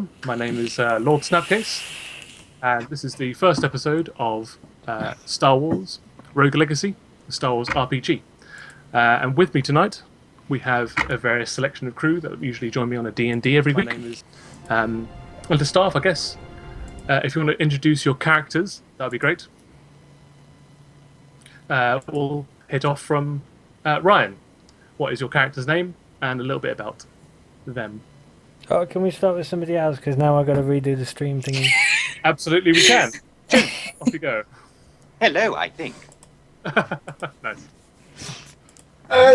everyone. My name is Lord Snapcase, and this is the first episode of Star Wars Rogue Legacy, the Star Wars RPG. And with me tonight, we have a various selection of crew that usually join me on a D&D every week. My name is... well, to start off, I guess, if you want to introduce your characters, that would be great. We'll hit off from Ryan. What is your character's name, and a little bit about them? Oh, can we start with somebody else? Because now I've got to redo the stream thingy. Absolutely, we can. Jim, off you go. Hello, I think. Nice. I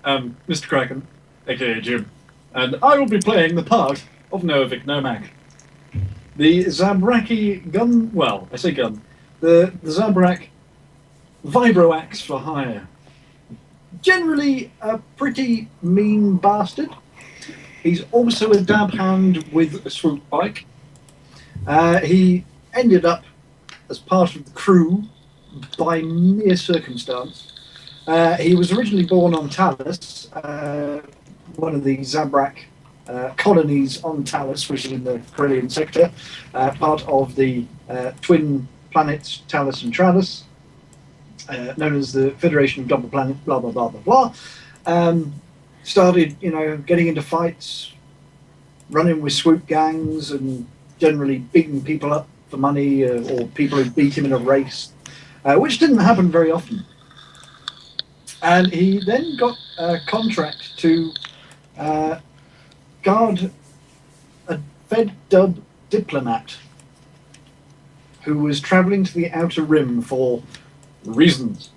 am Mr. Kraken, aka Jim, and I will be playing the part of Novic Nomak. The Zabraki gun, well, I say gun, the Zabrak Vibroaxe for hire. Generally a pretty mean bastard. He's also a dab hand with a swoop bike. He ended up as part of the crew by mere circumstance. He was originally born on Talos, one of the Zabrak colonies on Talos, which is in the Corellian sector, part of the twin planets Talos and Travis, known as the Federation of Double Planet, blah, blah, blah, blah, blah. Started, getting into fights, running with swoop gangs, and generally beating people up for money, or people who beat him in a race, which didn't happen very often. And he then got a contract to guard a Fed-Dub diplomat who was travelling to the Outer Rim for reasons.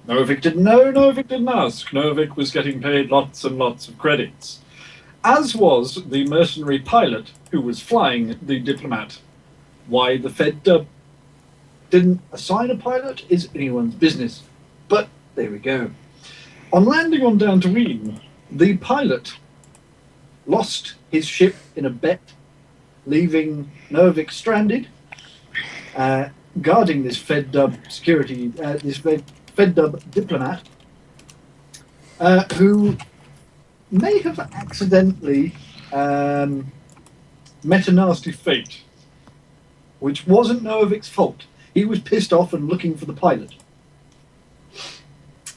Novik didn't know, Novik didn't ask. Novik was getting paid lots and lots of credits, as was the mercenary pilot who was flying the diplomat. Why the Fed-Dub didn't assign a pilot is anyone's business, but there we go. On landing on Dantooine, the pilot lost his ship in a bet, leaving Novik stranded, guarding this Fed-Dub security, this Fed-Dub diplomat, who may have accidentally met a nasty fate, which wasn't Novik's fault. He was pissed off and looking for the pilot.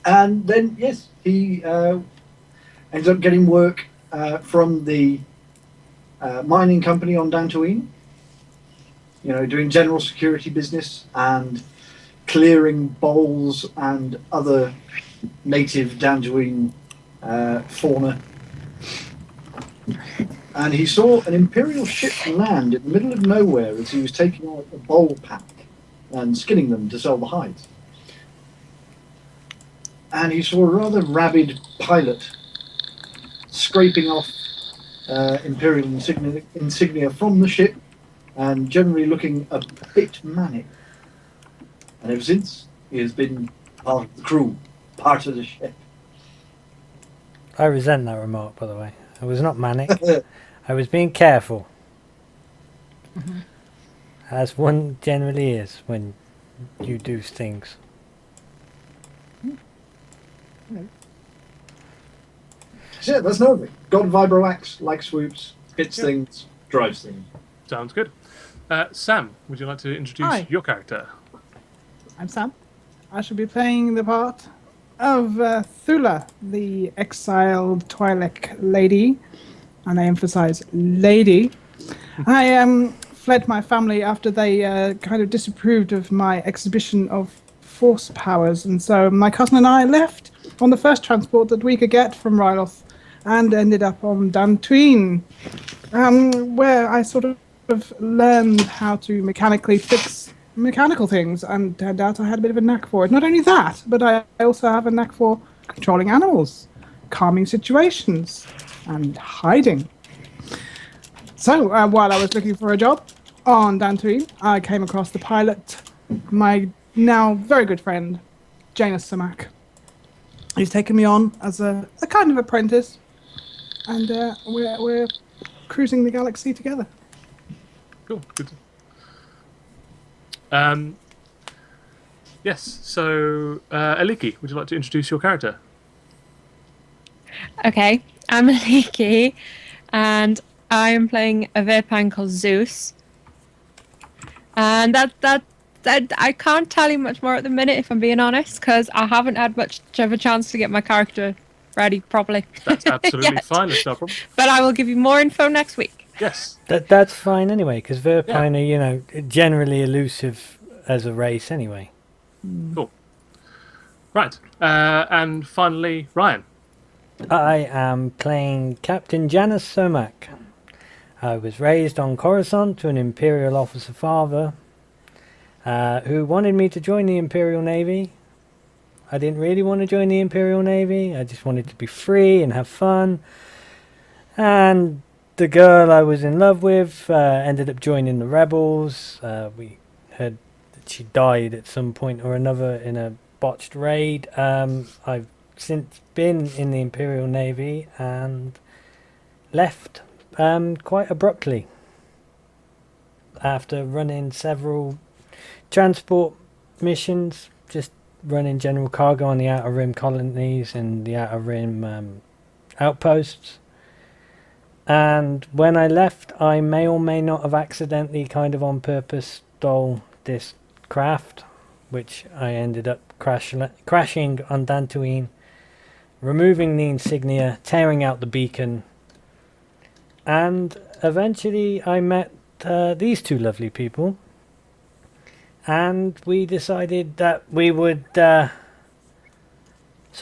And then, yes, he ended up getting work from the mining company on Dantooine, doing general security business and clearing bowls and other native Dantooine fauna. And he saw an Imperial ship land in the middle of nowhere as he was taking out a bowl pack and skinning them to sell the hides. And he saw a rather rabid pilot scraping off Imperial insignia from the ship and generally looking a bit manic. And ever since, he has been part of the crew, part of the ship. I resent that remark, by the way. I was not manic. I was being careful. Mm-hmm. As one generally is when you do things. Yeah, that's Novic. God Vibroaxe, like swoops, hits things, drives things. Sounds good. Sam, would you like to introduce your character? I'm Sam. I shall be playing the part of Thula, the exiled Twi'lek lady, and I emphasize lady. I fled my family after they kind of disapproved of my exhibition of force powers, and so my cousin and I left on the first transport that we could get from Ryloth and ended up on Dantooine, where I sort of learned how to mechanically fix mechanical things, and turned out I had a bit of a knack for it. Not only that, but I also have a knack for controlling animals, calming situations, and hiding. So while I was looking for a job on Dantooine, I came across the pilot, my now very good friend, Janus Samak. He's taken me on as a kind of apprentice, and we're cruising the galaxy together. Cool. Good. Yes, so Aliki, would you like to introduce your character? Okay, I'm Aliki. and I am playing a Vapine called Zu'es. And that I can't tell you much more at the minute, if I'm being honest, because I haven't had much of a chance to get my character ready properly. That's absolutely yet. fine. That's no problem. But I will give you more info next week. Yes. That's fine anyway, because Verpine are, generally elusive as a race anyway. Cool. Right. And finally, Ryan. I am playing Captain Janus Somak. I was raised on Coruscant to an Imperial officer father who wanted me to join the Imperial Navy. I didn't really want to join the Imperial Navy. I just wanted to be free and have fun. And the girl I was in love with ended up joining the rebels. We heard that she died at some point or another in a botched raid. I've since been in the Imperial Navy and left quite abruptly after running several transport missions, just running general cargo on the Outer Rim colonies and the Outer Rim outposts. And when I left, I may or may not have accidentally, kind of on purpose, stole this craft, which I ended up crashing on Dantooine, removing the insignia, tearing out the beacon, and eventually I met these two lovely people, and we decided that we would sort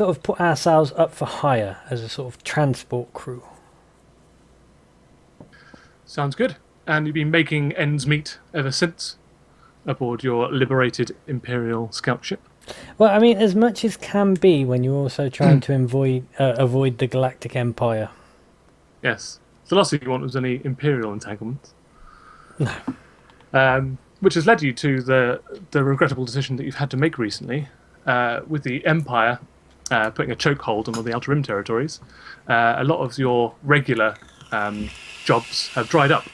of put ourselves up for hire as a sort of transport crew. Sounds good. And you've been making ends meet ever since aboard your liberated Imperial scout ship? Well, I mean, as much as can be when you're also trying to avoid the Galactic Empire. Yes. The last thing you want was any Imperial entanglements. No. Which has led you to the regrettable decision that you've had to make recently, with the Empire putting a chokehold on all the Outer Rim territories. A lot of your regular jobs have dried up.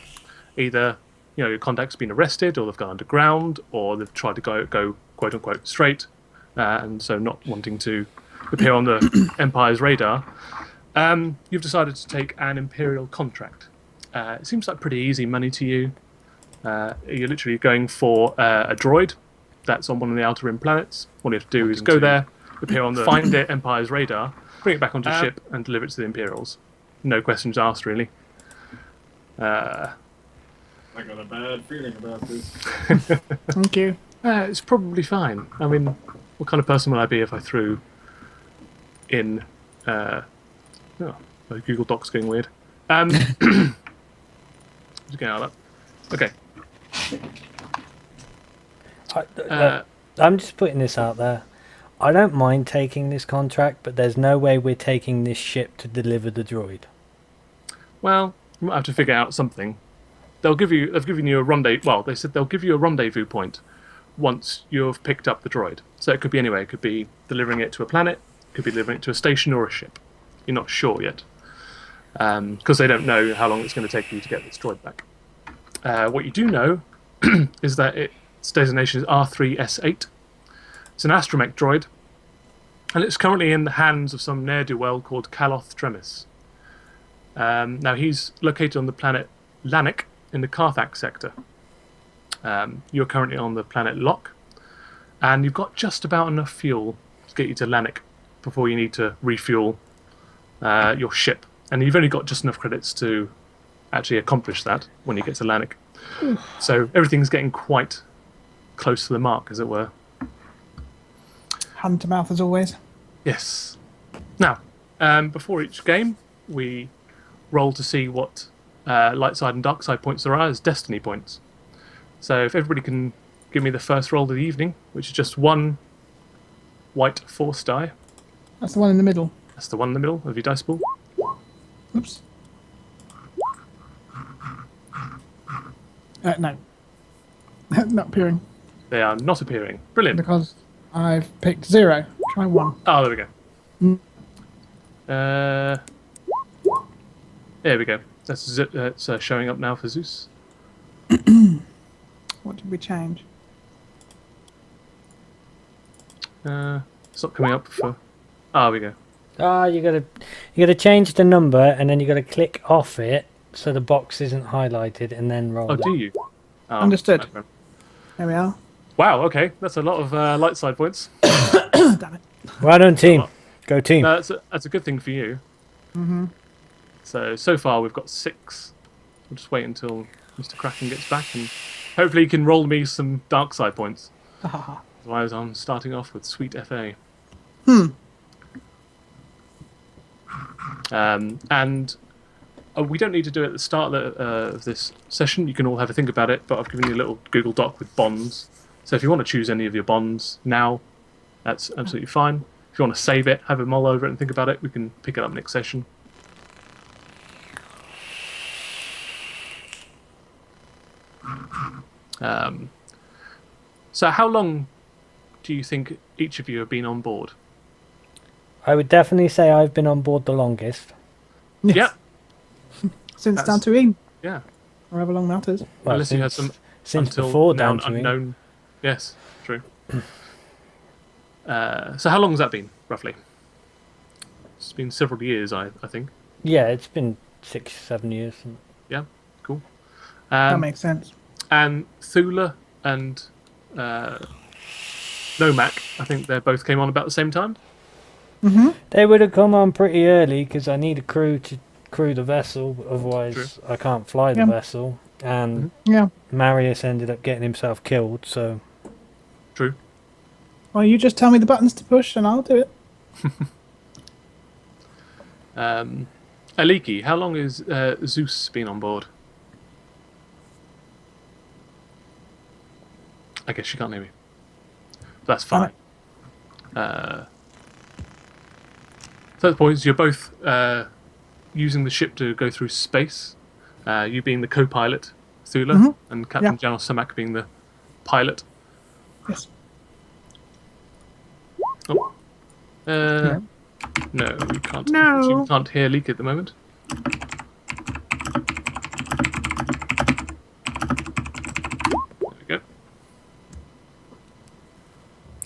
Either your contact's been arrested, or they've gone underground, or they've tried to go quote unquote straight, and so not wanting to appear on the Empire's radar. You've decided to take an Imperial contract. It seems like pretty easy money to you. You're literally going for a droid that's on one of the Outer Rim planets. All you have to do is go there, appear on find the Empire's radar, bring it back onto the ship, and deliver it to the Imperials. No questions asked, really. I got a bad feeling about this. Thank you. It's probably fine. I mean, what kind of person would I be if I threw in... my Google Docs going weird. Just getting out of that. Okay. I'm just putting this out there. I don't mind taking this contract, but there's no way we're taking this ship to deliver the droid. Well, you might have to figure out something. They've given you a rendezvous. Well, they said they'll give you a rendezvous point once you've picked up the droid. So it could be anywhere. It could be delivering it to a planet. It could be delivering it to a station or a ship. You're not sure yet, because they don't know how long it's going to take you to get this droid back. What you do know is that its designation is R3S8. It's an astromech droid, and it's currently in the hands of some ne'er-do-well called Kaloth Tremis. Now, he's located on the planet Lanik in the Karthak sector. You're currently on the planet Lok, and you've got just about enough fuel to get you to Lanik before you need to refuel your ship. And you've only got just enough credits to actually accomplish that when you get to Lanik. So everything's getting quite close to the mark, as it were. Hand to mouth as always. Yes. Now, before each game, we roll to see what light side and dark side points there are as destiny points. So if everybody can give me the first roll of the evening, which is just one white force die. That's the one in the middle. That's the one in the middle of your dice pool. Oops. No. Not appearing. They are not appearing. Brilliant. Because I've picked 0. Try 1. Oh, there we go. There we go. That's showing up now for Zu'es. What did we change? It's not coming up for... Oh, there we go. You gotta change the number, and then you gotta click off it so the box isn't highlighted, and then roll Oh, it. do you? Oh, Understood. okay. There we are. Wow. Okay, that's a lot of light side points. Damn it. Well done, team. lot. Go team. No, that's a good thing for you. Mm-hmm. So far we've got 6. We'll just wait until Mr. Kraken gets back, and hopefully he can roll me some dark side points. Otherwise, I'm starting off with sweet FA. And we don't need to do it at the start of this session. You can all have a think about it, but I've given you a little Google Doc with bonds. So if you want to choose any of your bonds now, that's absolutely fine. If you want to save it, have a mull over it and think about it, we can pick it up next session. So how long do you think each of you have been on board? I would definitely say I've been on board the longest. Yes. Yeah, Since That's- Dantooine, yeah. however long that is. Well, Unless you had some since until before now Dantooine. unknown. Yes, true. So how long has that been, roughly? It's been several years, I think. Yeah, it's been 6-7 years. Yeah, cool. That makes sense. And Thula and Nomak, I think they both came on about the same time. They would have come on pretty early because I need a crew to crew the vessel, otherwise I can't fly the Yeah. vessel. And Yeah. Marius ended up getting himself killed, so True. Well, you just tell me the buttons to push, and I'll do it. Aliki, how long has Zu'es been on board? I guess she can't hear me. That's fine. Third point is you're both using the ship to go through space. You being the co-pilot, Thula, and Captain Janos Samak being the pilot. Yes. Oh. No, we can't. No. You can't hear Leak at the moment. There we go.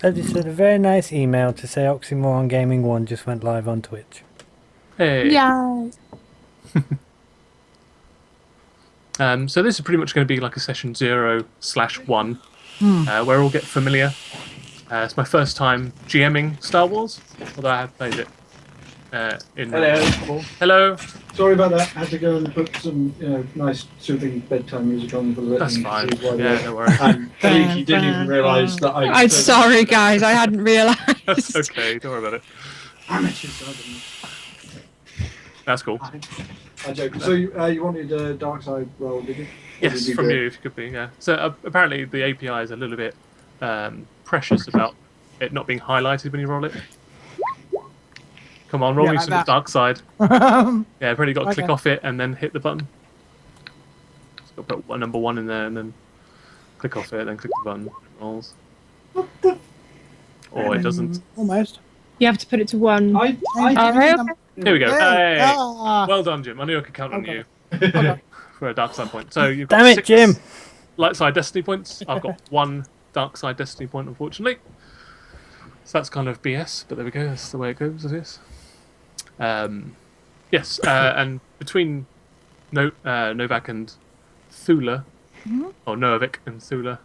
I just had a very nice email to say Oxymoron Gaming 1 just went live on Twitch. Hey. Yeah. So this is pretty much going to be like a session 0/1, where we'll get familiar. It's my first time GMing Star Wars, although I have played it in. Hello. Hello. Sorry about that. I had to go and put some, nice soothing bedtime music on for the That's listening. fine. to see why Yeah, the- don't worry. And he didn't even realise that I. I'm sorry, guys. I hadn't realised. That's okay. Don't worry about it. Amateurs, I didn't. That's cool. I joke. So you wanted a dark side roll, did you? Or Yes, did you from do- you if you could be. Yeah. So apparently the API is a little bit precious about it not being highlighted when you roll it. Come on, roll Yeah, me like some that. dark side. Yeah, apparently you got to click Okay. off it and then hit the button. So got to put number 1 in there and then click off it, then click the button. It rolls. Or it doesn't. Almost. You have to put it to 1. I Alright, okay. Here we go. Hey! Ah. Well done, Jim. I knew I could count on Okay. you for a dark side point. So you've got Damn it, 6 Jim! light side destiny points. I've got 1 dark side destiny point, unfortunately. So that's kind of BS, but there we go. That's the way it goes, I guess. Yes, and between Novak and Thula, or Noavik and Thula,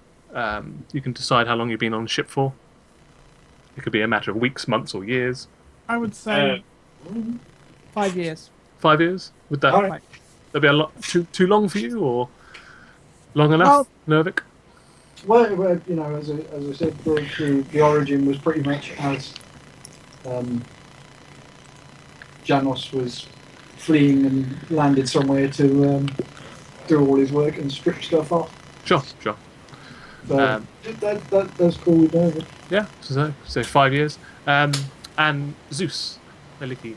you can decide how long you've been on the ship for. It could be a matter of weeks, months, or years. I would say 5 years. 5 years? Would that Alright. that'd be a lot too long for you, or long enough, Novik? Well, as I said, going through the origin was pretty much as Janos was fleeing and landed somewhere to do all his work and strip stuff off. Sure. So that's cool with Nova. Yeah, so 5 years. And Zu'es, Eliki,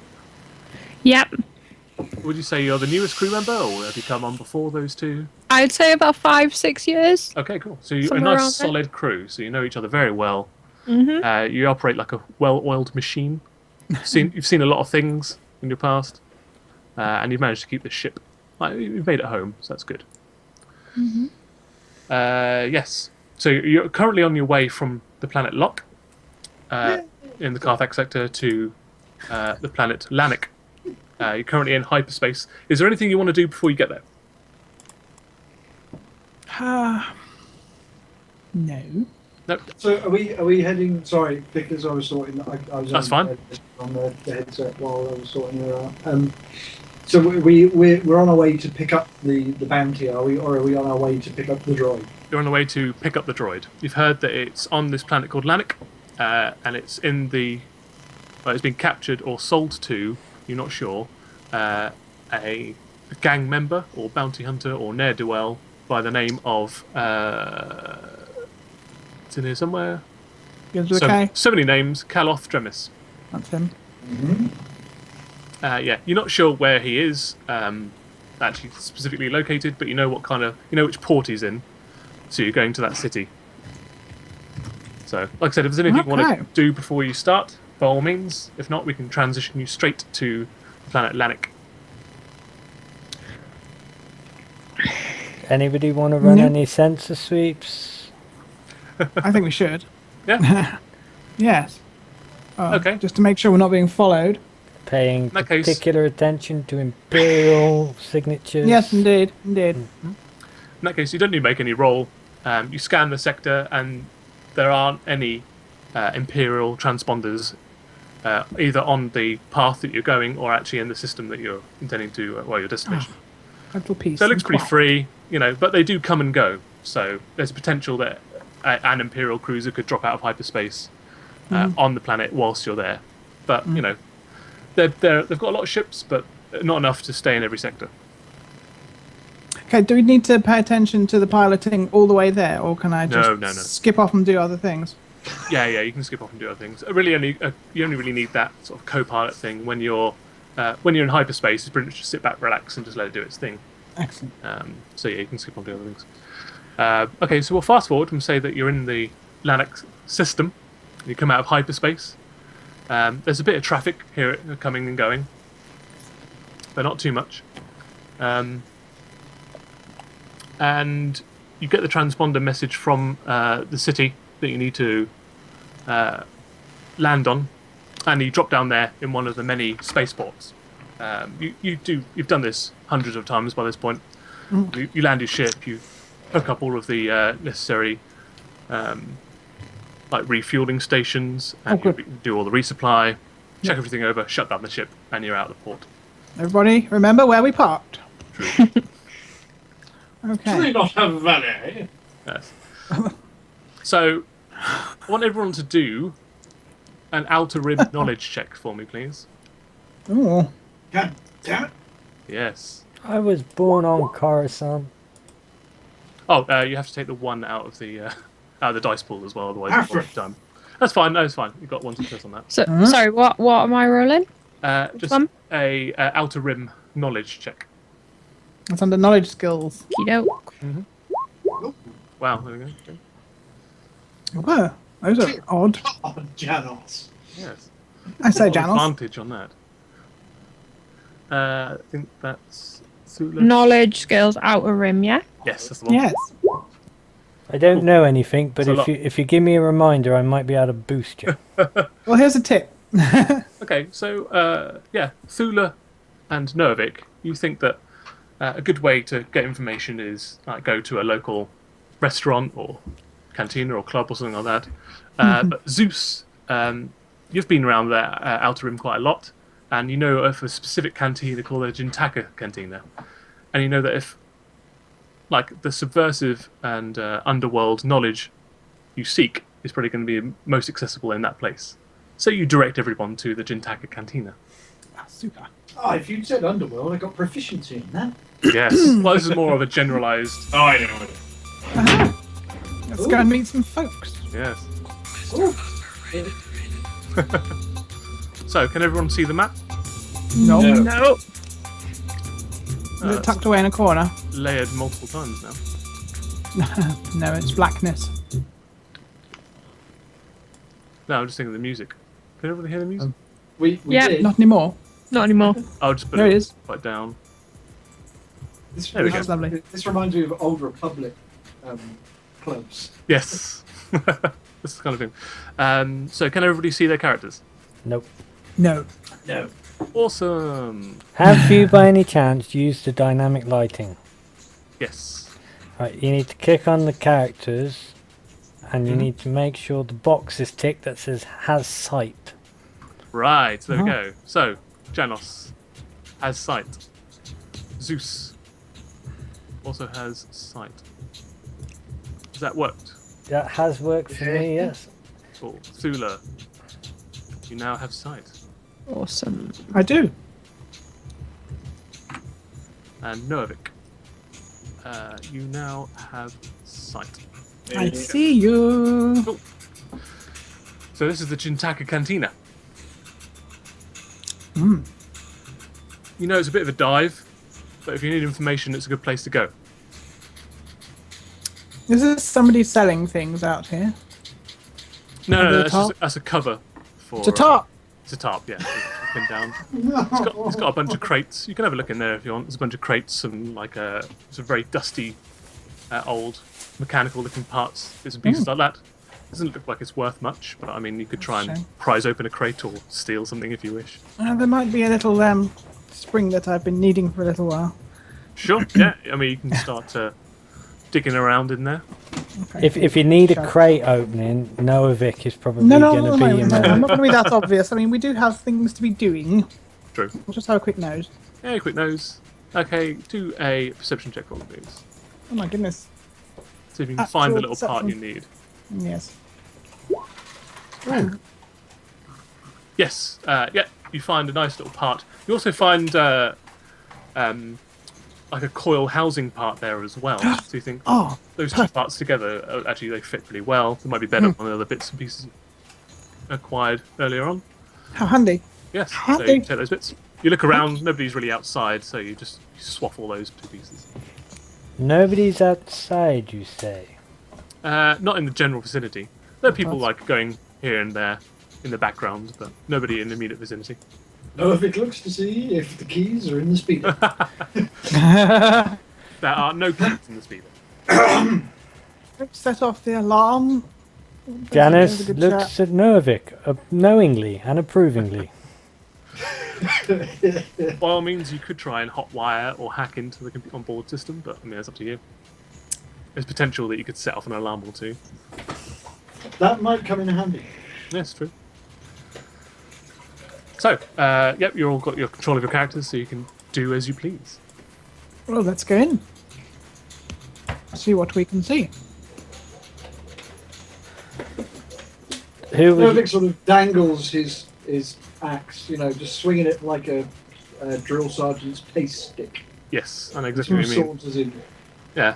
Yep. would you say you're the newest crew member, or have you come on before those two? I'd say about 5-6 years. Okay, cool. So you're a Somewhere around nice, there. solid crew, so you know each other very well. Mm-hmm. You operate like a well-oiled machine. You've seen a lot of things in your past, and you've managed to keep the ship. You've made it home, so that's good. Yes. So you're currently on your way from the planet Locke in the Carthax sector to the planet Lanik. You're currently in hyperspace. Is there anything you want to do before you get there? No. No. So are we heading? Sorry, because I was sorting. I was That's on, fine. on the headset while I was sorting it out. So we're on our way to pick up the bounty, are we, or are we on our way to pick up the droid? You're on the way to pick up the droid. You've heard that it's on this planet called Lanik, and it's in the. Well, it's been captured or sold to. You're not sure. A gang member or bounty hunter or ne'er-do-well by the name of. It's in here somewhere. Gives it okay. So many names. Kaloth Dremis. That's him. Mm-hmm. Yeah, you're not sure where he is, actually specifically located, but you know which port he's in. So you're going to that city. So, like I said, if there's anything you want to do before you start, by all means. If not, we can transition you straight to planet Lanik. Anybody want to run any sensor sweeps? I think we should. Yeah. Yes. Okay. Just to make sure we're not being followed. Paying that case- particular attention to Imperial signatures. Yes, indeed. Indeed. In that case, you don't need to make any roll. You scan the sector, and there aren't any Imperial transponders either on the path that you're going or actually in the system that you're intending to, your destination. A little piece. So it looks and pretty quiet. free, but they do come and go. So there's a potential that an Imperial cruiser could drop out of hyperspace on the planet whilst you're there. But, they've got a lot of ships, but not enough to stay in every sector. Okay, do we need to pay attention to the piloting all the way there, or can I just No. skip off and do other things? Yeah, you can skip off and do other things. You only really need that sort of co-pilot thing when you're in hyperspace. It's pretty much just sit back, relax, and just let it do its thing. Excellent. So yeah, you can skip on to other things. Okay, so we'll fast forward and say that you're in the Lanik system. You come out of hyperspace. There's a bit of traffic here coming and going, but not too much. And you get the transponder message from the city that you need to land on, and you drop down there in one of the many spaceports. You've done this hundreds of times by this point. You land your ship, you hook up all of the necessary refueling stations, and you do all the resupply, check everything over, shut down the ship, and you're out of the port. Everybody, remember where we parked. True. Do Okay. we not have valet? Yes. So, I want everyone to do an outer rim knowledge check for me, please. Oh, God damn it! Yes. I was born on Coruscant. Oh, you have to take the one out of the dice pool as well, otherwise After- it's done. That's fine. No, it's fine. You've got one success on that. So, sorry, what am I rolling? Just one? a outer rim knowledge check. that's under knowledge skills. Okey-doke. Wow. There we go. Okay. Whoa, those are odd. Oh, Janos. Yes. I say Got Janos. advantage on that. I think that's Zula. Knowledge, skills, outer rim, yeah? Yes, that's the one. Yes. I don't know anything, but It's a lot. if you give me a reminder, I might be able to boost you. Well, here's a tip. Okay, so Thula and Nervik, you think that a good way to get information is go to a local restaurant or cantina or club or something like that. But Zu'es, you've been around the outer rim quite a lot, and you know of a specific cantina called the Jintaka Cantina, and you know that if the subversive and underworld knowledge you seek is probably going to be most accessible in that place. So you direct everyone to the Jintaka Cantina. Ah, super. Oh, if you'd said underworld, I got proficiency in that. Yes. Well, this is more of a generalised. Oh, I know. Aha. Let's go and meet some folks. Yes. Ooh. So, can everyone see the map? No. No. Is it tucked away in a corner? Layered multiple times now. No, it's blackness. No, I'm just thinking of the music. Can everybody hear the music? We Yeah, did. Not anymore. Not anymore. I'll just put There it is. right down. This, There we That's lovely. This reminds me of Old Republic clubs. Yes. This kind of thing. So, can everybody see their characters? Nope. No. No. Awesome. Have you, by any chance, used the dynamic lighting? Yes. Right, you need to click on the characters, and you Mhm. need to make sure the box is ticked that says "has sight." Right, there we Uh-huh. go. So, Janos has sight. Zeus also has sight. Has that worked? That has worked for me, yes. Or Thula, you now have sight. Awesome. I do. And Noavik, you now have sight. I see you. So this is the Chintaka Cantina. Mm. You know it's a bit of a dive, but if you need information, it's a good place to go. Is this somebody selling things out here? No, Under the that's, tarp? that's a cover for. It's a tarp. It's a tarp, yeah. Up and down. It's got a bunch of crates. You can have a look in there if you want. There's a bunch of crates, some some very dusty, old mechanical-looking parts, bits and pieces like that. Doesn't look like it's worth much, but I mean, you could try Shame. and prise open a crate or steal something if you wish. There might be a little spring that I've been needing for a little while. Sure, yeah. I mean, you can start digging around in there. Okay. If you need a Sure. crate opening, Noavik is probably No, going to be no, in no, there. I'm not going to be that obvious. I mean, we do have things to be doing. True. We'll just have a quick nose. Yeah, quick nose. Okay, do a perception check roll, please. Oh my goodness. See if you can find the Actual little part you perception. need. Yes. Yes, yeah, you find a nice little part. You also find like a coil housing part there as well. So you think Oh, those two parts together, actually they fit pretty well. They might be better on the other bits and pieces acquired earlier on. how handy. Yes, How so you they- take those bits. You look around, nobody's really outside, so you just swap all those two pieces. Nobody's outside, you say? Not in the general vicinity. There are people That's- like going here and there in the background, but nobody in the immediate vicinity. Noavik looks to see if the keys are in the speeder. There are no keys in the speeder. Set off the alarm. Janice There's a good looks chat. at Noavik knowingly and approvingly. By all means, you could try and hotwire or hack into the onboard system, but I mean, that's up to you. There's potential that you could set off an alarm or two. That might come in handy. Yes, true. So, yep, you're all got your control of your characters, so you can do as you please. Well, let's go in. See what we can see. Who would Noavik sort of dangles his axe, you know, just swinging it like a drill sergeant's pace stick. Yes, I know exactly what you mean. Saunters in. Yeah.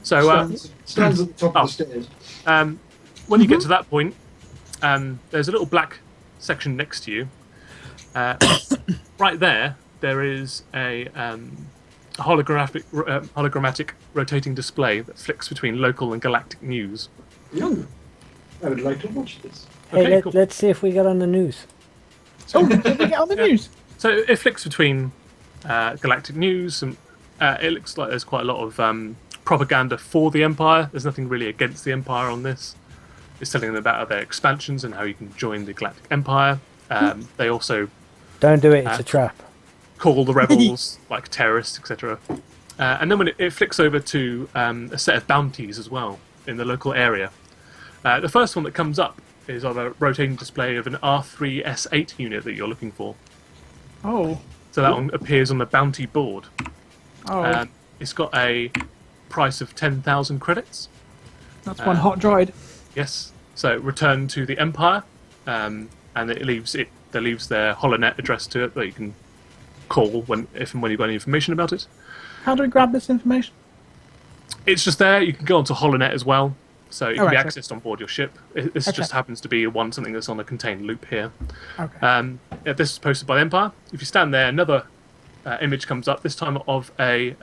So, Stands at the top oh. of the stairs. when you get to that point, there's a little black section next to you. Right there is a hologrammatic rotating display that flicks between local and galactic news. Ooh, I would like to watch this. Hey, Okay, cool. let's see if we get on the news. Oh, did we get on the news? So it flicks between galactic news, and it looks like there's quite a lot of propaganda for the Empire. There's nothing really against the Empire on this. It's telling them about their expansions and how you can join the Galactic Empire. They also Don't do it, it's a trap. call the rebels like terrorists, etc. And then when it flicks over to a set of bounties as well in the local area. The first one that comes up is on a rotating display of an R3S8 unit that you're looking for. Oh. So that one appears on the bounty board. Oh. It's got a price of 10,000 credits. That's one hot droid. Yes. So return to the Empire, and it leaves their holonet address to it that you can call if and when you've got any information about it. How do we grab this information? It's just there. You can go onto holonet as well, so it can be Alright, accessed on board your ship. This Okay. just happens to be something that's on a contained loop here. Okay. Yeah, this is posted by the Empire. If you stand there, another image comes up. This time of a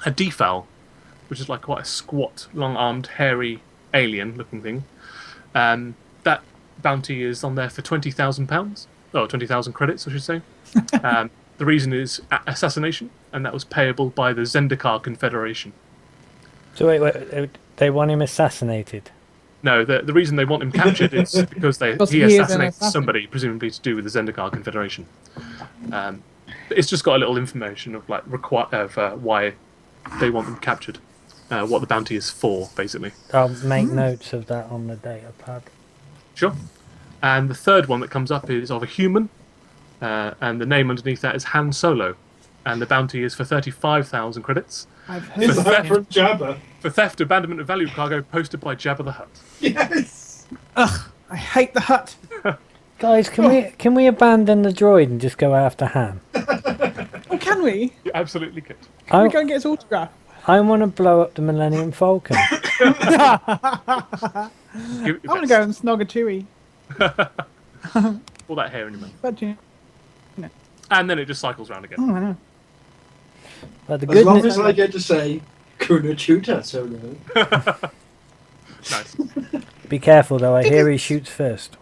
defal, which is like quite a squat, long-armed, hairy, alien-looking thing. That bounty is on there for £20,000. Oh, 20,000 credits, I should say. The reason is assassination, and that was payable by the Zendikar Confederation. So wait, they want him assassinated. No, the reason they want him captured is because Because he he is an assassinated assassin. somebody, presumably to do with the Zendikar Confederation. It's just got a little information of why they want them captured, what the bounty is for, basically. I'll make notes of that on the data pad. Sure. And the third one that comes up is of a human, and the name underneath that is Han Solo, and the bounty is for 35,000 credits I've Is heard. that from Jabba? for theft, abandonment of valuable cargo posted by Jabba the Hutt. Yes. Ugh, I hate the hut. Guys, can we abandon the droid and just go after Han? Oh, can we? You absolutely could. Can we I, go and get his autograph? I want to blow up the Millennium Falcon. I Give it your want to best. go and snog a Chewie. All that hair in your mouth. But yeah. And then it just cycles around again. Oh, I know. But the As good long news, as I get to say, Kuna Chuta, so no. Nice. be careful though. I hear he shoots first.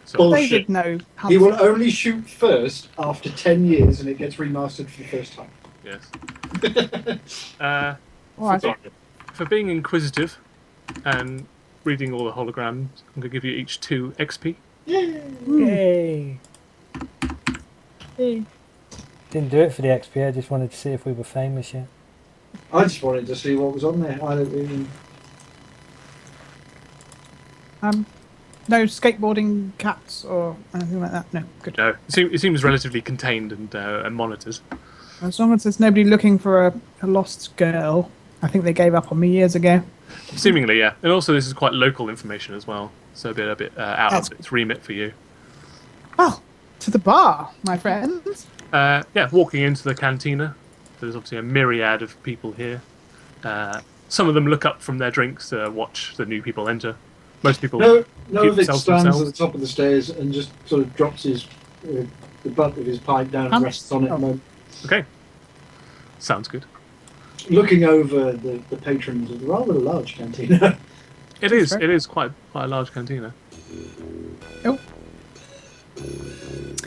So, Bullshit. David, no. He will only shoot first after 10 years and it gets remastered for the first time. yes. All right. for, for being inquisitive and reading all the holograms, I'm going to give you each 2 XP. Yay! Hey. Didn't do it for the XP. I just wanted to see if we were famous yet. I just wanted to see what was on there. I don't really... No skateboarding cats or anything like that. No, good. No, it seems relatively contained and monitored. As long as there's nobody looking for a lost girl. I think they gave up on me years ago. Seemingly, yeah. And also, this is quite local information as well, so a bit out That's- of its remit for you. Well, to the bar, my friends. Yeah, walking into the cantina, there's obviously a myriad of people here. Some of them look up from their drinks to watch the new people enter. Most people No, keep Vic themselves stands themselves. at the top of the stairs and just sort of drops his the butt of his pipe down and rests on it, Oh. Okay, sounds good. looking over the patrons of the rather large cantina. It is. fair. It is quite a large cantina. Oh.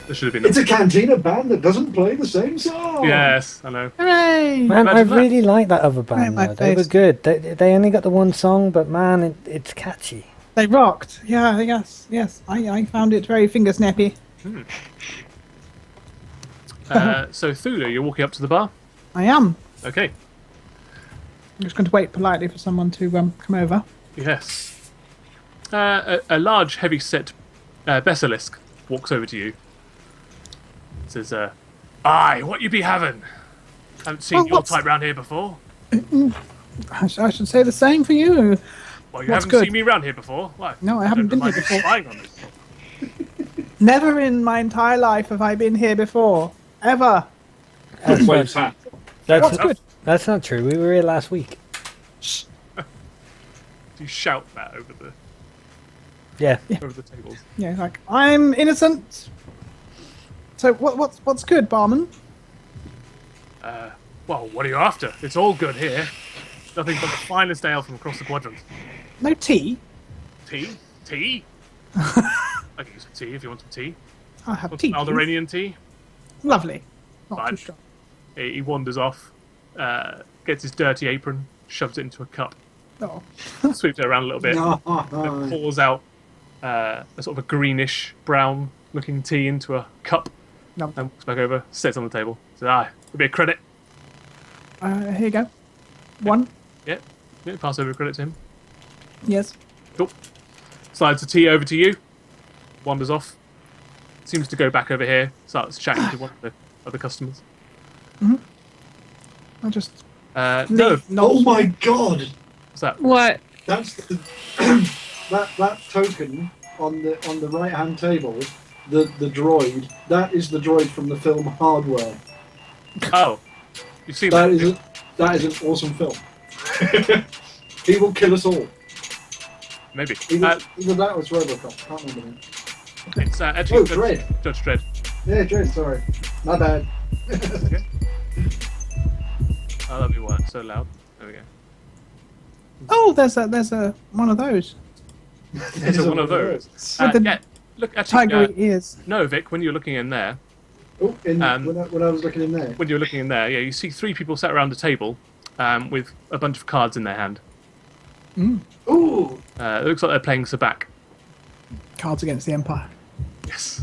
There should have been. It's a cantina band that doesn't play the same song. Yes, I know. Hooray! Man, I Imagine that. really like that other band my though. They were face. good. They only got the one song, but man, it's catchy. They rocked. Yeah, yes. I found it very finger snappy. So Thula, you're walking up to the bar. I am. Okay. I'm just going to wait politely for someone to come over. Yes. A large, heavy-set basilisk walks over to you. Says, "Aye, what you be having? Haven't seen Well, your what's- type round here before. I should say the same for you. Well, you What's haven't good? seen me round here before. Why? No, I haven't don't been know here why you're before. spying on me. Never in my entire life have I been here before. Ever. That's Waves not, hat. What's that's, good? that's not true. We were here last week. Shh. Do you shout that over the Yeah. tables? Yeah, like I'm innocent. So what's good, barman? Well, what are you after? It's all good here. Nothing but the finest ale from across the quadrant. No tea. Tea? Tea? I can use some tea if you want some tea. I have Want tea. some Alderanian tea? Lovely. Not Fine. too strong. He wanders off, gets his dirty apron, shoves it into a cup, Oh. sweeps it around a little bit, then pours out a sort of a greenish brown looking tea into a cup, No. and walks back over, sits on the table, says, "Aye, a bit of credit." Here you go. One. Yeah, pass over credit to him. Yes. Cool. Slides the tea over to you, wanders off, seems to go back over here, starts chatting to one of the other customers. I just. No, leave. Oh my god! what's that? What? That's the, that token on the right hand table. The droid. That is the droid from the film Hardware. Oh, you've seen That that? is an awesome film. He will kill us all. Maybe. Either that or it's Robocop. Can't remember. Him. It's actually Oh, Judge Dredd. Judge Dredd. Yeah, Dredd. Sorry, my bad. Oh, that'd be why it's so loud. There we go. Oh, there's a one of those. It's one of those. With the Yeah, look, actually, tigery ears. no, Vic, when you're looking in there, Oh, when I was looking in there. when you're looking in there, yeah, you see 3 people sat around a table with a bunch of cards in their hand. Ooh. It looks like they're playing sabbac. Cards Against the Empire. Yes.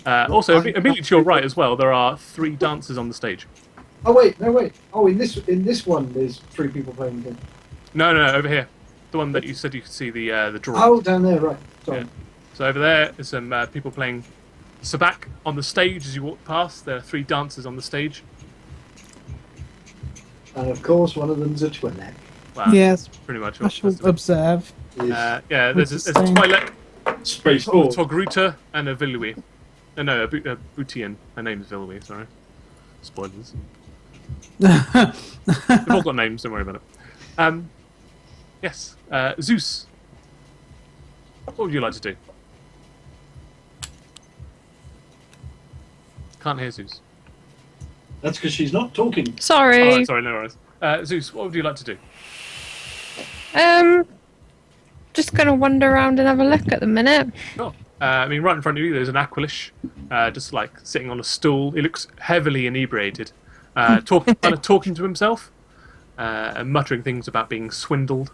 Also, immediately to your right as well, there are 3 dancers on the stage. Oh wait, no wait. Oh, in this one, there's 3 people playing the game. No, over here. The one that you said you could see the droid. Oh, down there, right. Sorry. Yeah. So over there is some people playing sabbac on the stage as you walk past. There are 3 dancers on the stage. And of course, one of them's a Twi'lek. Wow, Yes, pretty much. I shall observe. Yeah, there's a Sustain. Twi'lek, Space a Force. Togruta, and a Vilui. No, a Butian. Her name's Vilui, sorry. Spoilers. They've all got names, don't worry about it. Yes, Zu'es. What would you like to do? Can't hear Zu'es. That's because she's not talking. Sorry. Oh, sorry, no worries. Zu'es, what would you like to do? Just gonna wander around and have a look at the minute. Sure. I mean, right in front of you, there's an Aquilish, just like sitting on a stool. He looks heavily inebriated, kind of talking to himself, and muttering things about being swindled.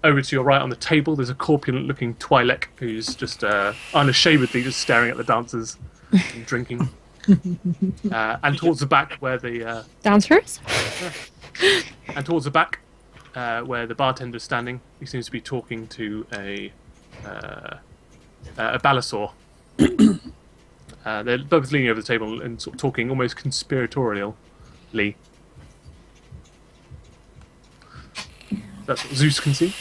Over to your right on the table, there's a corpulent-looking Twi'lek who's just unashamedly just staring at the dancers and drinking. And towards the back, where the Dancers? and towards the back, where the bartender's standing, he seems to be talking to a Balasaur. They're both leaning over the table and sort of talking almost conspiratorially. That's what Zu'es can see.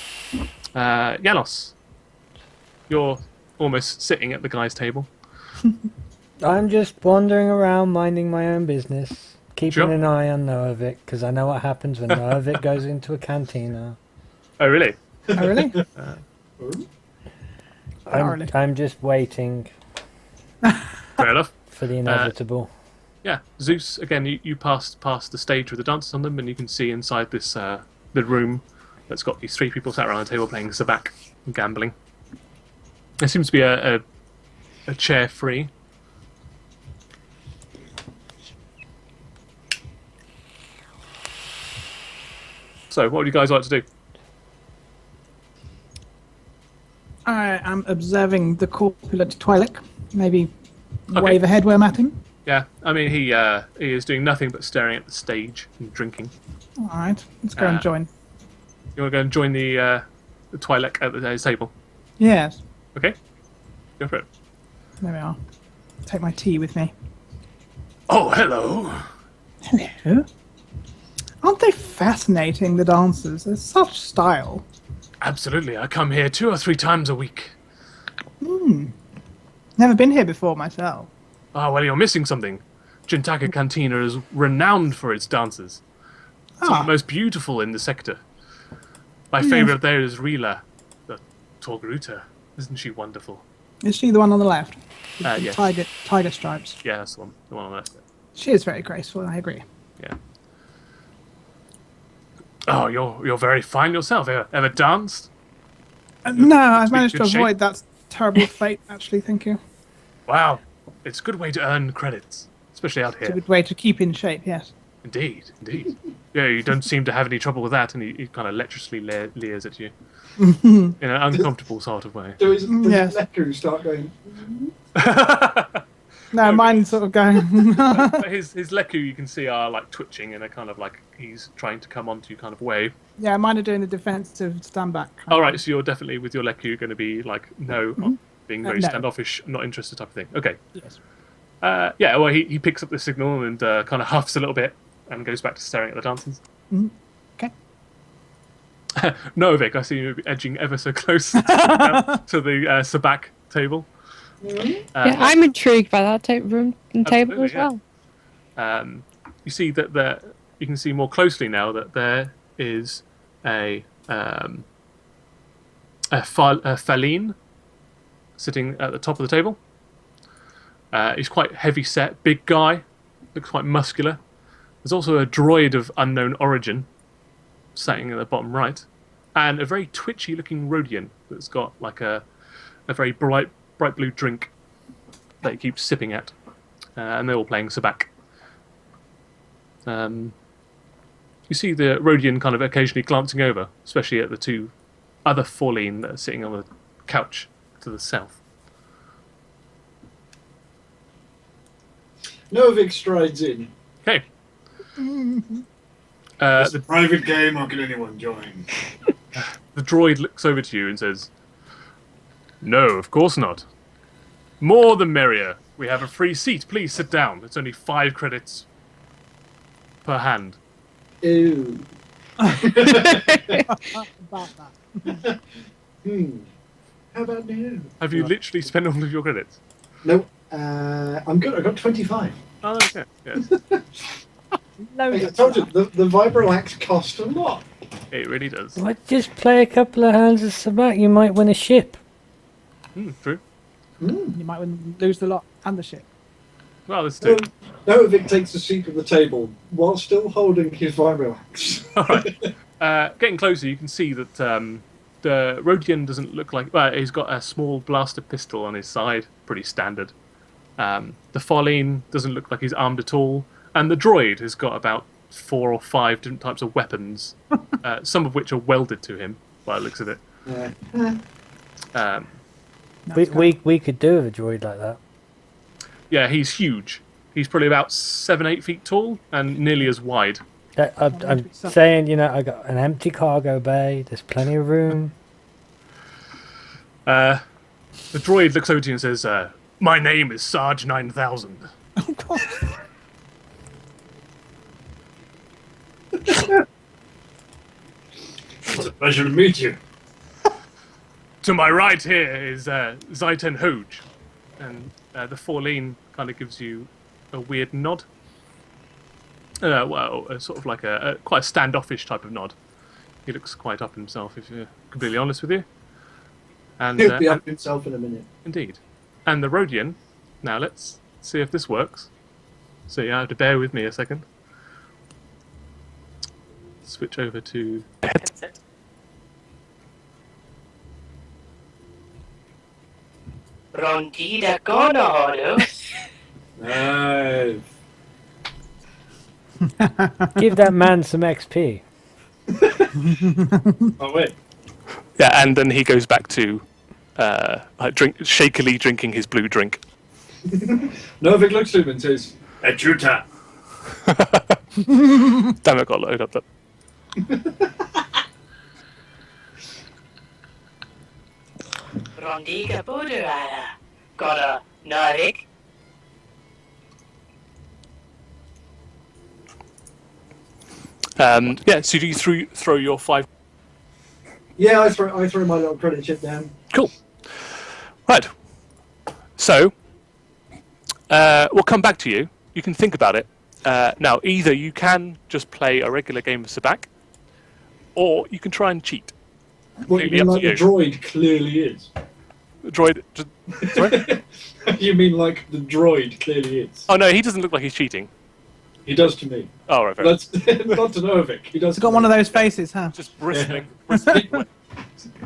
Janos, you're almost sitting at the guy's table. I'm just wandering around, minding my own business, keeping Sure. an eye on Noavik, because I know what happens when Noavik goes into a cantina. Oh, really? Oh, really? Thoroughly. I'm just waiting Fair enough. for the inevitable. Yeah, Zu'es, again, you passed past the stage with the dancers on them, and you can see inside this the room that's got these 3 people sat around the table playing sabbac and gambling. There seems to be a chair free. So, what would you guys like to do? I am observing the corpulent Twi'lek. Maybe Okay. wave a head where I'm at him. Yeah, I mean, he is doing nothing but staring at the stage and drinking. All right, let's go and join. You want to go and join the Twi'lek at the table? Yes, Okay, go for it. there we are. Take my tea with me. Oh, hello. Hello. Aren't they fascinating, the dancers? They're such style. Absolutely, I come here 2 or 3 times a week. Never been here before myself. Ah, well, you're missing something. Jintaka Cantina is renowned for its dances. Some of the most beautiful in the sector. My favourite there is Rila, the Togruta. Isn't she wonderful? Is she the one on the left? With the Yes. tiger stripes. Yeah, that's the one on the left. She is very graceful, I agree. Yeah. Oh, you're very fine yourself. Ever danced? No, I've managed to good shape. avoid that terrible fate, actually, thank you. Wow, it's a good way to earn credits, especially out It's a here. good way to keep in shape, yes. Indeed. Yeah, you don't seem to have any trouble with that, and he kind of lecherously leers at you in an uncomfortable sort of way. So does Yes. Leku start going? No, mine's sort of going. But his Leku, you can see, are like twitching in a kind of like he's trying to come onto you kind of way. Yeah, mine are doing the defensive stand back. All right, so you're definitely with your Leku going to be like no, being very No. standoffish, not interested type of thing. Okay. Yes. Yeah, well, he picks up the signal and kind of huffs a little bit and goes back to staring at the dancers. Okay. Novik, I see you edging ever so close to the sabbac table. Yeah, I'm intrigued by that room and table as Absolutely, well. You see that you can see more closely now that there is a Faline sitting at the top of the table. He's quite heavy set, big guy, looks quite muscular. There's also a droid of unknown origin sitting at the bottom right, and a very twitchy looking Rhodian that's got like a very bright blue drink that he keeps sipping at, and they're all playing sabbac. you see the Rhodian kind of occasionally glancing over, especially at the two other Forleen that are sitting on the couch to the south. Novik strides in. Okay. It's a private game, or can anyone join? The droid looks over to you and says, "No, of course not. More the merrier. We have a free seat. Please sit down. It's only 5 credits per hand." Ew. About that. How about you? Have you literally spent all of your credits? No, I'm good. I got 25. Oh, okay. Yes. Loads I of told you, stuff. the Vibroax cost a lot. It really does. What? Just play a couple of hands of sabbac. You might win a ship. True. You might lose the lot and the ship. Well, this too. Novik takes a seat at the table while still holding his Vibroax. Alright. Getting closer, you can see that the Rhodian doesn't look like... Well, he's got a small blaster pistol on his side. Pretty standard. The Forleen doesn't look like he's armed at all. And the droid has got about 4 or 5 different types of weapons, some of which are welded to him, by the looks of it. We could do with a droid like that. Yeah, he's huge. He's probably about 7-8 feet tall and nearly as wide. I'm saying, you know, I got an empty cargo bay. There's plenty of room. The droid looks over to you and says, "My name is Sarge 9000. Oh, God. It's a pleasure to meet you. To my right here is Zaiten Hoj." And the Forleen kind of gives you a weird nod. Sort of like a quite a standoffish type of nod. He looks quite up himself, if you're completely honest with you. And He'll be up himself in a minute. indeed. And the Rhodian. Now let's see if this works. So you have to bear with me a second. Switch over to headset. Rondida Gonohodo. Nice. Give that man some XP. Oh, wait. Yeah, and then he goes back to shakily drinking his blue drink. Novik looks at him and says, "Echuta." Damn it, got loaded up. That. Rondiga Buduana. Got a Narvik. So do you throw your 5? Yeah, I throw my little credit chip down. Cool. Right. So, we'll come back to you. You can think about it. Now, either you can just play a regular game of sabbac, or you can try and cheat. What, you Completely mean up like to the droid clearly is? The droid. Sorry? You mean like the droid clearly is? Oh no, he doesn't look like he's cheating. He does to me. Oh right, fair enough. That's not to Novik. He does. It's got one of those faces, huh? Just bristling.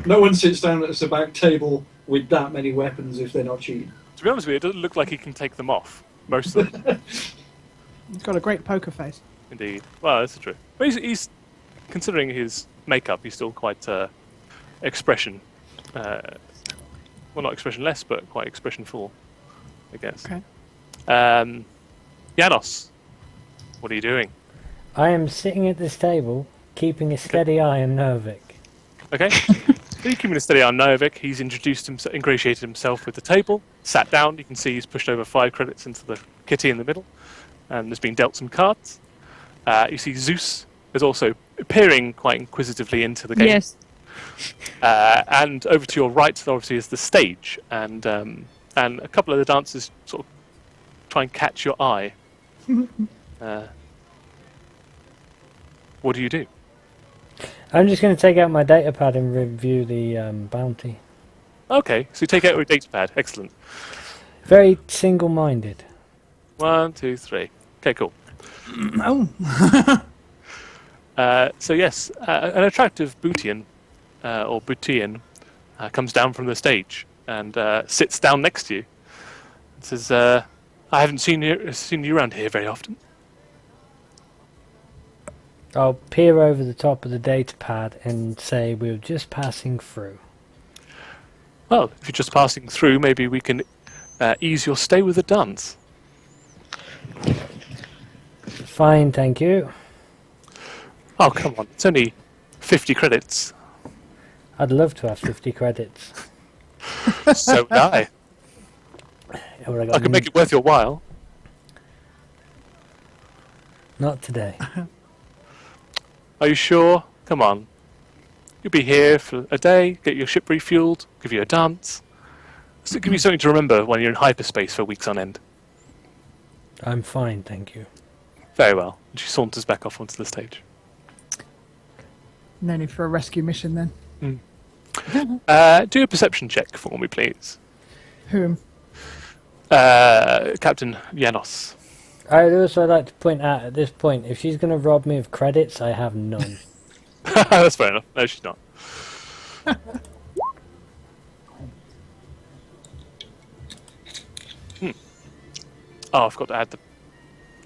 No one sits down at a sabbac table with that many weapons if they're not cheating. To be honest with you, it doesn't look like he can take them off. Most of them, He's got a great poker face. indeed. Well, that's true. But he's considering his makeup, he's still quite expression. Well, not expressionless, but quite expressionful, I guess. Okay. Janos, what are you doing? I am sitting at this table, keeping a steady eye on Novik. Okay. So you keep a steady on Novik. He's ingratiated himself with the table, sat down. You can see he's pushed over 5 credits into the kitty in the middle, and there's been dealt some cards. You see Zu'es is also peering quite inquisitively into the game. Yes. And over to your right, there obviously is the stage, and a couple of the dancers sort of try and catch your eye. What do you do? I'm just going to take out my data pad and review the bounty. Okay, so you take out your data pad. Excellent. Very single-minded. 1, 2, 3. Okay, cool. Oh. So yes, an attractive Bootian, or Bootian, comes down from the stage and sits down next to you. And says, "I haven't seen you around here very often." I'll peer over the top of the data pad and say we're just passing through. Well, if you're just passing through, maybe we can ease your stay with a dance. Fine, thank you. Oh, come on. It's only 50 credits. I'd love to have 50 credits. So would I. Or I can make it worth your while. Not today. Are you sure? Come on. You'll be here for a day, get your ship refueled, give you a dance. So give you something to remember when you're in hyperspace for weeks on end. I'm fine, thank you. Very well. And she saunters back off onto the stage. No need for a rescue mission then. Do a perception check for me, please. Whom? Captain Janos. I'd also like to point out at this point, if she's going to rob me of credits, I have none. That's fair enough. No, she's not. Oh, I forgot to add the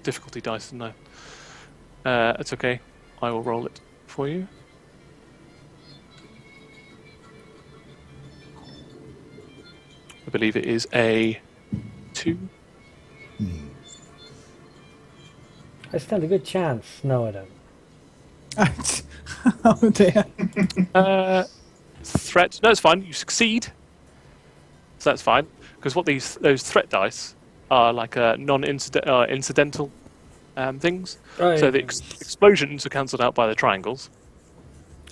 difficulty dice, didn't I? It's okay. I will roll it for you. I believe it is a 2. I stand a good chance. No, I don't. Oh dear. Threat. No, it's fine. You succeed. So that's fine. Because what those threat dice are like incidental things. Oh, So yeah. the explosions are cancelled out by the triangles.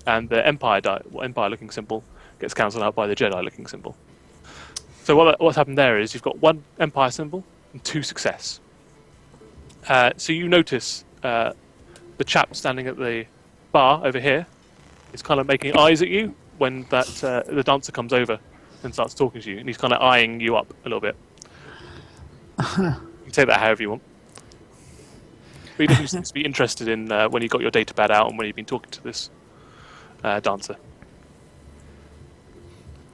And the Empire-looking symbol gets cancelled out by the Jedi-looking symbol. So what's happened there is you've got 1 Empire symbol and 2 success. So you notice the chap standing at the bar over here is kind of making eyes at you when the dancer comes over and starts talking to you, and he's kind of eyeing you up a little bit. You can take that however you want. But he doesn't seem to be interested in when you got your data pad out and when you've been talking to this dancer.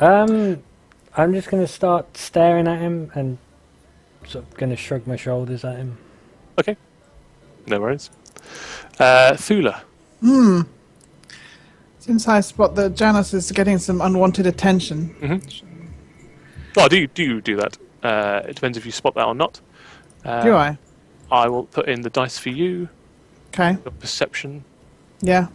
I'm just going to start staring at him and sort of going to shrug my shoulders at him. Okay. No worries. Thula. Since I spot that Janus is getting some unwanted attention. Oh, do you do that? It depends if you spot that or not. Do I? I will put in the dice for you. Okay. Your perception. Yeah.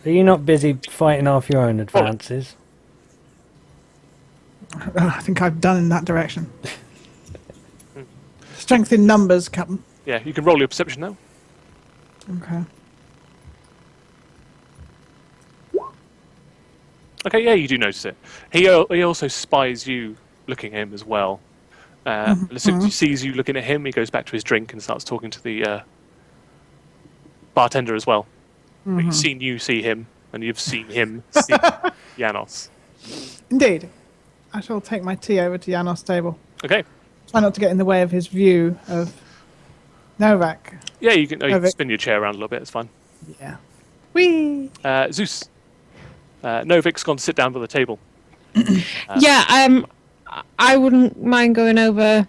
Are you not busy fighting off your own advances? I think I've done in that direction. Strength in numbers, Captain. Yeah, you can roll your perception now. Okay. Okay, yeah, you do notice it. He also spies you looking at him as well. As soon as he sees you looking at him, he goes back to his drink and starts talking to the bartender as well. But he's seen you see him, and you've seen him see Janos. Indeed. I shall take my tea over to Janos' table. Okay. Try not to get in the way of his view of Novak. Yeah, you can Novik. spin your chair around a little bit, it's fine. Yeah. Whee! Zu'es. Novik's gone to sit down by the table. I wouldn't mind going over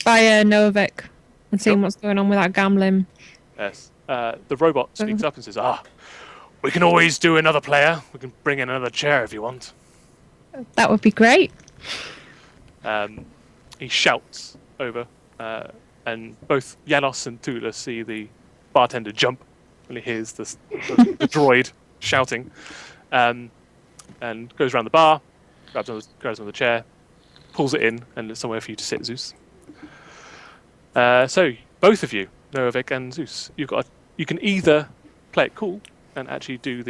by Novik and seeing what's going on with that gambling. Yes. The robot speaks up and says, we can always do another player. We can bring in another chair if you want. That would be great. He shouts over, and both Janos and Tula see the bartender jump when he hears the droid shouting, and goes around the bar, grabs on the chair, pulls it in, and there's somewhere for you to sit, Zu'es. So both of you, Novik and Zu'es, you can either play it cool and actually do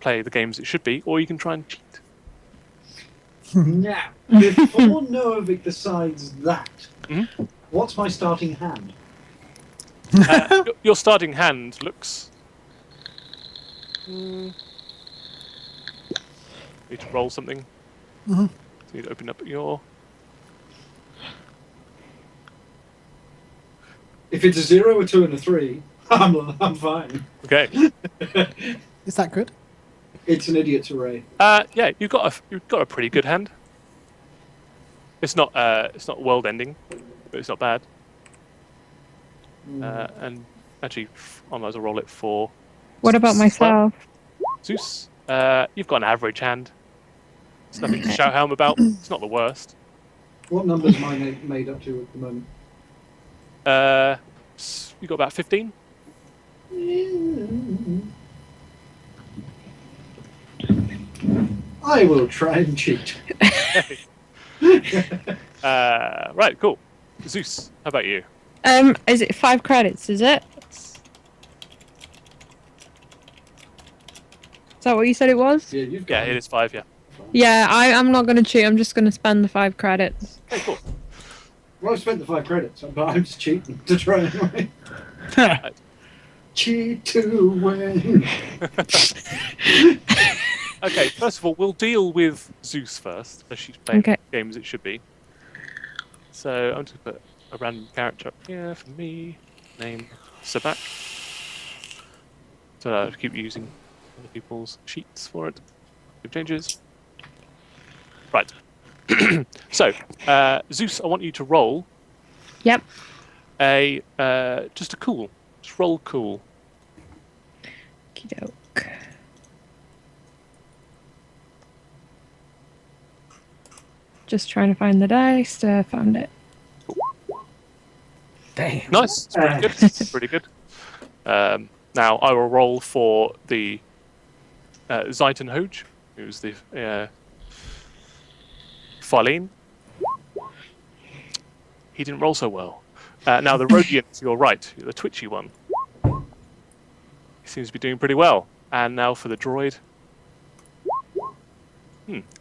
play the games it should be, or you can try and cheat. Now, before Novik decides that, what's my starting hand? Your starting hand looks. Need to roll something. So you need to open up your. If it's a 0, a 2, and a 3, I'm fine. Okay. Is that good? It's an idiot's array. Yeah, you've got a pretty good hand. It's not world-ending, but it's not bad. And actually, I might as well roll it for. What about myself? Zeus, you've got an average hand. It's nothing to shout home about. It's not the worst. What numbers am I made up to at the moment? You got about 15. I will try and cheat. Right, cool. Zeus, how about you? Is it 5 credits? Is it? Is that what you said it was? Yeah, you've got Yeah, it is 5. Yeah. Yeah, I'm not gonna cheat. I'm just gonna spend the 5 credits. Okay, cool. Well, I've spent the 5 credits, but I'm just cheating to try and cheat to win. Okay, first of all, we'll deal with Zeus first, as she's playing the game as it should be. So I'm just going to put a random character up here for me. Name Sabbac. So I'll keep using other people's sheets for it. Give changes. Right. So, Zeus, I want you to roll. Yep. Just a cool. Just roll cool. Okey-doke. Just trying to find the dice. Found it. Damn. Nice. It's pretty good. It's pretty good. Now I will roll for the Zeitenhoge, who's the Farlene. He didn't roll so well. Now the Rodian to your right, the twitchy one. He seems to be doing pretty well. And now for the droid.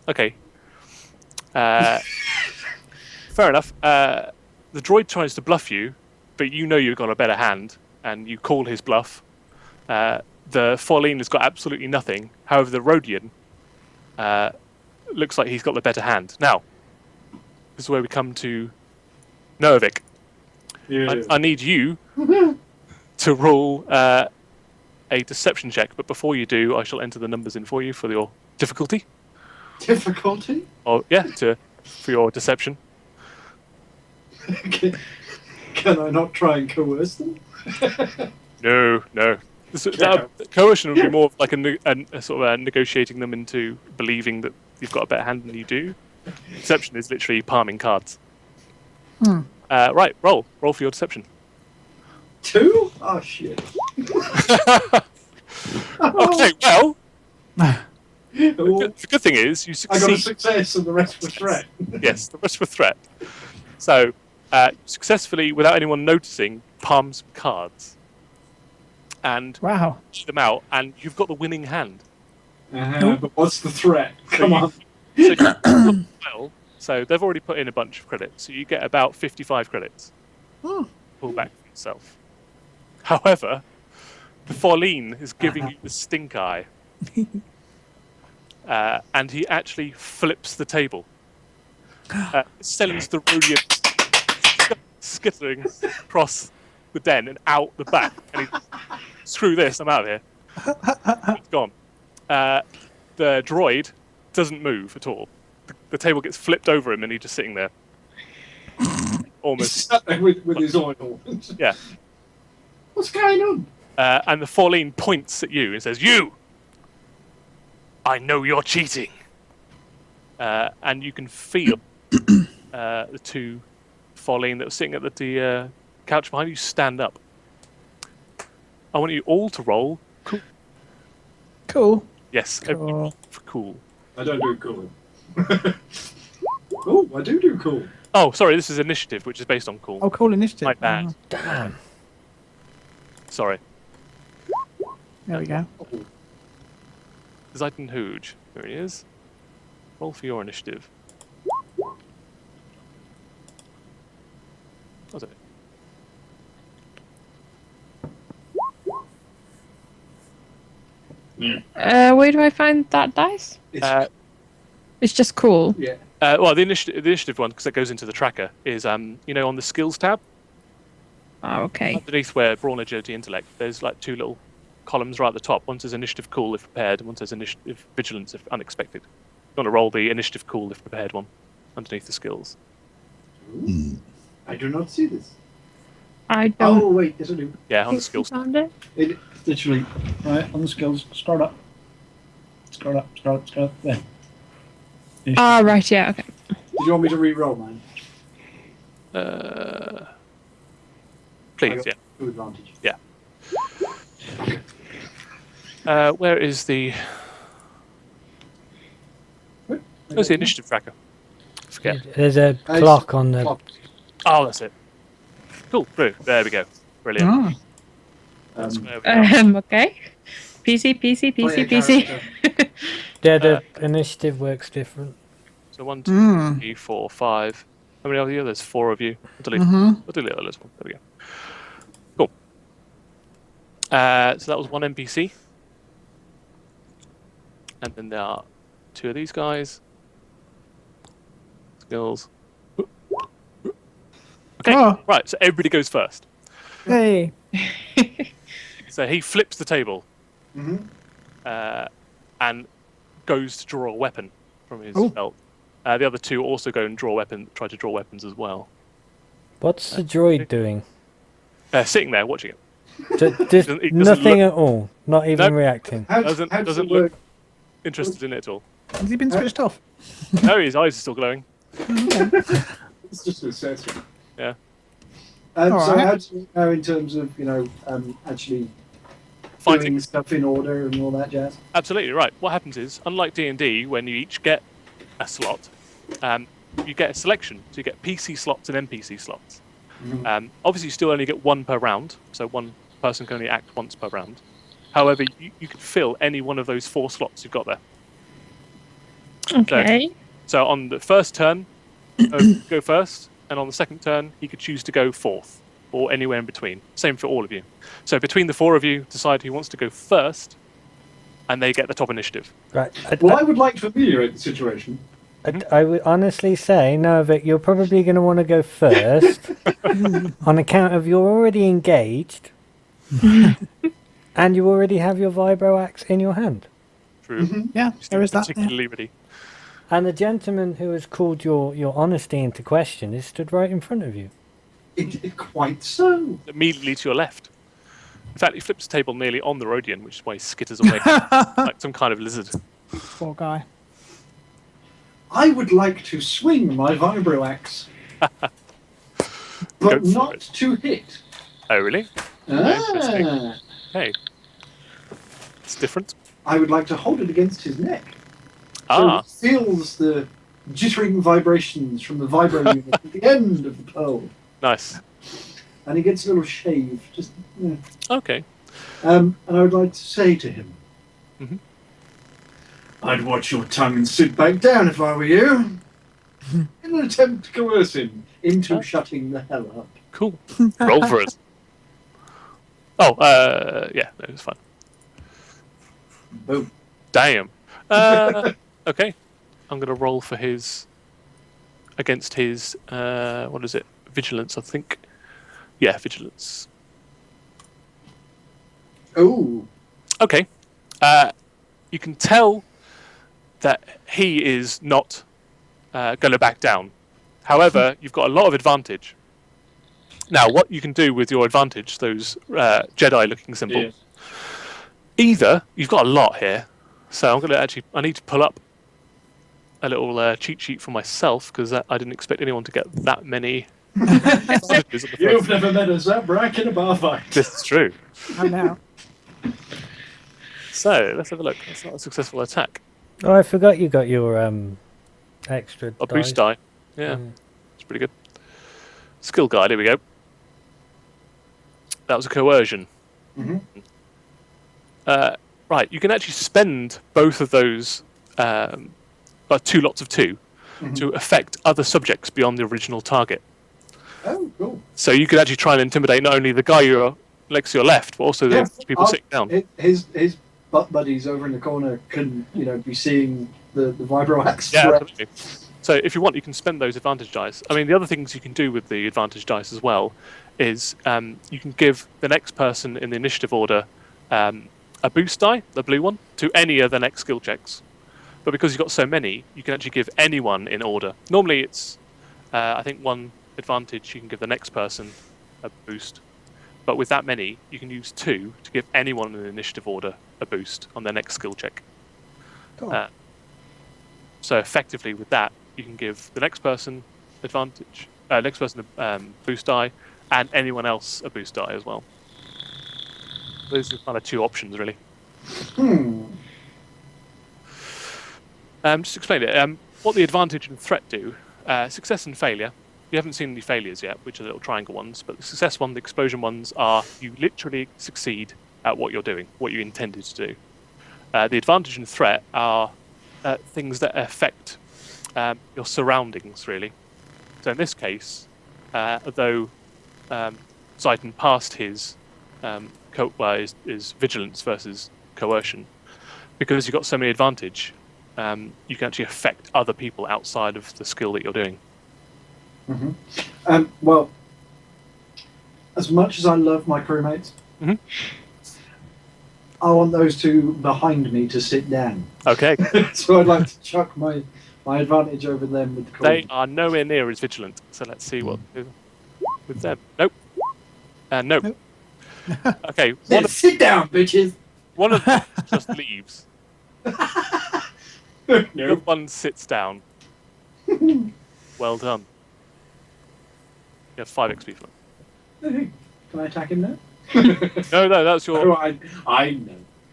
Okay. Fair enough. The droid tries to bluff you, but you know you've got a better hand, and you call his bluff. The Farlene has got absolutely nothing. However, the Rodian looks like he's got the better hand. Now, this is where we come to Novick. Yeah. I need you to roll a deception check, but before you do, I shall enter the numbers in for you for your difficulty. Difficulty? Oh, yeah, for your deception. Can I not try and coerce them? No. Coercion would be more of like a sort of negotiating them into believing that you've got a better hand than you do. Deception is literally palming cards. Right, roll for your deception. 2? Oh shit. Okay, well, Oh, the good thing is you I got a succeed. success and the rest was threat. Yes, the rest were threat. So, successfully, without anyone noticing, palm some cards. And Wow. push them out, and you've got the winning hand. But what's the threat? Come on. So they've already put in a bunch of credits, so you get about 55 credits. Pull back for yourself. However, the Farlene is giving you the stink eye. And he actually flips the table. Sends the Rodian skittering across the den and out the back. And he, screw this, I'm out of here. It's gone. The droid doesn't move at all. The table gets flipped over him and he's just sitting there. He's Almost. sat there with his oil. Yeah. What's going on? And the Farlene points at you and says, "You! I know you're cheating." And you can feel the two Farlene that were sitting at the couch behind you stand up. I want you all to roll cool. Cool. Yes, everybody roll for cool. I don't do cool. Oh, I do cool. Oh, sorry, this is initiative, which is based on cool. Oh, cool initiative. My bad. Damn. Sorry. There we go. Zeitenhoge. There he is. Roll for your initiative. Was it? Where do I find that dice? It's just cool. Yeah. Well, the initiative one, because that goes into the tracker, is on the skills tab. Oh, okay. Underneath where Brawn, Agility, Intellect, there's like two little columns right at the top. One says Initiative Cool if prepared, and one says Initiative Vigilance if unexpected. You want to roll the Initiative Cool if prepared one underneath the skills. I do not see this. I don't Oh, wait, yes I do. Yeah, on the think skills. we found it. It's literally, right, on the skills, scroll up. Scroll up. There. Did Ah, right, yeah, okay. you want me to re-roll mine? Please, yeah. Two advantage. Yeah. Where is the... Where's the initiative tracker? Forget. There's a clock on the. Clock. Oh, that's it. Cool, through. There we go. Brilliant. Ah. That's where we are. Okay. PC. Player character. Yeah, the initiative works different. So 1, 2, 3, 4, 5. How many are there? There's 4 of you. I'll delete the other one. There we go. Cool. So that was 1 NPC. And then there are 2 of these guys. Skills. Okay, Oh. right, so everybody goes first. Hey. So he flips the table Mm-hmm. and goes to draw a weapon from his Oh. belt. The other 2 also go and try to draw weapons as well. What's the droid doing? Sitting there watching it. Just He doesn't nothing look- at all. Not even Nope. reacting. How Doesn't does it look work? interested in it at all. Has he been switched off? No, his eyes are still glowing. It's just an assessment. Yeah. So Alright. how do you know in terms of, actually Fighting. doing stuff in order and all that jazz? Absolutely right. What happens is, unlike D&D, when you each get a slot, you get a selection. So you get PC slots and NPC slots. Obviously, you still only get 1 per round, so 1 person can only act once per round. However, you can fill any one of those 4 slots you've got there. Okay. So on the first turn, go first, and on the second turn, he could choose to go 4th, or anywhere in between. Same for all of you. So between the 4 of you, decide who wants to go first, and they get the top initiative. Right. Well, I would like to ameliorate the situation. I would honestly say, Novik, you're probably going to want to go first on account of you're already engaged and you already have your vibro axe in your hand. True. Yeah, there is that. Yeah. Particularly ready. And the gentleman who has called your honesty into question is stood right in front of you. Quite so. Immediately to your left. In fact, he flips the table nearly on the Rodian, which is why he skitters away like some kind of lizard. Poor guy. I would like to swing my vibro axe, Go but for not it. to hit. Oh, really? Interesting. Ah, Hey. It's different. I would like to hold it against his neck. Ah, So he feels the jittering vibrations from the vibro unit at the end of the pole. nice. And he gets a little shave. Just, yeah. Okay. And I would like to say to him, Mhm. I'd watch your tongue and sit back down if I were you. In an attempt to coerce him into shutting the hell up. Cool. Roll for us. Oh, yeah, no, it's fine. Boom. Damn. Okay. I'm going to roll for his... Against his... what is it? Vigilance, I think. Yeah, vigilance. Oh. Okay. You can tell that he is not going to back down. However, you've got a lot of advantage. Now, what you can do with your advantage, those Jedi-looking symbols, either you've got a lot here, so I'm going to I need to pull up a little cheat sheet for myself because I didn't expect anyone to get that many. advantages at the You've first. never met a Zabrak in a bar fight. This is true. I know. So let's have a look. That's not a successful attack. Oh, I forgot you got your extra A boost dice. die. Yeah, Mm. it's pretty good. Skill guide. Here we go. That was a coercion. Mhm. Right, you can actually spend both of those, 2 lots of 2, to affect other subjects beyond the original target. Oh, cool. So you could actually try and intimidate not only the guy you're next to your left, but also the people sitting down. His butt buddies over in the corner can, be seeing the vibro axe. Yeah, threat. absolutely. So if you want, you can spend those advantage dice. I mean, the other things you can do with the advantage dice as well is you can give the next person in the initiative order a boost die, the blue one, to any of the next skill checks. But because you've got so many, you can actually give anyone in order. Normally it's I think one advantage you can give the next person a boost. But with that many, you can use 2 to give anyone in the initiative order a boost on their next skill check. Cool. So effectively, with that, you can give the next person advantage, next person a boost die, and anyone else a boost die as well. Those are kind of 2 options, really. Just explain it. What the advantage and threat do, success and failure. You haven't seen any failures yet, which are little triangle ones, but the success one, the explosion ones, are you literally succeed at what you're doing, what you intended to do. The advantage and threat are things that affect your surroundings, really. So in this case, although Zayden passed his his vigilance versus coercion, because you've got so many advantage, you can actually affect other people outside of the skill that you're doing. Well, as much as I love my crewmates, I want those 2 behind me to sit down. Okay. So I'd like to chuck my advantage over them with the crew. They are nowhere near as vigilant, so let's see what with them. Nope. Nope. Okay. Sit down, bitches. One of them just leaves. No. The one sits down. Well done. You have 5 XP for it. Can I attack him now? No, that's your. Oh, I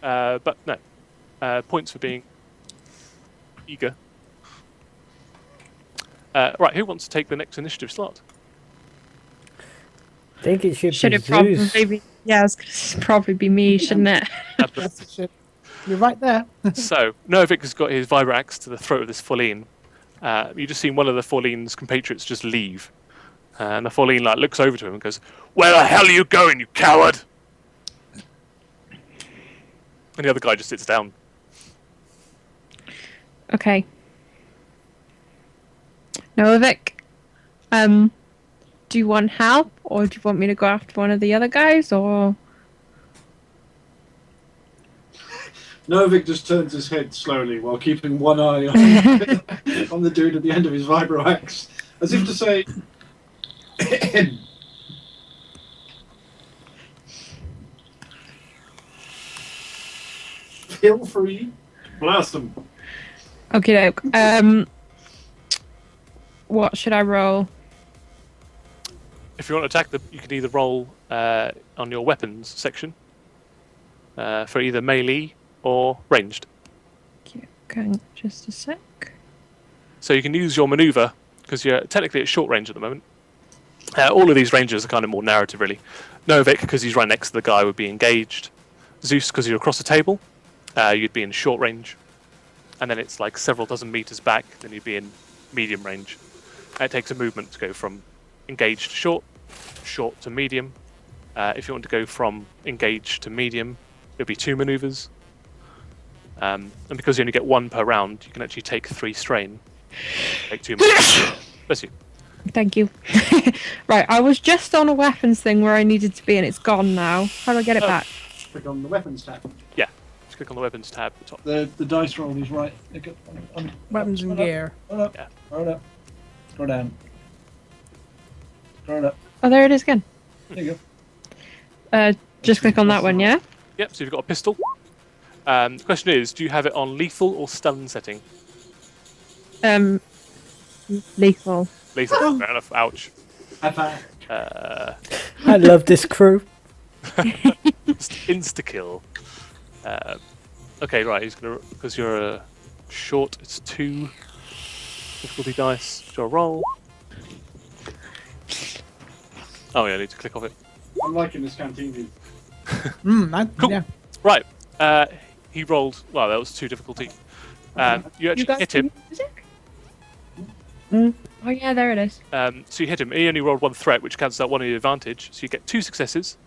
know. But no. Points for being eager. Right, who wants to take the next initiative slot? I think it should Should be it probably Zu'es. be? Yeah, it's probably be me, shouldn't it? Yes, it should. You're right there. So, Novik has got his Vibrax to the throat of this Fourline. You just seen one of the Fourline's compatriots just leave. And the Fourline looks over to him and goes, "Where the hell are you going, you coward?" And the other guy just sits down. Okay. Novik, do you want help, or do you want me to go after one of the other guys, or? Novik just turns his head slowly while keeping one eye on the dude at the end of his vibroaxe, as if to say, "Feel free, blast him." Okay, doke. What should I roll? If you want to attack you can either roll on your weapons section for either melee or ranged. Okay, just a sec. So you can use your maneuver, because you're technically at short range at the moment. All of these ranges are kind of more narrative, really. Novik, because he's right next to the guy, would be engaged. Zu'es, because you're across the table, you'd be in short range. And then it's like several dozen meters back, then you'd be in medium range. It takes a movement to go from engaged to short, short to medium. If you want to go from engaged to medium, it'll be 2 maneuvers. And because you only get 1 per round, you can actually take 3 strain. Take 2 maneuvers. Bless you. Thank you. Right, I was just on a weapons thing where I needed to be, and it's gone now. How do I get it back? Click on the weapons tab. Yeah, just click on the weapons tab at the top. The dice roll is right. Weapons and gear. Scroll up. Yeah. Scroll up. Scroll down. Scroll up. Oh, there it is again. There you go. Just click on that one, yeah? Yep, so you've got a pistol. The question is, do you have it on lethal or stun setting? Lethal. Lethal, fair enough. Ouch. High five. I love this crew. Just insta-kill. Okay, right, he's gonna, because you're short, it's 2 difficulty dice. Do a roll. Oh yeah, I need to click off it. I'm liking this canteen. Cool. Yeah. Right, he rolled, well, that was 2 difficulty. You actually hit him. Music? Oh yeah, there it is. So you hit him. He only rolled 1 threat, which cancels out 1 of your advantage. So you get 2 successes,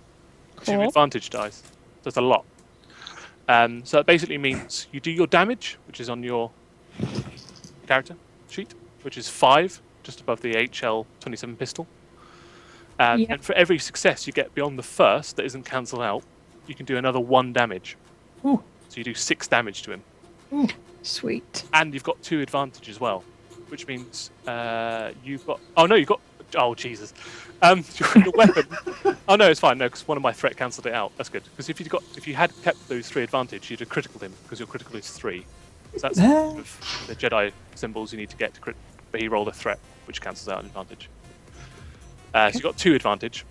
2 Cool. advantage dice. That's a lot. So that basically means you do your damage, which is on your character sheet, which is 5, just above the HL-27 pistol. Yeah. And for every success you get beyond the first that isn't cancelled out, you can do another 1 damage. Ooh. So you do 6 damage to him. Sweet. And you've got 2 advantage as well. which means you've got. Oh no, you've got. Oh Jesus. Your weapon. Oh no, it's fine. No, because one of my threat cancelled it out. That's good. Because if you had kept those 3 advantage, you'd have critical him because your critical is 3. So that's sort of the Jedi symbols you need to get to crit. But he rolled a threat, which cancels out an advantage. So you've got 2 advantage.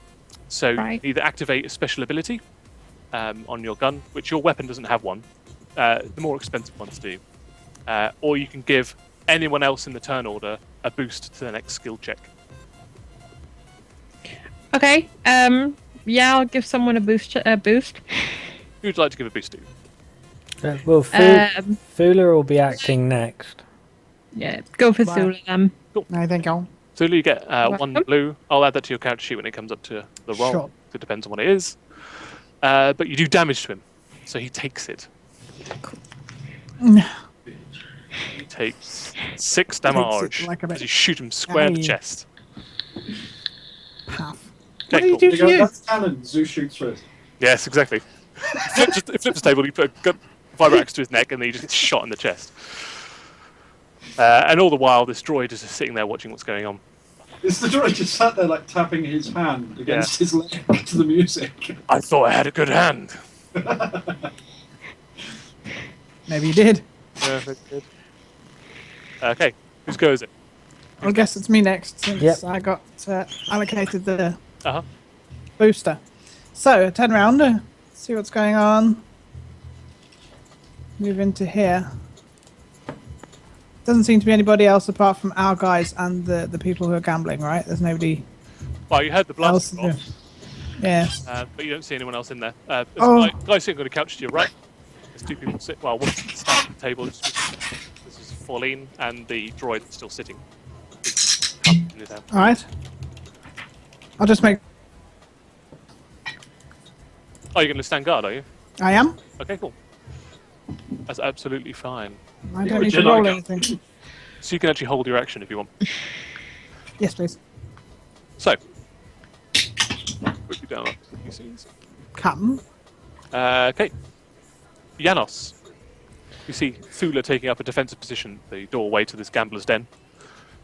So you either activate a special ability on your gun, which your weapon doesn't have one. The more expensive ones do. Or you can give anyone else in the turn order a boost to the next skill check. Okay. Yeah, I'll give someone a boost. Who would you like to give a boost to? Well, Thula will be acting next. Yeah, go for Zula then. I think I'll. So you get 1 Welcome. blue. I'll add that to your character sheet when it comes up to the roll. Sure. It depends on what it is. But you do damage to him, so he takes it. He takes 6 damage like a bit- as you shoot him square in the Aye. chest. Half. Okay, What do you cool. do You to go, you? that's talent. Zeus shoots first. Yes, exactly. Flips the table, you put a gun vibro axe to his neck, and then he just gets shot in the chest. And all the while, this droid is just sitting there watching what's going on. It's the droid just sat there like tapping his hand against his leg to the music. I thought I had a good hand. Maybe you did. Yeah, that's good. Okay, whose go is it? I guess it's me next since Yep. I got allocated the Uh-huh. booster. So, turn around, see what's going on. Move into here. Doesn't seem to be anybody else apart from our guys and the people who are gambling, right? There's nobody Well, you heard the blast else. off, Yes. but you don't see anyone else in there. There's Oh. a guy sitting on a couch to your right. There's 2 people sit. Well, one's standing at the table. This is Pauline, and the droid that's still sitting. In his hand. Alright. I'll just make. Oh, you're going to stand guard, are you? I am. Okay, cool. That's absolutely fine. I You're don't a need to Jedi roll guy. anything. So you can actually hold your action if you want. Yes, please. So, put you down. You see these? Captain. Okay. Janos. You see Thula taking up a defensive position, the doorway to this gambler's den.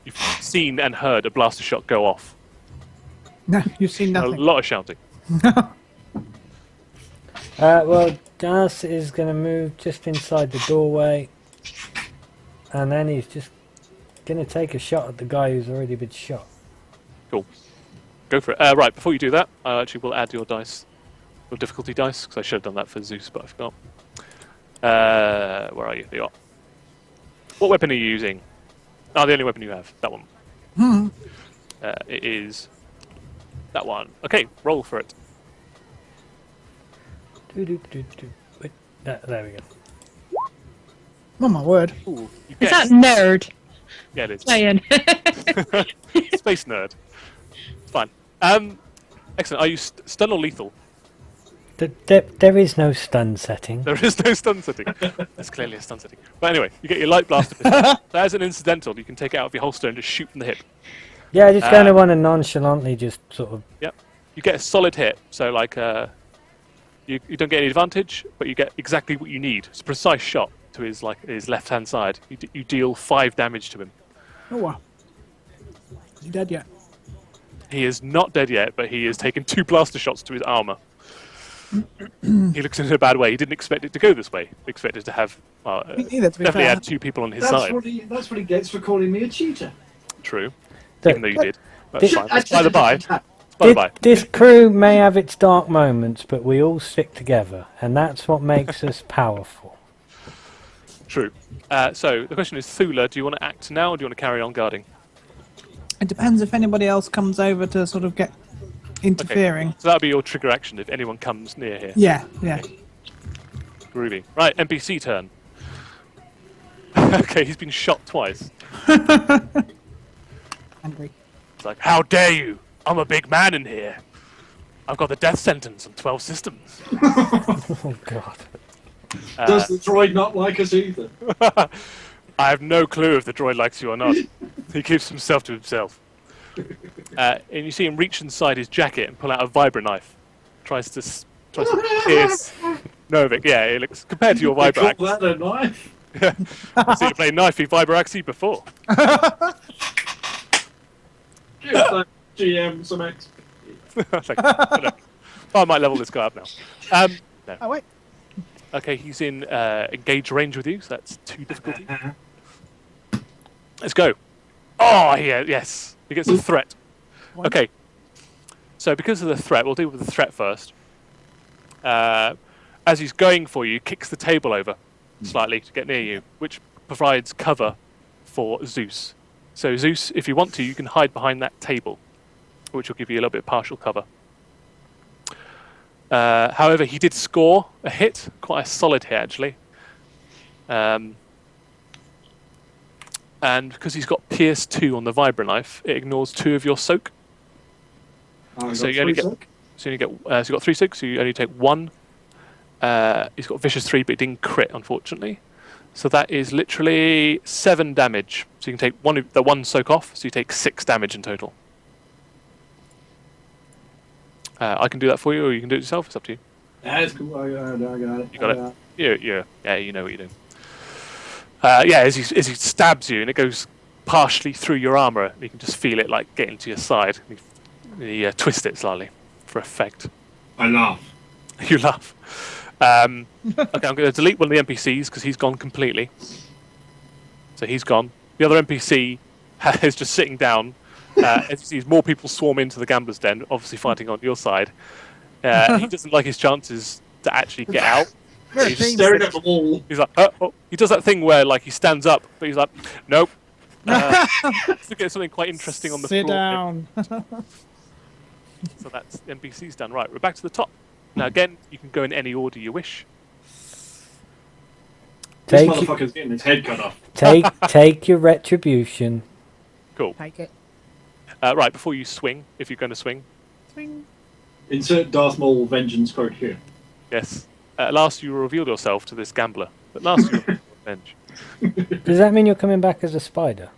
You've seen and heard a blaster shot go off. No, you've seen A nothing. lot of shouting. Well, Gas is going to move just inside the doorway, and then he's just going to take a shot at the guy who's already been shot. Cool. Go for it. Right, before you do that, I actually will add your dice, your difficulty dice, because I should have done that for Zeus, but I forgot. Where are you? There you are. What weapon are you using? Oh, the only weapon you have. That one. It is that one. Okay, roll for it. Wait, there we go. Oh my word. Ooh, you Is that guessed. nerd Yeah, it is. playing? Space nerd. Fine. Excellent. Are you stun or lethal? There is no stun setting. There is no stun setting. That's clearly a stun setting. But anyway, you get your light blaster pistol. So as an incidental, you can take it out of your holster and just shoot from the hip. Yeah, just going to want to nonchalantly just sort of. Yep. You get a solid hit. So like, you don't get any advantage, but you get exactly what you need. It's a precise shot to his left hand side. You deal 5 damage to him. Oh, wow. Is he dead yet? He is not dead yet, but he has taken 2 blaster shots to his armor. He looks in a bad way. He didn't expect it to go this way. He expected to have Me neither, to be definitely fair. had 2 people on his That's side. what he gets for calling me a cheater. True. The- Even though you did. That's Did- fine. That's by the by. By the This, by. this crew may have its dark moments, but we all stick together, and that's what makes us powerful. True. So the question is, Thula, do you want to act now, or do you want to carry on guarding? It depends if anybody else comes over to sort of get interfering. So that'll be your trigger action if anyone comes near here. Yeah, yeah. Groovy. Right, NPC turn. Okay, he's been shot twice. Angry. It's like, how dare you? I'm a big man in here. I've got the death sentence on 12 systems. Oh God! Does the droid not like us either? I have no clue if the droid likes you or not. He keeps himself to himself. And you see him reach inside his jacket and pull out a vibra knife. Tries to pierce Novik. Yeah, it looks compared to your They vibra call axe. that a knife? I've seen you play knifey Viberaxi before. Give the GM some X. Thank you. I might level this guy up now. No. Oh, wait. Okay, he's in engage range with you, so that's 2 difficulty. Let's go. Oh, yeah, yes. He gets a threat. One. Okay. So because of the threat, we'll deal with the threat first. As he's going for you, kicks the table over slightly to get near you, which provides cover for Zu'es. So Zu'es, if you want to, you can hide behind that table, which will give you a little bit of partial cover. However, he did score a hit, quite a solid hit actually. And because he's got Pierce 2 on the Vibra knife, it ignores 2 of your soak. So you only get, so you got 3 soaks, so you only take 1. He's got Vicious 3, but it didn't crit, unfortunately. So that is literally 7 damage. So you can take the 1 soak off, so you take 6 damage in total. I can do that for you, or you can do it yourself. It's up to you. That's cool. I got it. You got it. Yeah, you know what you're doing. Yeah, as he stabs you, and it goes partially through your armor, and you can just feel it like getting to your side. You twist it slightly for effect. I laugh. You laugh. Okay, I'm going to delete one of the NPCs because he's gone completely. So he's gone. The other NPC is just sitting down. As he sees more people swarm into the gambler's den, obviously fighting on your side. He doesn't like his chances to actually get out. He's staring at the wall. He's like, oh. He does that thing where like he stands up, but he's like, nope. Let's look at something quite interesting on the floor. Sit down. So that's NPC's done. Right, we're back to the top. Now again, you can go in any order you wish. This motherfucker's getting his head cut off. Take your retribution. Cool. Take it. Right, before you swing, if you're going to swing. Swing. Insert Darth Maul vengeance quote here. Yes. At last you revealed yourself to this gambler. At last you revealed your revenge. Does that mean you're coming back as a spider?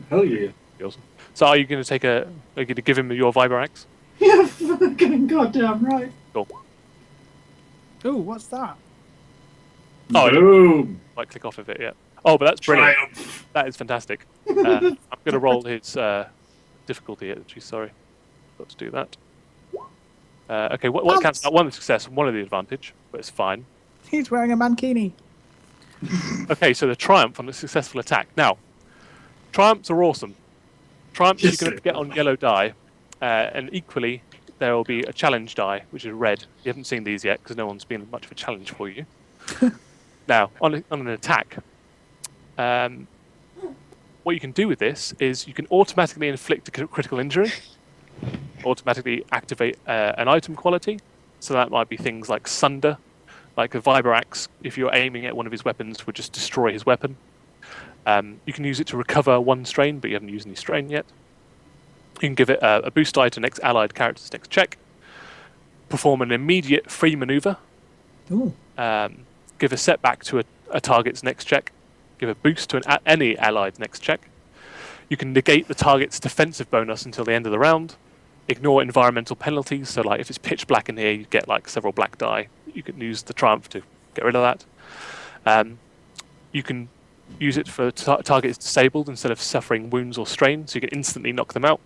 Hell yeah. Awesome. So are you going to take are you going to give him your Viberax? Yeah, fucking goddamn right. Cool. Ooh, what's that? Oh, Boom. Might click off of it, yeah. Oh, but that's brilliant. Triumph. That is fantastic. I'm going to roll his difficulty, actually, sorry. Got to do that. Okay, what counts out? 1 the success and 1 of the advantage, but it's fine. He's wearing a mankini. Okay, so the triumph on a successful attack. Now, triumphs are awesome. Triumphs Yes, you're going to get on yellow die, and equally there will be a challenge die, which is red. You haven't seen these yet because no one's been much of a challenge for you. Now, on an attack, what you can do with this is you can automatically inflict a critical injury, automatically activate an item quality. So that might be things like Sunder, like a Viberax, if you're aiming at one of his weapons, would just destroy his weapon. You can use it to recover 1 strain, but you haven't used any strain yet. You can give it a boost die to next allied character's next check. Perform an immediate free maneuver. Ooh. Give a setback to a target's next check. Give a boost to any allied next check. You can negate the target's defensive bonus until the end of the round. Ignore environmental penalties. So, like, if it's pitch black in here, you get like several black die. You can use the triumph to get rid of that. You can use it for targets disabled instead of suffering wounds or strain, so you can instantly knock them out.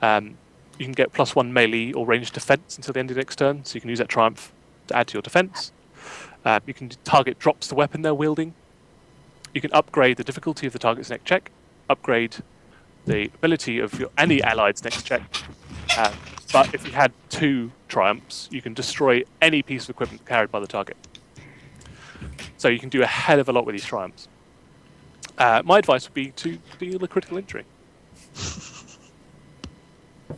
You can get +1 melee or ranged defense until the end of the next turn, so you can use that triumph to add to your defense. You can target drops the weapon they're wielding. You can upgrade the difficulty of the target's next check, upgrade the ability of any allied's next check. But if you had 2 triumphs, you can destroy any piece of equipment carried by the target. So you can do a hell of a lot with these triumphs. My advice would be to deal a critical injury.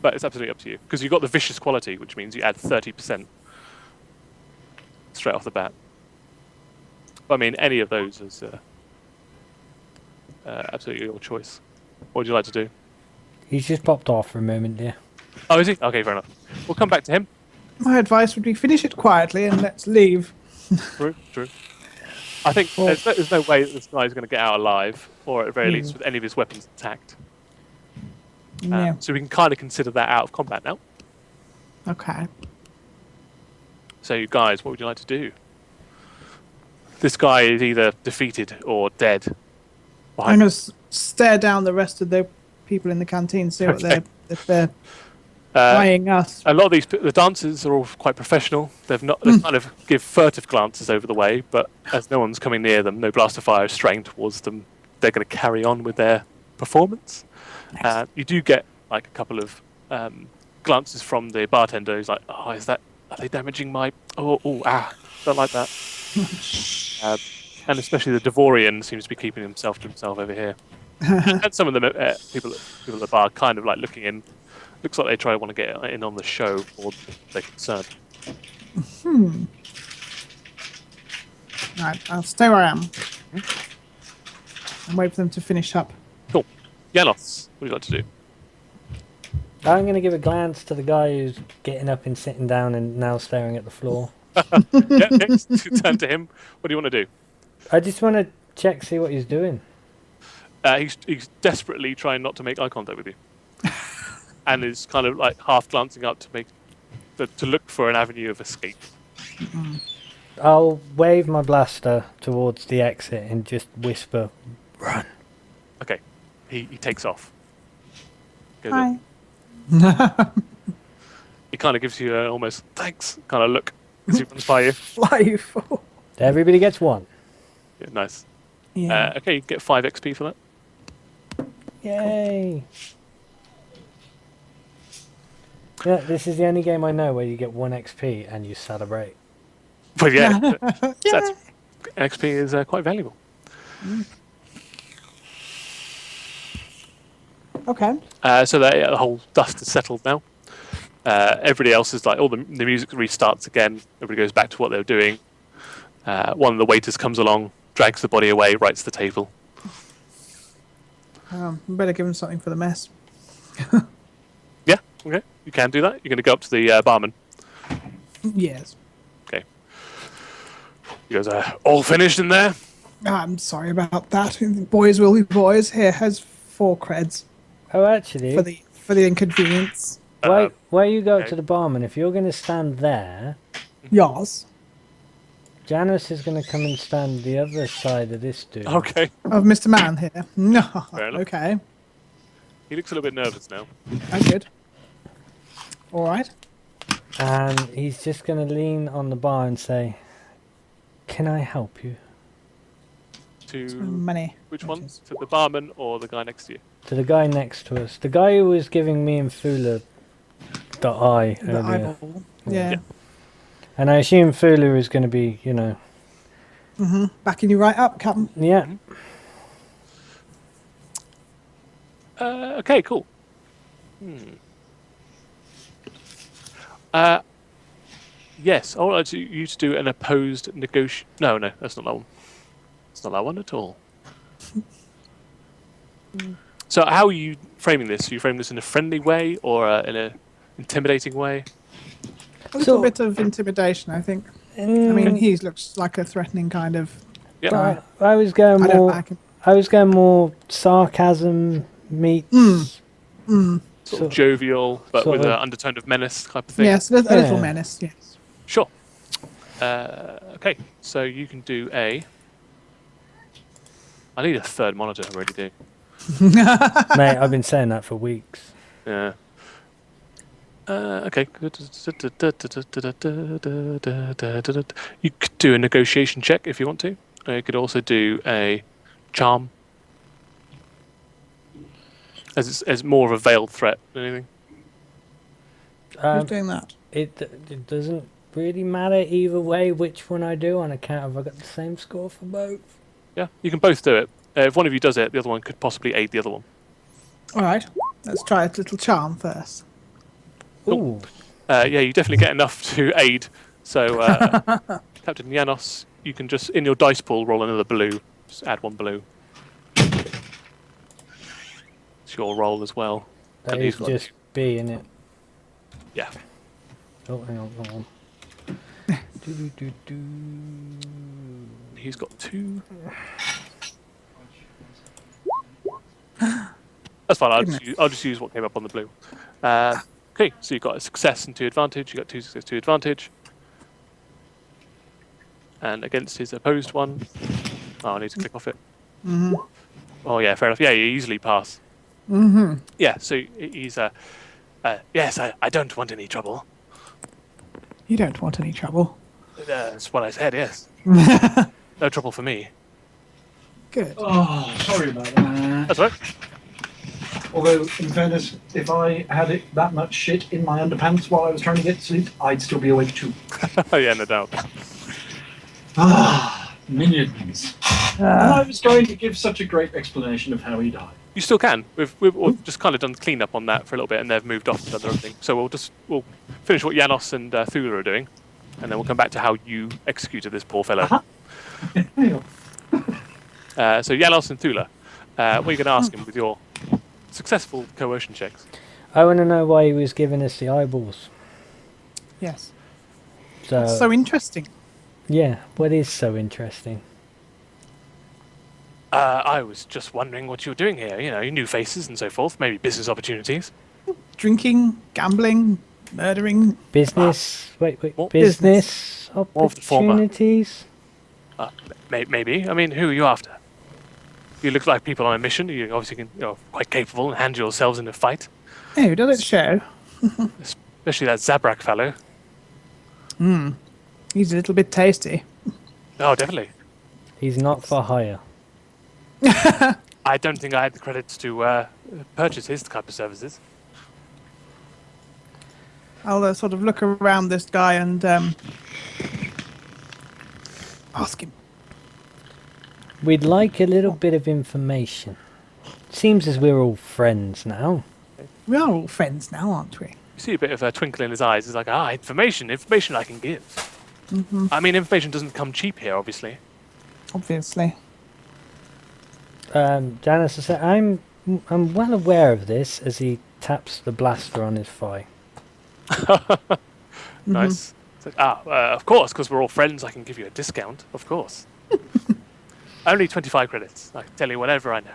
But it's absolutely up to you, because you've got the vicious quality, which means you add 30% straight off the bat. But, I mean, any of those is absolutely your choice. What would you like to do? He's just popped off for a moment, dear. Oh, is he? Okay, fair enough. We'll come back to him. My advice would be finish it quietly and let's leave. True. I think there's no way that this guy's going to get out alive, or at the very least with any of his weapons intact. Yeah. So we can kind of consider that out of combat now. Okay. So you guys, what would you like to do? this guy is either defeated or dead. I'm going to stare down the rest of the people in the canteen, see what Okay. if they're eyeing us. A lot of the dancers are all quite professional. They kind of give furtive glances over the way, but as no one's coming near them, no blaster fire is straying towards them, they're going to carry on with their performance. You do get like a couple of glances from the bartender who's like, "Oh, are they damaging my? Don't like that." And especially the Devorian seems to be keeping himself to himself over here. And some of them people at the bar kind of like looking in. Looks like they want to get in on the show more than they're concerned. Right, I'll stay where I am. And wait for them to finish up. Cool. Janos, what would you like to do? I'm going to give a glance to the guy who's getting up and sitting down and now staring at the floor. Yeah, okay. Turn to him. What do you want to do? I just want to check, see what he's doing. He's desperately trying not to make eye contact with you, and is kind of like half glancing up to look for an avenue of escape. I'll wave my blaster towards the exit and just whisper, "Run." Okay, he takes off. Goes Hi. up. He kind of gives you an almost thanks kind of look as he runs by you. Fly you fool. Everybody gets one. Yeah, nice. Yeah. Okay, you get 5 XP for that. Yay! Yeah, this is the only game I know where you get 1 XP and you celebrate. But yeah, that's, XP is quite valuable. Okay. So the whole dust is settled now. Everybody else is like, all the music restarts again. Everybody goes back to what they were doing. One of the waiters comes along, drags the body away, rights the table. Better give him something for the mess. Yeah, okay, you can do that. You're going to go up to the barman. Yes. Okay. He goes, all finished in there? I'm sorry about that. Boys will be boys. Here has 4 creds Oh, actually, for the inconvenience. where you go okay. to the barman, if you're going to stand there, Yours. Janice is going to come and stand the other side of this dude. Okay. Of Mr. Man here. No. Fair enough. Okay. He looks a little bit nervous now. I'm good. All right. And he's just going to lean on the bar and say, "Can I help you?" To Money. which one? To the barman or the guy next to you? To the guy next to us. The guy who was giving me and Fula the eye The earlier. eyeball. Yeah. Yeah. And I assume Fula is going to be, Backing you right up, Captain. yeah. Okay, cool. Yes, I want you to do an opposed negotiation. No, that's not that one. It's not that one at all. So, how are you framing this? Are you framing this in a friendly way or in a intimidating way? A little So- bit of intimidation, I think. I mean, Mm, he looks like a threatening kind of Yeah. guy. I was going I don't more. back him. I was going more sarcasm meets. Sort of jovial, but sort with of- an undertone of menace type of thing. Yes, a little Yeah. menace, yes. Sure. Okay, so you can do a. I need a third monitor, I really do. Mate, I've been saying that for weeks. Yeah. Okay. You could do a negotiation check if you want to. You could also do a charm. As more of a veiled threat than anything. Who's doing that? It doesn't really matter either way which one I do on account of I got the same score for both. Yeah, you can both do it. If one of you does it, the other one could possibly aid the other one. All right. Let's try a little charm first. Ooh, Yeah, you definitely get enough to aid. So, Captain Janos, you can just, in your dice pool, roll another blue. Just add 1 blue. It's your roll as well. that And is he's got- just B, innit? Yeah. Oh, hang on. Do. He's got 2. That's fine. I'll just use what came up on the blue. Okay, so you've got a success and 2 advantage. You got 2 success, 2 advantage. And against his opposed one... Oh, I need to click off it. Mm-hmm. Oh, yeah, fair enough. Yeah, you easily pass. Mm-hmm. Yeah, so he's... yes, I don't want any trouble. You don't want any trouble. That's what I said, yes. No trouble for me. Good. Oh, sorry about that. That's right. Although, in fairness, if I had that much shit in my underpants while I was trying to get to sleep, I'd still be awake too. Oh, yeah, no doubt. Ah, minions. And I was going to give such a great explanation of how he died. You still can. We've just kind of done the clean-up on that for a little bit, and they've moved off to other things. So we'll finish what Janos and Thula are doing, and then we'll come back to how you executed this poor fellow. So Janos and Thula, what are you going to ask him with your successful coercion checks? I want to know why he was giving us the eyeballs. Yes. So, So interesting. yeah, what is so interesting? I was just wondering what you were doing here. You know, new faces and so forth, maybe business opportunities. Drinking, gambling, murdering. Business? Wait, What? business More of the former. opportunities? Maybe. I mean, who are you after? You look like people on a mission. You obviously you're quite capable and handle yourselves in a fight. Oh, does it show? Especially that Zabrak fellow. He's a little bit tasty. Oh, definitely. He's not for hire. I don't think I had the credits to purchase his type of services. I'll sort of look around this guy and ask him. We'd like a little bit of information. Seems as we're all friends now. We are all friends now, aren't we? You see a bit of a twinkle in his eyes. He's like, information I can give. I mean, information doesn't come cheap here, obviously. Obviously. Janice said, I'm well aware of this as he taps the blaster on his thigh. Nice. It's like, of course, because we're all friends, I can give you a discount. Of course. Only 25 credits. I can tell you whatever I know.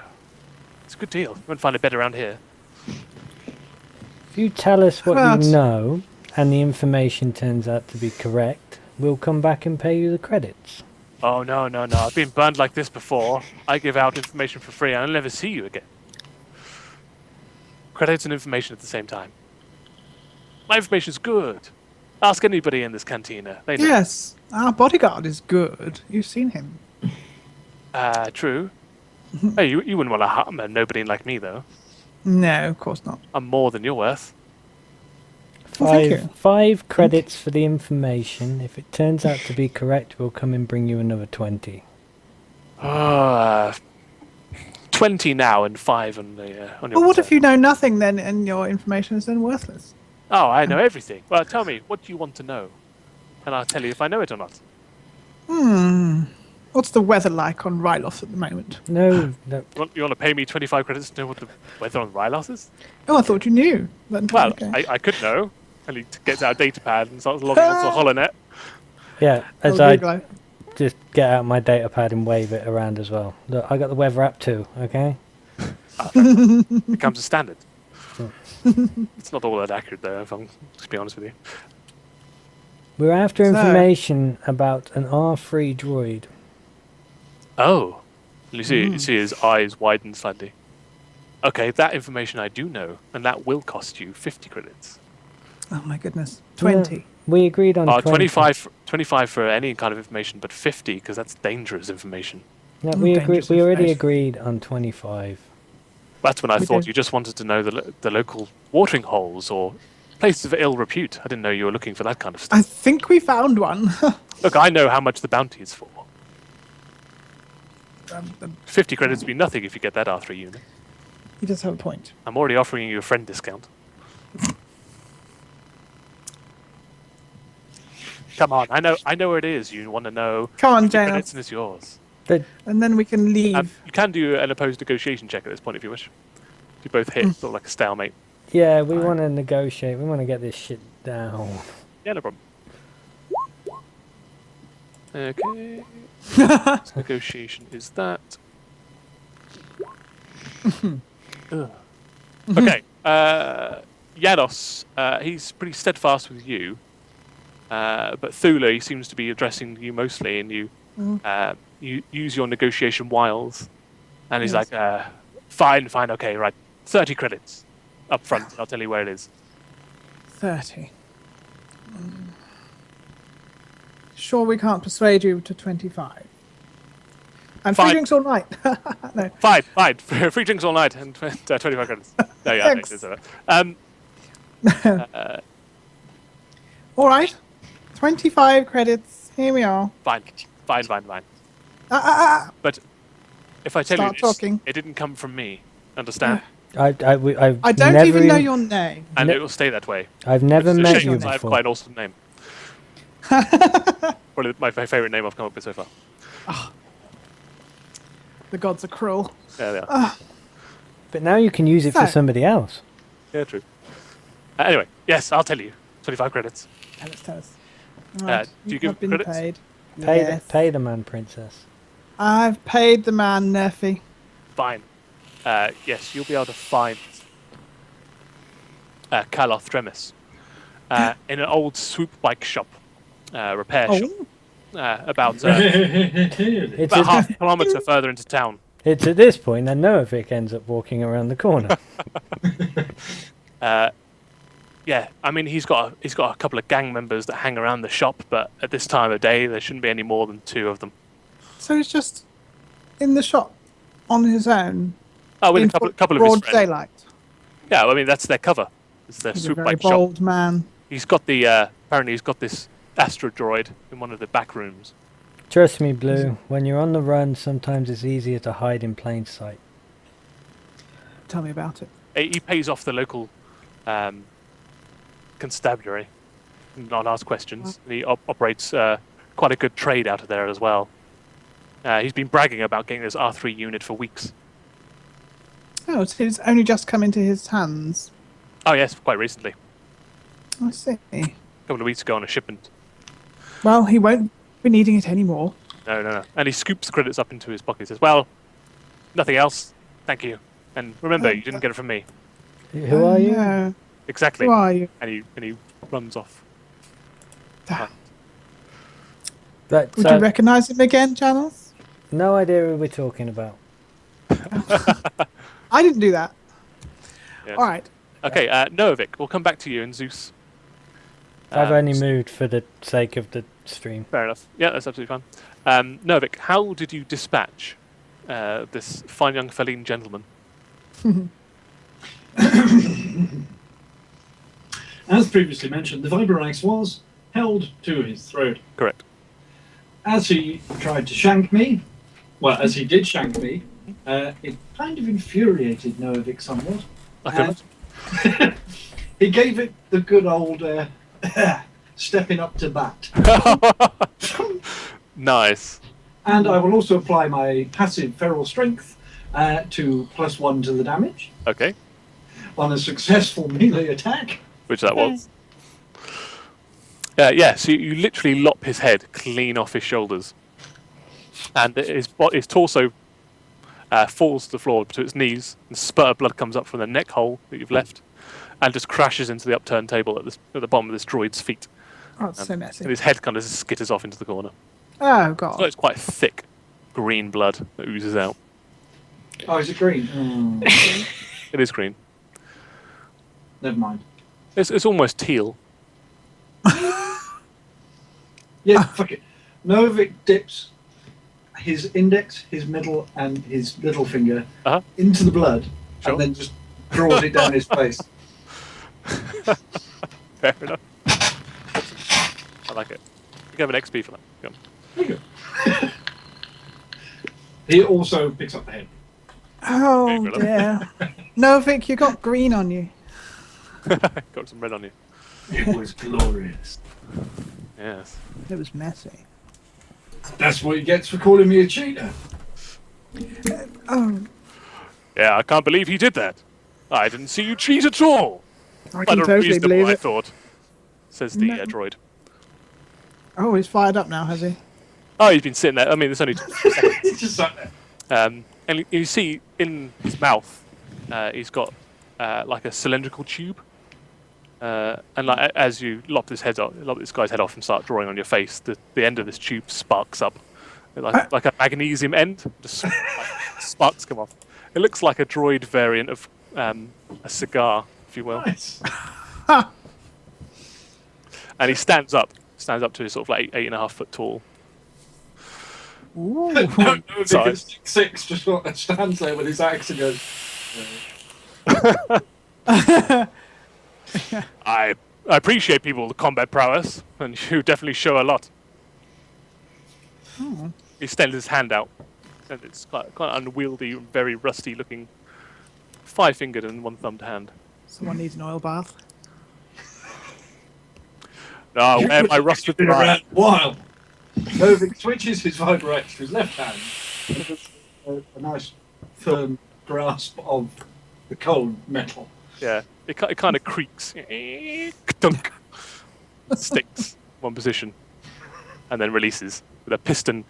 It's a good deal. You won't find it better around here. If you tell us what But- you know and the information turns out to be correct, we'll come back and pay you the credits. Oh, no. I've been burned like this before. I give out information for free and I'll never see you again. Credits and information at the same time. My information's good. Ask anybody in this cantina. They know. Yes, our bodyguard is good. You've seen him. True. Hey, you wouldn't want to harm nobody like me, though. No, of course not. I'm more than you're worth. Well, thank you. 5 credits for the information. If it turns out to be correct, we'll come and bring you another 20. 20 now and 5 on the on your Well, what if return. you know nothing then and your information is then worthless? Oh, I know everything. Well, tell me, what do you want to know? And I'll tell you if I know it or not. What's the weather like on Ryloth at the moment? No, You want to pay me 25 credits to know what the weather on Rylos is? Oh, I thought you knew. But, Well, okay. I could know. And he gets out a data pad and starts logging onto the HoloNet. yeah, as I'll I Google it. just get out my data pad and wave it around as well. Look, I got the weather app too, okay? Becomes a standard. It's not all that accurate, though, if I'm to be honest with you. We're after So- information about an R3 droid. Oh. You see his eyes widen slightly. Okay, that information I do know, and that will cost you 50 credits. Oh my goodness. 20. Yeah, we agreed on 20. 25 for any kind of information, but 50 because that's dangerous information. Yeah, we Dangerous already information. agreed on 25. That's when I We thought did. you just wanted to know the local watering holes or places of ill repute. I didn't know you were looking for that kind of stuff. I think we found one. Look, I know how much the bounty is for. Um, 50 credits would be nothing if you get that R3 unit. he does have a point. I'm already offering you a friend discount. Come on, I know where it is. You want to know. Come on, 50 Janus. credits and it's yours. And then we can leave. You can do an opposed negotiation check at this point if you wish. If you both hit, sort of like a stalemate. Yeah, we want to negotiate. We want to get this shit down. Yeah, no problem. Okay. This negotiation is that. Ugh. Okay. Janos, he's pretty steadfast with you. but Thula, he seems to be addressing you mostly, and you use your negotiation wiles, and he's Yes. like, fine, okay, right, 30 credits up front. I'll tell you where it is. 30. Sure, we can't persuade you to 25. And free Fine. drinks all night. No. Fine. Free drinks all night and 25 credits. No, yeah, Thanks. All right. 25 credits. Here we are. Fine. But if I tell Start you this, talking. it didn't come from me. Understand? I don't never even know your name. And Ne- it will stay that way. I've never It's a met shame you because I have before. quite an awesome name. Probably my favourite name I've come up with so far. The gods are cruel. Yeah, they are. But now you can use it for So- somebody else. Yeah, true. Anyway, yes, I'll tell you. 25 credits. Tell us. Right, do you give have been credits? paid. Pay, Yes. pay the man, princess. I've paid the man, Nerfy. Fine. Yes, you'll be able to find Kaloth Dremis in an old swoop bike shop, repair shop, about It's about at, half a kilometre further into town. it's at this point that Noavik ends up walking around the corner. Yeah, I mean he's got a couple of gang members that hang around the shop, but at this time of day there shouldn't be any more than 2 of them. So he's just in the shop on his own. Oh, with in a couple of his broad friends. daylight. Yeah, I mean that's their cover. It's their He's a swoop very bike shop. bold man. He's got the apparently he's got this astro droid in one of the back rooms. Trust me, Blue, when you're on the run, sometimes it's easier to hide in plain sight. Tell me about it. He pays off the local constabulary, not ask questions. And he operates quite a good trade out of there as well. He's been bragging about getting this R3 unit for weeks. Oh, so it's only just come into his hands. Oh yes, quite recently. I see. A couple of weeks ago on a shipment. Well, he won't be needing it anymore. No. And he scoops the credits up into his pocket. He says, well, nothing else. Thank you. And remember, you didn't get it from me. Who are you? No. Exactly. Who are you? And he runs off. But, Would you recognise him again, Janos? no idea who we're talking about. I didn't do that. Yes. All right. Okay, Noavik, we'll come back to you and Zeus. I've only moved for the sake of the stream. Fair enough. Yeah, that's absolutely fine. Noavik, how did you dispatch this fine young Feline gentleman? As previously mentioned, the Vibrorax was held to his throat. Correct. As he tried to shank me, well, as he did shank me, it kind of infuriated Noavik somewhat. I couldn't. He gave it the good old stepping up to bat. Nice. And I will also apply my passive feral strength to +1 to the damage Okay, on a successful melee attack. which that was. Yeah, so you literally lop his head clean off his shoulders. And his torso falls to the floor to its knees, and a spurt of blood comes up from the neck hole that you've left, and just crashes into the upturned table at the bottom of this droid's feet. Oh, it's so messy. And his head kind of skitters off into the corner. Oh, So God. it's quite thick green blood that oozes out. Oh, is it green? It is green. Never mind. It's almost teal. Yeah, fuck it. Novik dips his index, his middle, and his little finger Uh-huh. into the blood, Sure. and then just draws it down his face. Fair enough. I like it. You can have an XP for that. Go on. There you go. He also picks up the head. Oh, Okay, dear. No, Vic, you got green on you. Got some red on you. It was glorious. Yes. It was messy. That's what he gets for calling me a cheater. Oh, Yeah, I can't believe he did that. I didn't see you cheat at all. I can Quite totally unreasonable, believe I it. thought. Says the No. droid. Oh, he's fired up now, has he? Oh, he's been sitting there. I mean, it's only. He just sat there. And you see in his mouth, he's got like a cylindrical tube. And like as you lop this guy's head off and start drawing on your face, the end of this tube sparks up, like a magnesium end. Just sparks come off. It looks like a droid variant of a cigar, if you will. Nice. And he stands up to sort of like 8.5 foot tall. Ooh. No, Sorry. because 6 just sort of stands there with his axe and goes. I appreciate people's combat prowess, and you definitely show a lot. Oh. He extends his hand out, and it's quite unwieldy, very rusty looking, 5-fingered and 1-thumbed hand. Someone needs an oil bath. No, where my rusted Been pride. around a while. Novik switches his vibrator to his left hand and puts a nice firm grasp of the cold metal. Yeah, it kind of creaks, dunk, sticks one position, and then releases with a piston.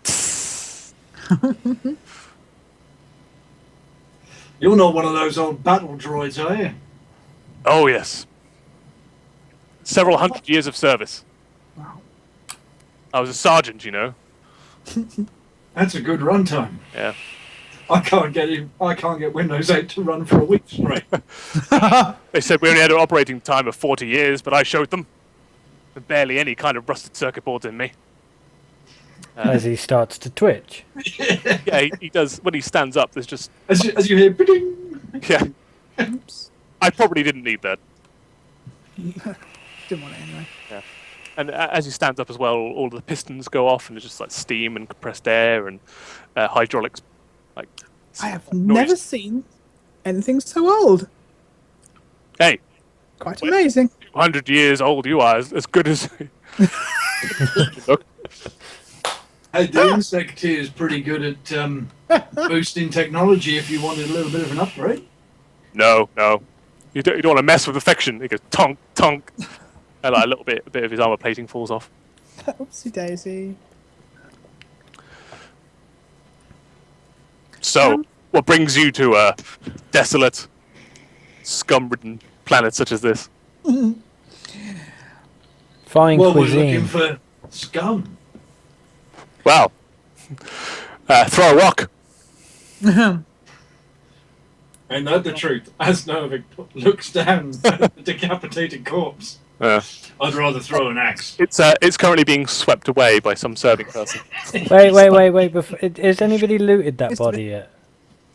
You're not one of those old battle droids, are you? Oh yes, several hundred years of service. Wow. I was a sergeant, you know. That's a good runtime. Yeah. I can't get Windows 8 to run for a week straight. They said we only had an operating time of 40 years, but I showed them. There's barely any kind of rusted circuit boards in me. As he starts to twitch. Yeah, he does. When he stands up, there's just... As you hear, "Bing!" Yeah, Oops. I probably didn't need that. Didn't want it anyway. And as he stands up as well, all the pistons go off, and there's just like steam and compressed air and hydraulics. Like I have noise. never seen anything so old. Hey, Quite Wait. amazing. 200 years old you are, as good as... Look, Hey, the insect here is pretty good at boosting technology if you wanted a little bit of an upgrade. no. You don't want to mess with affection. He goes tonk, tonk. And like, a bit of his armor plating falls off. Oopsie daisy. So, what brings you to a desolate, scum-ridden planet such as this? Fine Well, we're cuisine. looking for scum. Well, throw a rock. Ain't that the truth? As Novik looks down at the decapitated corpse, I'd rather throw an axe. It's currently being swept away by some serving person. Wait. Has anybody looted that It's body yet?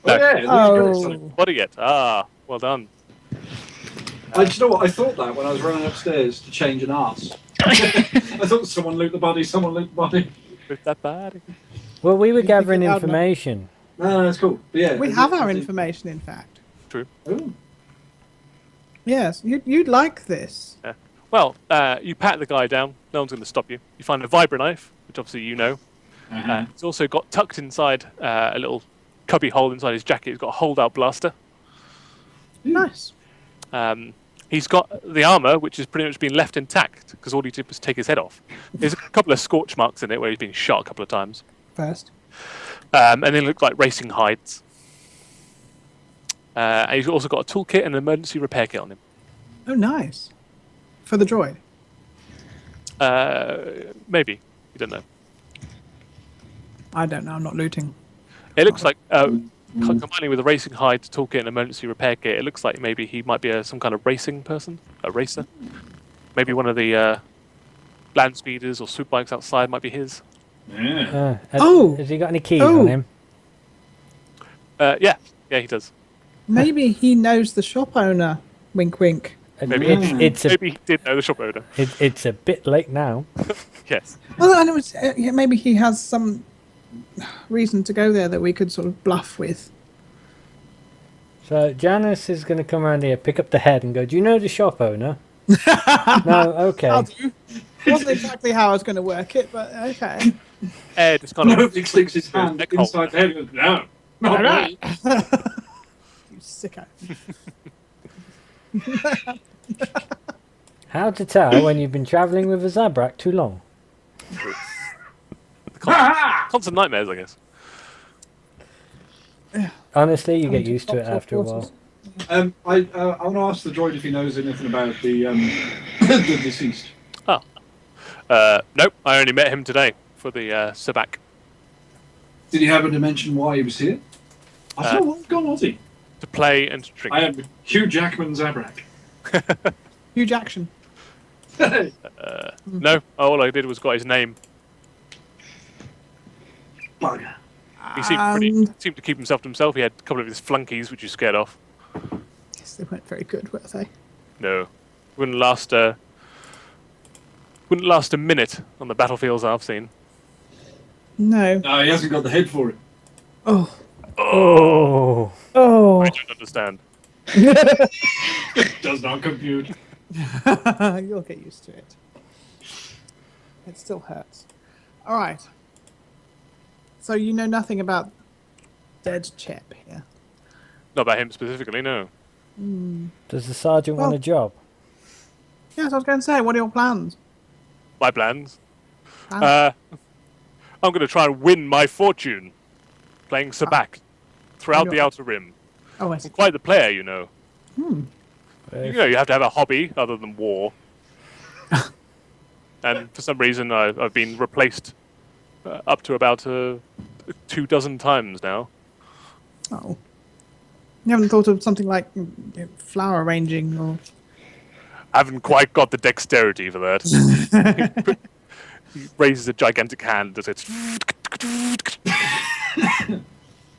No. Yeah, Oh. Body yet? Ah, well done. Do you know what? I thought that when I was running upstairs to change an arse. I thought someone loot the body. With that body. Well, we were think gathering it loud enough? information. No, that's cool. But yeah, We have our information, in fact. True. Ooh. Yes, you'd like this. Well, you pat the guy down. No one's going to stop you. You find a vibra knife, which obviously you know. It's also got tucked inside a little cubby hole inside his jacket. He's got a hold-out blaster. Nice. He's got the armor, which has pretty much been left intact because all he did was take his head off. There's a couple of scorch marks in it where he's been shot a couple of times. First. And they look like racing hides. And he's also got a toolkit and an emergency repair kit on him. Oh, nice. For the droid. Maybe. You don't know. I don't know. I'm not looting. It looks like, combining with a racing hide, toolkit, and emergency repair kit, it looks like maybe he might be some kind of racing person, a racer. Maybe one of the land speeders or swoop bikes outside might be his. Yeah. Has he got any keys on him? Yeah, he does. Maybe he knows the shop owner. Wink, wink. Maybe, It's a maybe he did know the shop owner. it's a bit late now. Yes. Well, I know maybe he has some reason to go there that we could sort of bluff with. So Janice is going to come around here, pick up the head, and go, "Do you know the shop owner?" No, okay. I'll do. Wasn't exactly how I was going to work it, but okay. Ed is kind of... Novik sticks his hand Neck hole. inside the head and goes, no, not me. You sicko. How to tell when you've been travelling with a Zabrak too long? Constant nightmares, I guess. Honestly, you get Come to used to it Foxhole after a while. Quarters. I want to ask the droid if he knows anything about the the deceased. Nope, I only met him today for the sabbac. Did he happen to mention why he was here? I thought, well gone, was he? To play and to drink. I am Hugh Jackman Zabrak. Huge action. No, all I did was got his name. Bugger. He seemed to keep himself to himself. He had a couple of his flunkies, which he scared off. Yes, they weren't very good, were they? No, wouldn't last a minute on the battlefields I've seen. No. No, he hasn't got the head for it. Oh. Oh. Oh. I don't understand. Does not compute. You'll get used to it. It still hurts. All right. So you know nothing about dead Chep here. Not about him specifically, no. Does the sergeant want a job? Yes, I was going to say, what are your plans? My plans. Plans? I'm going to try and win my fortune playing sabbac throughout the Outer Rim. Oh, I see. I'm quite the player, you know. If- You know, you have to have a hobby other than war. And for some reason, I've been replaced up to about 24 times now. Oh. You haven't thought of something like flower arranging or... I haven't quite got the dexterity for that. He raises a gigantic hand that it's... I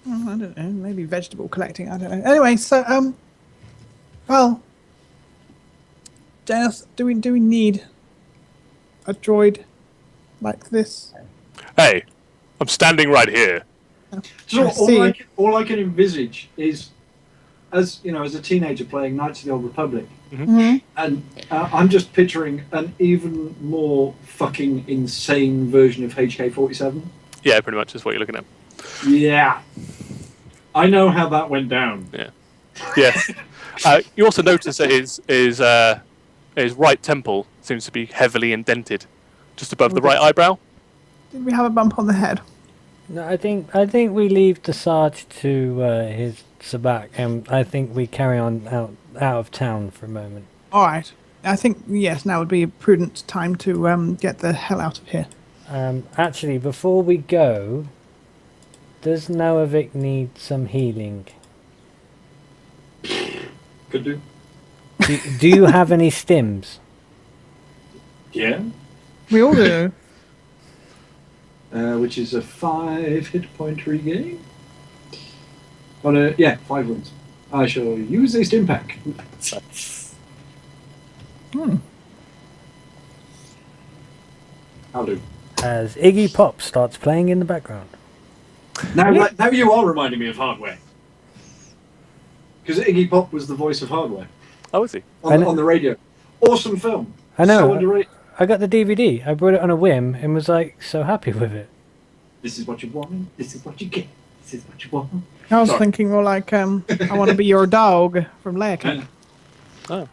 don't know, maybe vegetable collecting, I don't know. Anyway, so, well, Janus, do we need a droid like this? Hey, I'm standing right here. So I see. all I can envisage is, as you know, as a teenager playing Knights of the Old Republic, Mm-hmm. and I'm just picturing an even more fucking insane version of HK-47. Yeah, pretty much is what you're looking at. Yeah, I know how that went down. Yes. You also notice that his right temple seems to be heavily indented, just above the right eyebrow. Did we have a bump on the head? No, I think we leave the Sarge to his sabbac, and I think we carry on out of town for a moment. All right. I think, yes, now would be a prudent time to get the hell out of here. Actually, before we go, does Noavik need some healing? Could do. Do you have any stims? Yeah. We all do. Which is a 5 hit point regain. But yeah, 5 wounds. I shall use a stim pack. I'll do. As Iggy Pop starts playing in the background. Now you are reminding me of Hardware. Because Iggy Pop was the voice of Hardware Oh, is he? on the radio. Awesome film. I know. So underrated. I got the DVD. I brought it on a whim and was like so happy with it. This is what you want. This is what you get. This is what you want. I was Sorry. thinking more like, I want to be your dog from Layer Cake. Oh.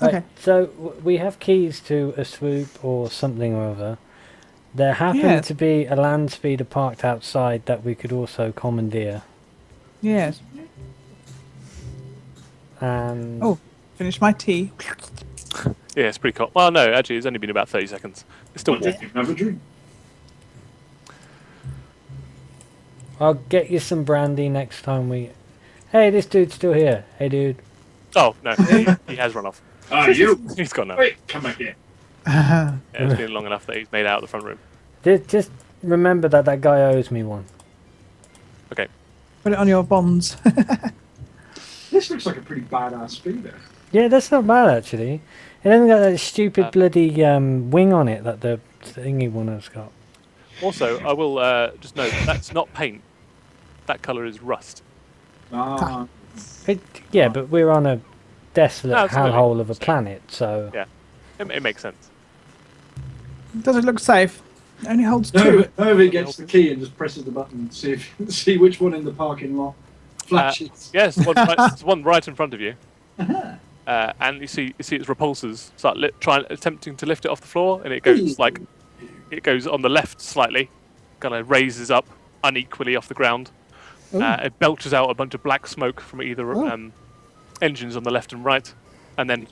Right, Okay. so we have keys to a swoop or something or other. There happened Yeah. to be a land speeder parked outside that we could also commandeer. Yes. And Oh, finish my tea. Yeah, it's pretty cool. Well, no, actually, it's only been about 30 seconds. It's still I warm. didn't even have a drink. I'll get you some brandy next time we... Hey, this dude's still here. Hey, dude. Oh, no, he has run off. Ah, you. He's gone now. Wait, come back here. Yeah, it's been long enough that he's made out of the front room. Just remember that guy owes me one. Okay. Put it on your bonds. This looks like a pretty badass speeder. Yeah, that's not bad, actually. It hasn't got that stupid bloody wing on it that the thingy one has got. Also, I will just note, that's not paint. That colour is rust. Ah, Yeah, but we're on a desolate Absolutely. hellhole of a planet, so... Yeah, it makes sense. Does it look safe? It only holds two. Whoever gets the key and just presses the button and see which one in the parking lot flashes. Yes, there's one right in front of you. And you see its repulsors start attempting to lift it off the floor, and it goes it goes on the left slightly, kind of raises up unequally off the ground, It belches out a bunch of black smoke from either Oh. engines on the left and right, and then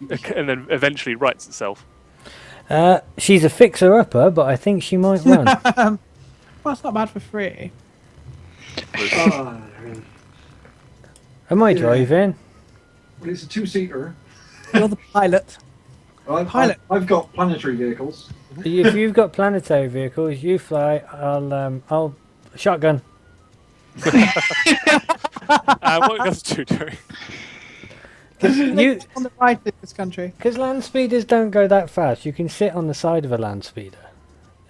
eventually rights itself. She's a fixer-upper, but I think she might run. Well, it's not bad for free. Ah, Am I Yeah. driving? well, it's a two-seater. You're the pilot. Pilot. I've got planetary vehicles. If you've got planetary vehicles, you fly. I'll shotgun. What are the other two doing? You, On the right in this country. because land speeders don't go that fast. You can sit on the side of a land speeder,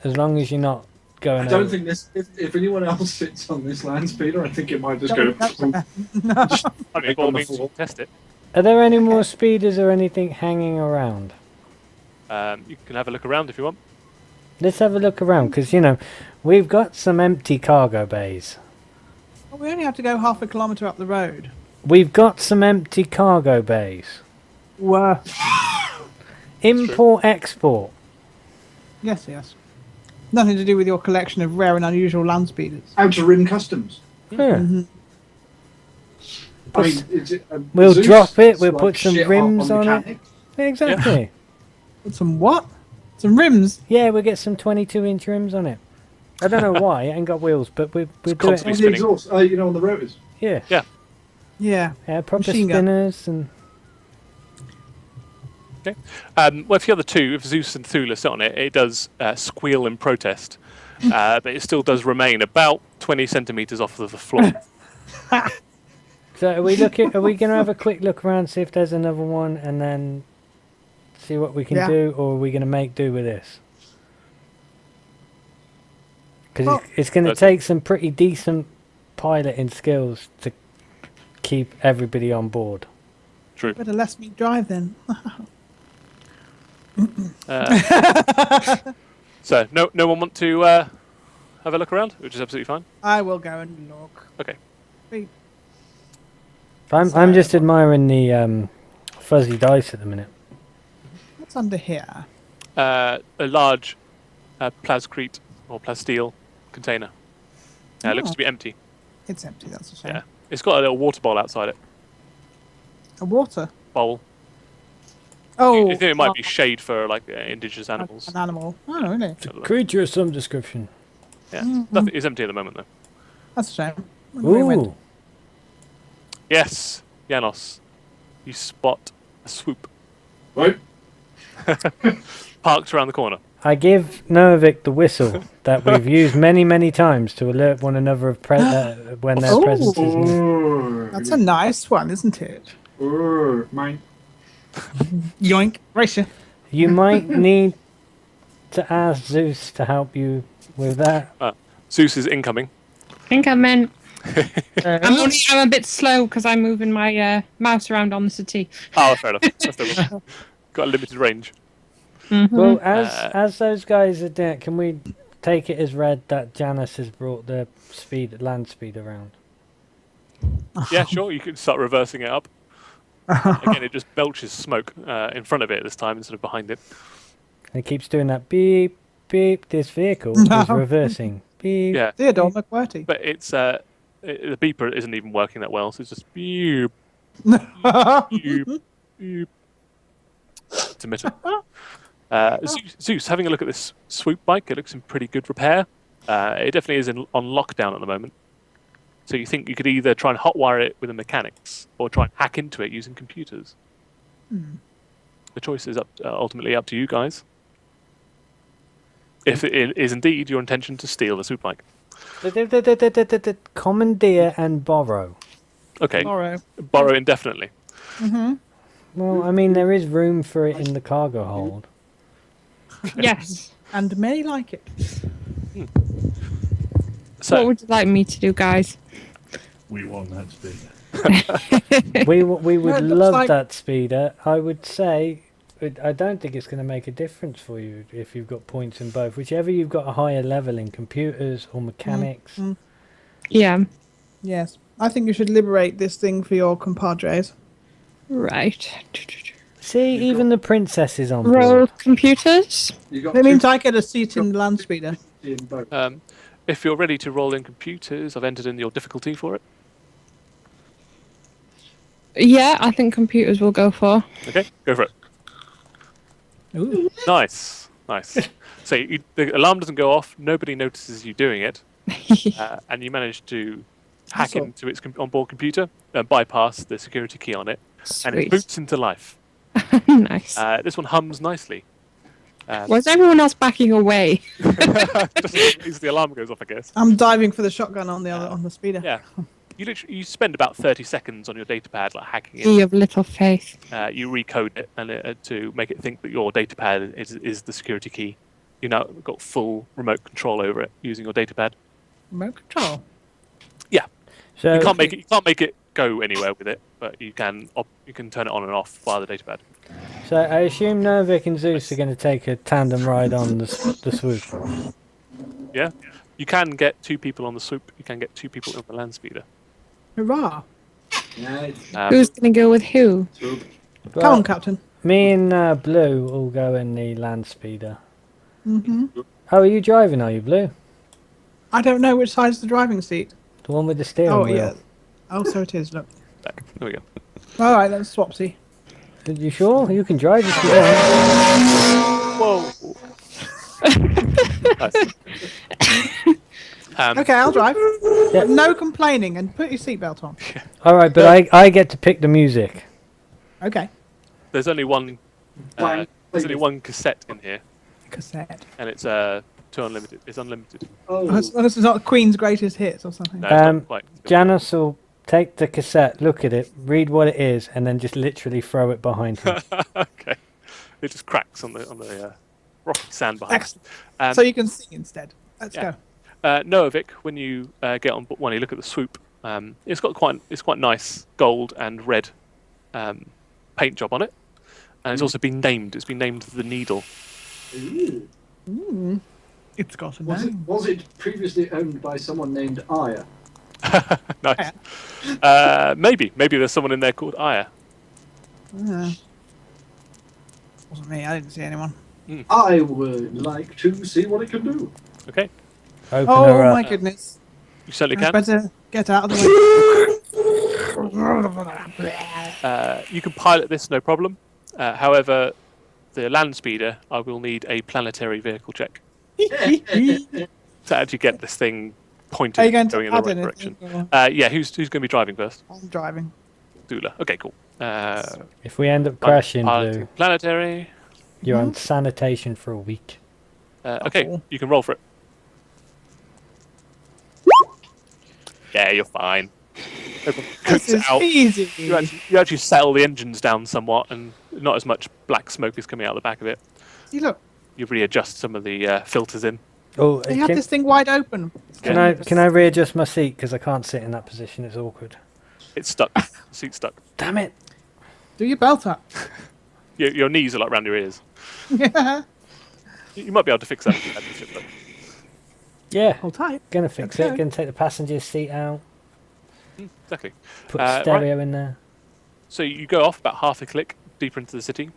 as long as you're not going. I don't over. think this. If anyone else sits on this land speeder, I think it might just go. I mean, by all means, test it. Are there any more speeders or anything hanging around? You can have a look around if you want. Let's have a look around, because we've got some empty cargo bays. Well, we only have to go half a kilometre up the road. We've got some empty cargo bays. Whoa. Import export. Yes. Nothing to do with your collection of rare and unusual land speeders. Outer Rim Customs. Yeah. I mean, We'll Zeus drop it, is we'll like put some shit hot rims on it. mechanics. Exactly. With some what? Some rims. Yeah, we'll get some 22-inch rims on it. I don't know why, it ain't got wheels, but we'll do it. constantly On the spinning. exhaust, on the rotors. Yeah. Yeah. Yeah. Proper Machine gun. spinners and... Okay. Well, if the other two, if Zeus and Thula sit on it, it does squeal in protest, but it still does remain about 20 centimeters off of the floor. So are we going to have a quick look around, see if there's another one, and then see what we can Yeah. do, or are we going to make do with this? Because Well- it's going to take some pretty decent piloting skills to keep everybody on board. True. Better let me drive then. So no one want to have a look around, which is absolutely fine. I will go and look. Okay. Wait, I'm just admiring the fuzzy dice at the minute. what's under here? A large plascrete or plasteel container. It looks Oh. to be empty. It's empty, that's a shame. Yeah. It's got a little water bowl outside it. A water. Bowl. Oh, I think it might be shade for like indigenous animals. an animal. Oh, really? I don't know. Creature of some description. Yeah. Nothing, it's empty at the moment though. That's a shame. Wonder where it went. Ooh. Yes, Janos. You spot a swoop Right? parked around the corner. I give Novic the whistle that we've used many, many times to alert one another of when their Oh. presence is near. That's a nice one, isn't it? Mine. Yoink. Race you. You might need to ask Zeus to help you with that. Zeus is incoming. I think I meant. I'm a bit slow because I'm moving my mouse around on the settee. Oh, fair enough. That's no problem. Got a limited range. Well, as those guys are doing, can we take it as read that Janice has brought the land speed around? Yeah, sure. You can start reversing it up. Again, it just belches smoke in front of it this time instead of behind it. And it keeps doing that beep, beep. This vehicle No. is reversing. Beep. Yeah, Theodore McQuartie. but it's the beeper isn't even working that well, so it's just beep, beep, beep. It's a mitter. Zeus, having a look at this swoop bike, it looks in pretty good repair. It definitely is on lockdown at the moment. So you think you could either try and hotwire it with the mechanics or try and hack into it using computers. The choice is ultimately up to you guys. If it is indeed your intention to steal the swoop bike. Commandeer and borrow. Okay, Tomorrow. borrow indefinitely. Well, I mean, there is room for it in the cargo hold. Yes. And many like it. So, What would you like me to do, guys? We want that speed. We would Well, it looks love like- that speeder. I would say, I don't think it's going to make a difference for you if you've got points in both. Whichever you've got a higher level in computers or mechanics. Yeah. Yes. I think you should liberate this thing for your compadres. Right. See, even the princess is on Roll board. computers. You got That means two I get a seat in the land speeder. in both. if you're ready to roll in computers, I've entered in your difficulty for it. Yeah, I think computers will go for. Okay, go for it. Ooh. Nice. So the alarm doesn't go off. Nobody notices you doing it, and you manage to hack Awesome. into its onboard computer and bypass the security key on it, and it Sweet. boots into life. Nice. This one hums nicely. Why's everyone else backing away? Just in case the alarm goes off, I guess. I'm diving for the shotgun on the speeder. Yeah. You spend about 30 seconds on your datapad like hacking it. You have little faith. You recode it and to make it think that your datapad is the security key. You've now got full remote control over it using your datapad. Remote control. Yeah. So You can't make it go anywhere with it, but you can turn it on and off via the datapad. So I assume Novik and Zeus are going to take a tandem ride on the swoop. Yeah. You can get 2 people on the swoop. You can get 2 people on the land speeder. Hurrah! Who's going to go with who? Come on, Captain. Me and Blue will go in the land speeder. Mm-hmm. Oh, are you driving? Are you, Blue? I don't know which side's the driving seat. The one with the steering Oh, wheel. yeah. Oh, so it is, look. Back. There we go. All right, let's swapsy. Are you sure? You can drive if you want. Whoa. Nice. Okay, I'll drive. Yeah. No complaining, and put your seatbelt on. All right, but I get to pick the music. Okay. There's only one. There's only one cassette in here, Cassette. and it's unlimited. It's unlimited. As long as it's not Queen's greatest hits or something. No, it's not quite. Janice will take the cassette, look at it, read what it is, and then just literally throw it behind him. Okay. It just cracks on the rocky sand behind. Excellent. So you can sing instead. Let's yeah. go. Noavik, when you get on, when you look at the swoop, it's quite nice gold and red paint job on it, and it's also been named. It's been named the Needle. Ooh. It's got a name. Was it previously owned by someone named Aya? Nice. Maybe there's someone in there called Aya. Wasn't me. I didn't see anyone. I would like to see what it can do. Okay, Open Oh her up. my goodness! you certainly I'd can. better get out of the way. You can pilot this, no problem. However, the land speeder, I will need a planetary vehicle check to actually get this thing pointed Are you going going to in the add right anything? direction. or- Yeah, who's going to be driving first? I'm driving. Dula. Okay, cool. If we end up crashing, piloting Blue, planetary. you're on sanitation for a week. Okay, cool. you can roll for it. Yeah, you're fine. Everyone This cooks it is out. easy. You actually settle the engines down somewhat, and not as much black smoke is coming out the back of it. See, look. You readjust some of the filters in. Oh, They have this thing wide open. can I readjust my seat because I can't sit in that position? It's awkward. It's stuck. The seat's stuck. Damn it! Do your belt up. Your knees are like round your ears. Yeah. You might be able to fix that. But Yeah, Hold tight. gonna fix Okay. it. Gonna take the passenger seat out. exactly. Put Right. stereo in there. So you go off about half a click deeper into the city.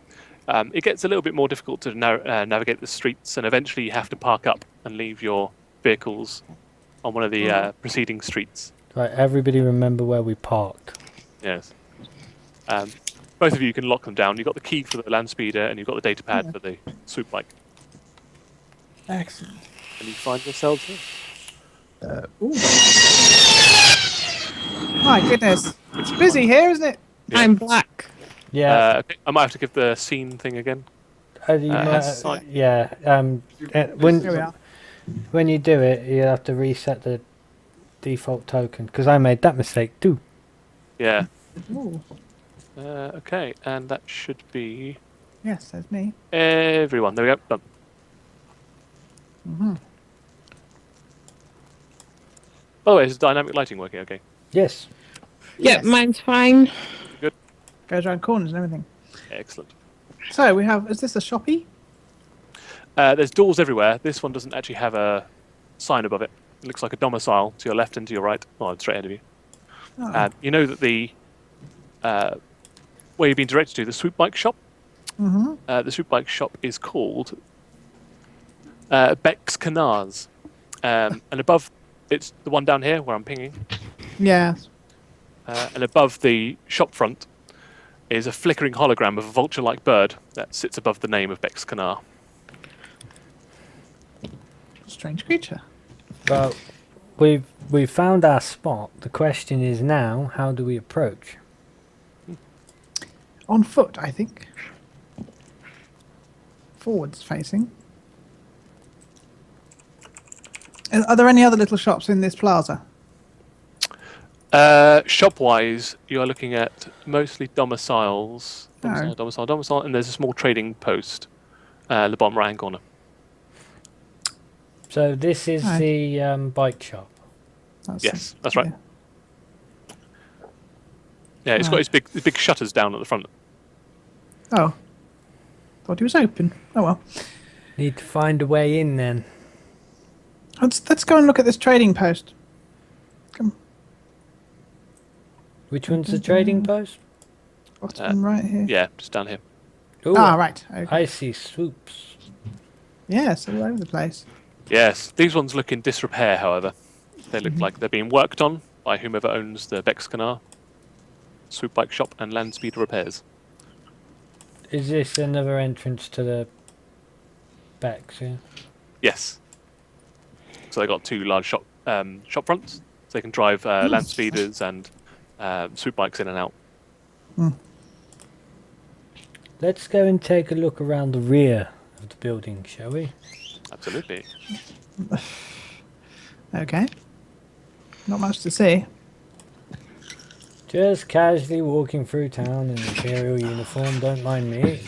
It gets a little bit more difficult to navigate the streets, and eventually you have to park up and leave your vehicles on one of the preceding streets. Right, everybody remember where we parked. Yes. Both of you can lock them down. You've got the key for the land speeder, and you've got the data pad for the swoop bike. Excellent. And you find yourselves here. Ooh. My goodness. It's busy here, isn't it? Yeah. I'm black. Yeah, Okay, I might have to give the scene thing again. you might- site. yeah. Here we are. When you do it, you have to reset the default token because I made that mistake too. Yeah. Ooh. Okay, and that should be Yes, that's me. everyone. There we go. Done. Mm-hmm. By the way, is dynamic lighting working okay? Yes. Yep, mine's fine. Goes around corners and everything. Excellent. So we have. Is this a shoppy? There's doors everywhere. This one doesn't actually have a sign above it. It looks like a domicile to your left and to your right. Well, straight ahead of you. Oh. You know that the where you've been directed to, the swoop bike shop. Mm-hmm. The swoop bike shop is called Beck's Canars. And above, it's the one down here where I'm pinging. Yeah. And above the shop front is a flickering hologram of a vulture-like bird that sits above the name of Bexcanar. Strange creature. Well, we've found our spot. The question is now, how do we approach? On foot, I think. Forwards facing. Are there any other little shops in this plaza? Shop-wise, you are looking at mostly domiciles. Oh. Domicile, and there's a small trading post the bottom right-hand corner. So this is Hi. the bike shop. Yes, that's right. Yeah, it's got Right. these big shutters down at the front. Oh. Thought he was open. Oh well. Need to find a way in then. Let's go and look at this trading post. Come. Which one's the trading post? Bottom right here. Yeah, just down here. Ooh, Ah, right. Okay. I see swoops. Yes, all over the place. Yes, these ones look in disrepair, however. They look like they're being worked on by whomever owns the Bexcanar swoop bike shop and land speeder repairs. Is this another entrance to the Bex, yeah? Yes. So they got two large shop fronts, so they can drive land speeders and swoop bikes in and out. Let's go and take a look around the rear of the building, shall we? Absolutely. Okay. Not much to see. Just casually walking through town in Imperial uniform, don't mind me.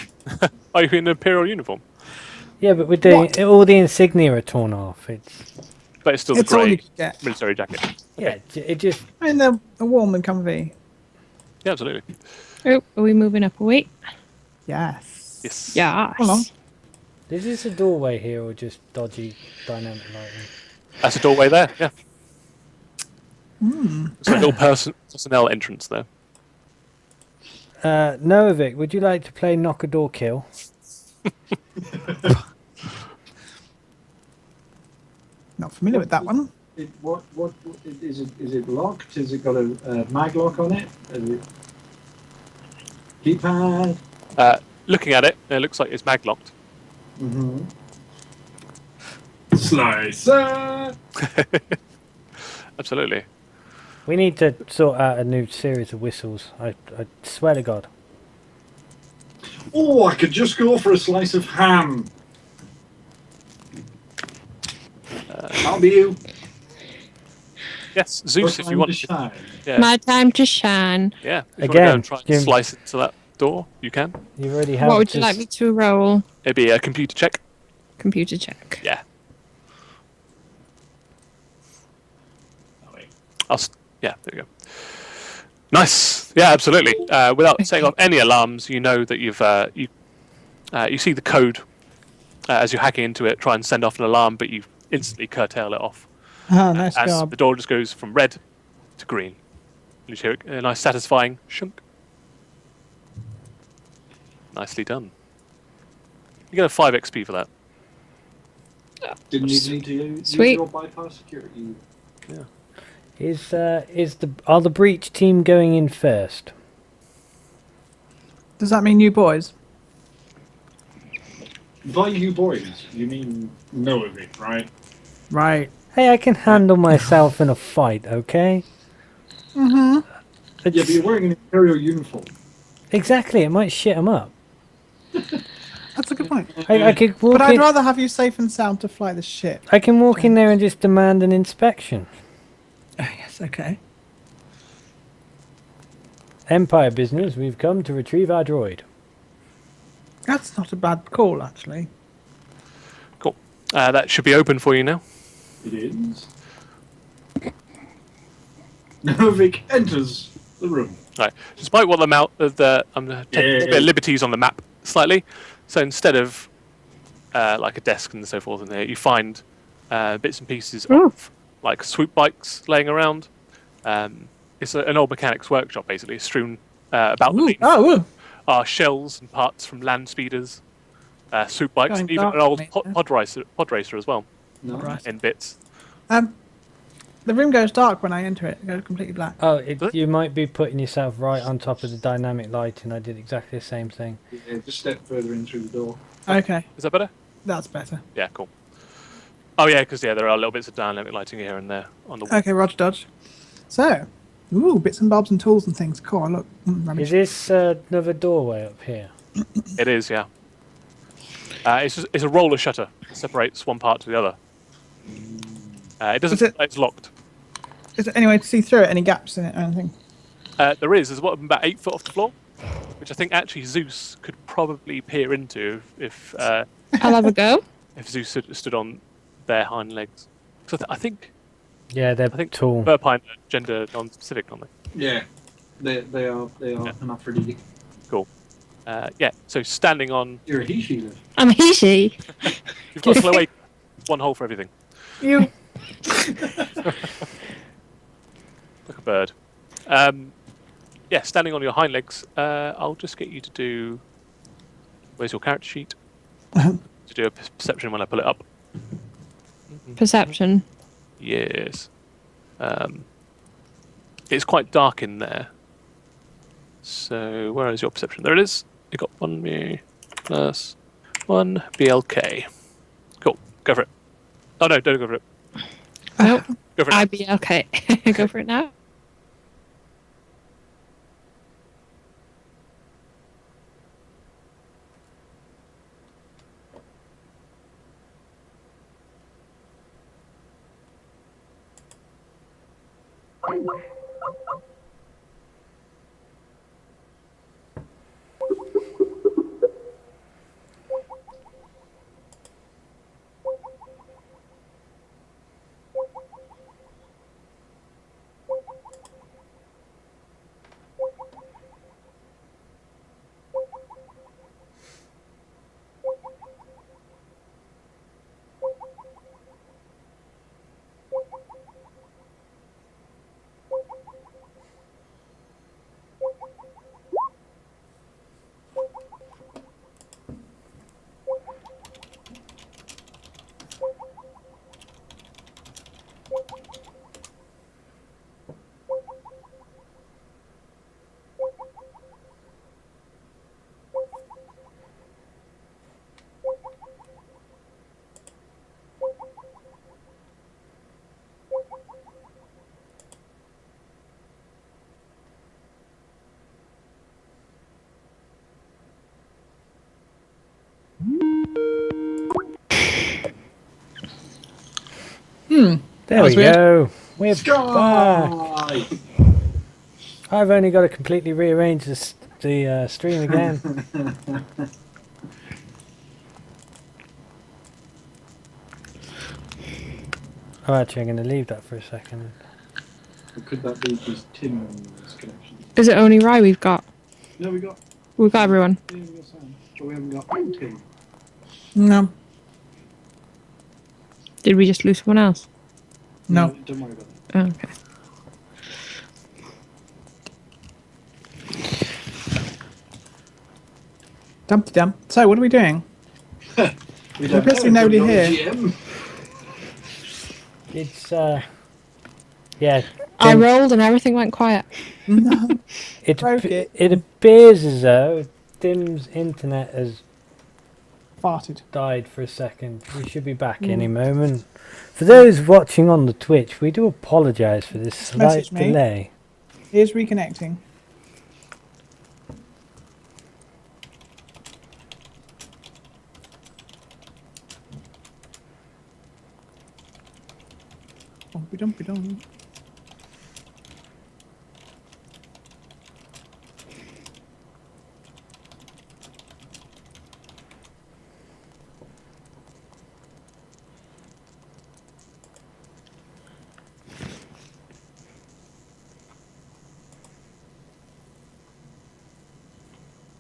Are you in an Imperial uniform? Yeah, but with the all the insignia are torn off. But it's still It's the all you grey can get. military jacket. Yeah, it just I mean, they're warm and comfy. Yeah, absolutely. Oh, are we moving up a week? Yes. Yes. Yes. Hold on. is this a doorway here or just dodgy dynamic lighting? That's a doorway there, yeah. It's a little personnel entrance there. Novik, would you like to play Knock a Door Kill? Not familiar with that one. What is it? Is it locked? Has it got a mag lock on it? Is it keypad? Looking at it, it looks like it's mag locked. Mm-hmm. Slicer. Absolutely. We need to sort out a new series of whistles. I swear to God. Oh, I could just go for a slice of ham. That'll be you. Yes, Zeus, if you want. to. Yeah, My time to shine. yeah. If you want to go Again, and try and Jim. slice into that door, you can. You already have. What would you like me to roll? It'd be a computer check. Computer check. Yeah. Yeah, there you go. Nice. Yeah, absolutely. Without setting off any alarms, you know that you see the code as you're hacking into it. Try and send off an alarm, but you instantly curtail it off. Ah, nice As job. the door just goes from red to green. You hear a nice satisfying shunk. Nicely done. You get a 5 XP for that. Didn't you need to use Sweet. your bypass security? Are the breach team going in first? Does that mean you boys? By you boys, you mean no of it, right? Right. Hey, I can handle myself in a fight, okay? Mm-hmm. Yeah, but you're wearing an Imperial uniform. Exactly, it might shit them up. That's a good point. I could walk But I'd in. rather have you safe and sound to fly the ship. I can walk in there and just demand an inspection. Oh, yes, okay. Empire business, we've come to retrieve our droid. That's not a bad call, actually. Cool. That should be open for you now. It is. Novik enters the room. Right. Despite what I'm going to take a bit of liberties on the map slightly. So instead of like a desk and so forth in there, you find bits and pieces of like swoop bikes laying around. It's an old mechanics workshop, basically, strewn about the Ooh. beam. Oh, ooh. Are shells and parts from land speeders, swoop bikes, Going even dark an old for me, pod racer as well No. Right. in bits. The room goes dark when I enter it. It goes completely black. Oh, Really? you might be putting yourself right on top of the dynamic lighting. I did exactly the same thing. Yeah, just step further in through the door. Okay, Is that better? that's better. Yeah, cool. Oh yeah, because there are little bits of dynamic lighting here and there on the wall. Okay, Roger Dodge. So, ooh, bits and bobs and tools and things. Cool, look. Rubbish. Is this another doorway up here? It is, yeah. It's a roller shutter. It separates one part to the other. It doesn't. It's locked. Is there any way to see through it? Any gaps in it or anything? There is. There's about 8 foot off the floor, which I think actually Zu'es could probably peer into if I'll have a go. if Zu'es stood on their hind legs. So I think Yeah, they're I think tall. Verpine are gender non-specific, aren't they? Yeah, they are hermaphrodite. Cool. Yeah. So standing on, You're a he, Sheila. I'm a he-she. you've got cloaca, one hole for everything. You. Like a bird. Yeah, standing on your hind legs. I'll just get you to do. Where's your character sheet? To do a perception when I pull it up. Perception. Yes. It's quite dark in there. So where is your perception? There it is. You got 1 plus 1 BLK. Cool. Go for it. Oh no, don't go for it. Nope. Go for it. I'd be okay. Go for it now. There we weird. go. We're back. Sky! I've only got to completely rearrange the stream again. Oh, actually, I'm going to leave that for a second. Or could that be just Tim's connection? Is it only Rye we've got? No, we got Everyone. yeah, we got Sam, but we haven't got Tim. No. Did we just lose someone else? No. Don't worry about that. Oh, okay. Dumpty dump. So, what are we doing? We There's basically nobody here. GM. It's, yeah. I Tim, rolled and everything went quiet. No. it, broke it. it appears as though Tim's internet has Farted. died for a second. We should be back any moment. For those watching on the Twitch, we do apologise for this slight Message me. delay. Here's reconnecting. Dumpy dumpy dum.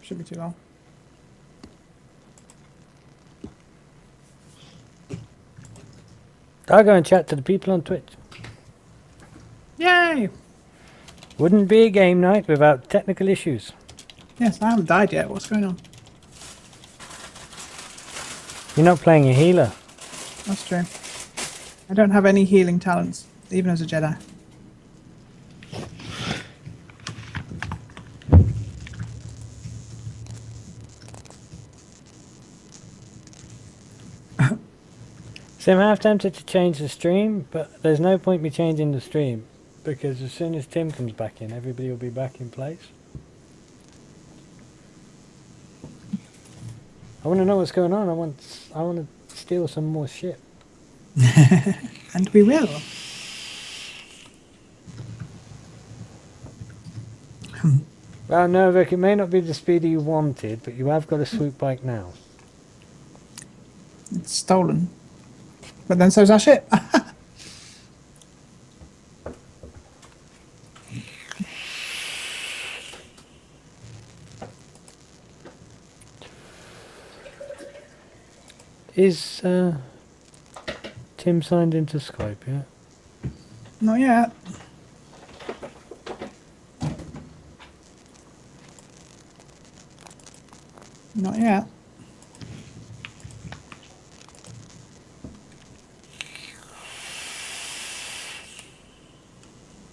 Should be too long. I'll go and chat to the people on Twitch. Yay! Wouldn't be a game night without technical issues. Yes, I haven't died yet. What's going on? You're not playing a healer. That's true. I don't have any healing talents even as a Jedi. So I'm half tempted to change the stream, but there's no point me changing the stream because as soon as Tim comes back in, everybody will be back in place. I want to know what's going on. I want to steal some more shit. And we will. Well, no, Vic, it may not be the speedy you wanted, but you have got a swoop bike now. It's stolen. But then so's our ship. Is Tim signed into Skype yet? Not yet. Not yet.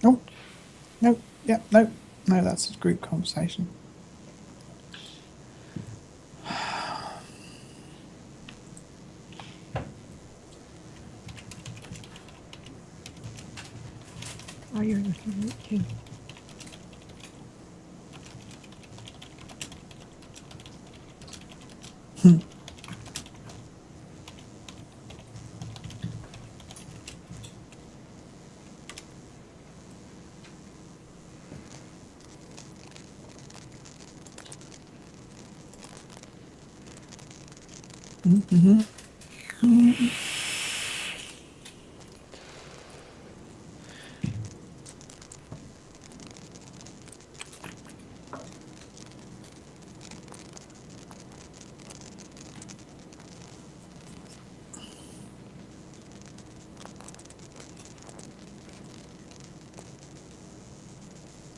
Oh. No. Yeah, no. No, that's a group conversation. Oh, you're looking at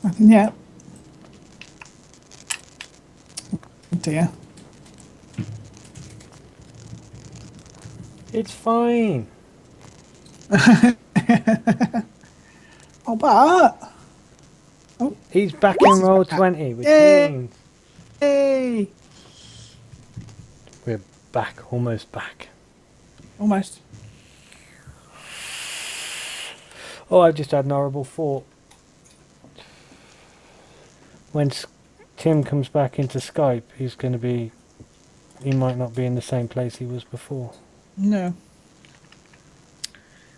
Nothing yet. Oh dear. It's fine. Oh, but... He's back in roll 20, which Yay! means Hey! we're back, almost back. Almost. Oh, I've just had an horrible thought. When Tim comes back into Skype, he's going to be... He might not be in the same place he was before. No.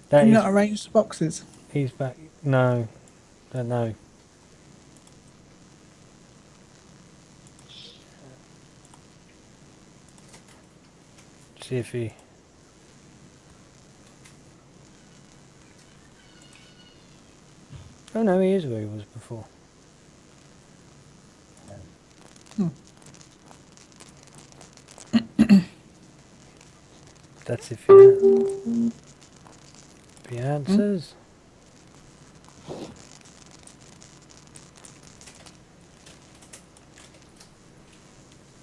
That Can you is, not arrange the boxes? he's back. No, don't know. See if he... Oh no, he is where he was before. That's if he answers.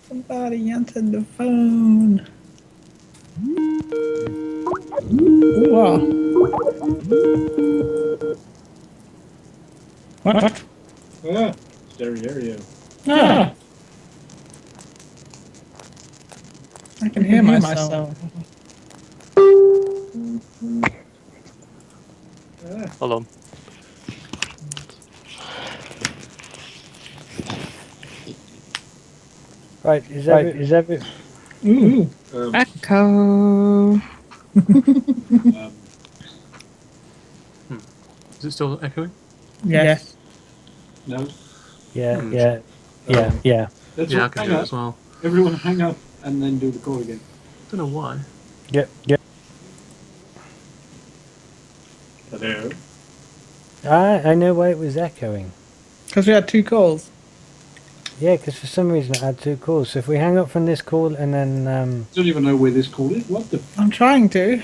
Somebody answered the phone. Ooh, What? Ah, stereo. ah. I can hear myself. Hold on. Right, is every Ooh. Echo. Is it still echoing? Yes. No. Yeah, Hmm. yeah, yeah. Let's Yeah, I all can hang do it up. as well. Everyone hang up and then do the call again. Don't know why. Yep. Hello. I know why it was echoing. Because we had 2 calls. Yeah, because for some reason I had 2 calls. So if we hang up from this call and then Don't even know where this call is. What the? I'm trying to.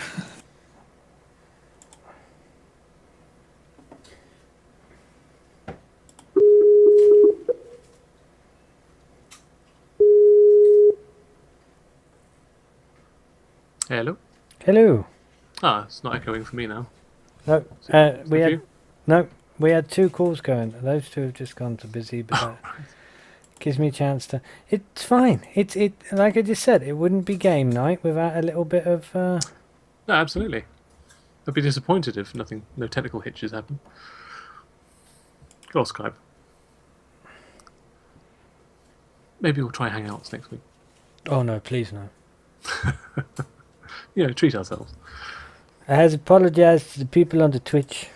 Hello? hello. Ah, it's not echoing for me now. No, Is we that had you? no, we had 2 calls going. Those 2 have just gone to busy, but that gives me a chance to. It's fine. It like I just said, it wouldn't be game night without a little bit of. No, absolutely. I'd be disappointed if no technical hitches happen. Or Skype. Maybe we'll try Hangouts next week. Oh no, please no. Treat ourselves. I has apologized to the people on the Twitch.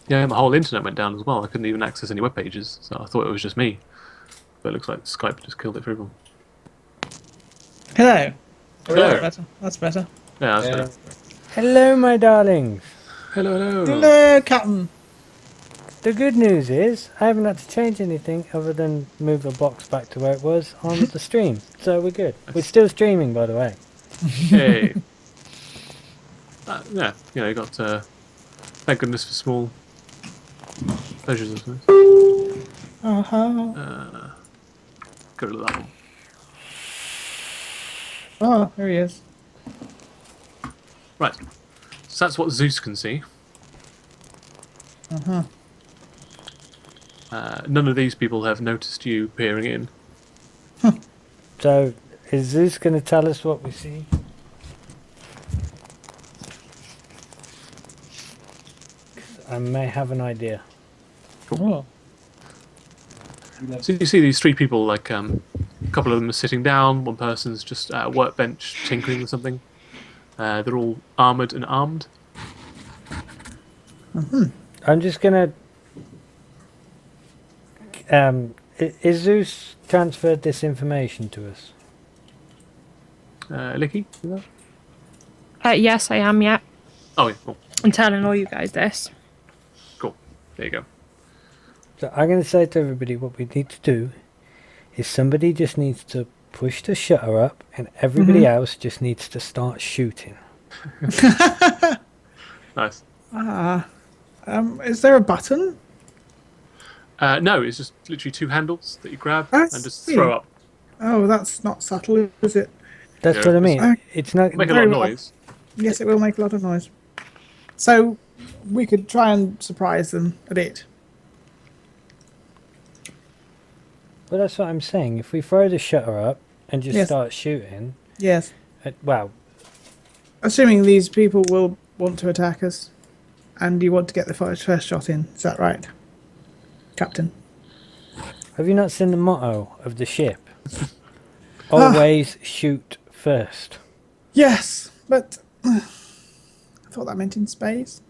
Yeah, my whole internet went down as well. I couldn't even access any web pages, so I thought it was just me. But it looks like Skype just killed it for everyone. Hello. Hello. That's better. That's better. Yeah, that's better. Hello, my darlings. Hello. Hello, Captain. The good news is I haven't had to change anything other than move the box back to where it was on the stream, so we're good. We're still streaming, by the way. Hey. Yeah, you got. Thank goodness for small pleasures, I suppose. Go to that one. Oh, there he is. Right. So that's what Zeus can see. None of these people have noticed you peering in. So, is Zeus going to tell us what we see? I may have an idea. Oh. So you see these 3 people, like a couple of them are sitting down, one person's just at a workbench tinkering with something. They're all armoured and armed. I'm just going to... is Zeus transferred this information to us? Licky? You know? Yes, I am. Yeah, Oh, yeah, cool. I'm telling all you guys this. Cool. There you go. So I'm going to say to everybody what we need to do is somebody just needs to push the shutter up and everybody else just needs to start shooting. Nice. Is there a button? No, it's just literally 2 handles that you grab I and just see. throw up. Oh, that's not subtle, is it? That's Yeah, what I mean. it's- It's not... Make a lot Very of well. noise. Yes, it will make a lot of noise. So we could try and surprise them a bit. Well, that's what I'm saying. If we throw the shutter up and just Yes. start shooting... Yes. Well, Assuming these people will want to attack us, and you want to get the first shot in. Is that right, Captain? have you not seen the motto of the ship? Always shoot first. Yes, but I thought that meant in space.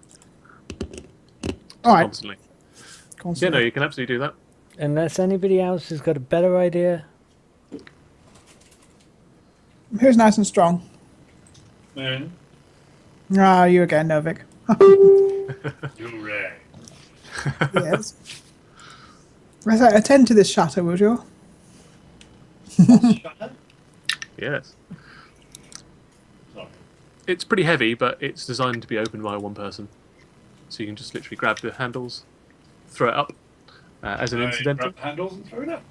All right. Constantly. Yeah, Constantly. no, you can absolutely do that. Unless anybody else has got a better idea. Who's nice and strong? Man, Ah, you again, Novik. you're right. Yes. Right, so attend to this shutter, would you? Yes. Sorry. It's pretty heavy, but it's designed to be opened by one person. So you can just literally grab the handles, throw it up as an incidental. Grab the handles and throw it up.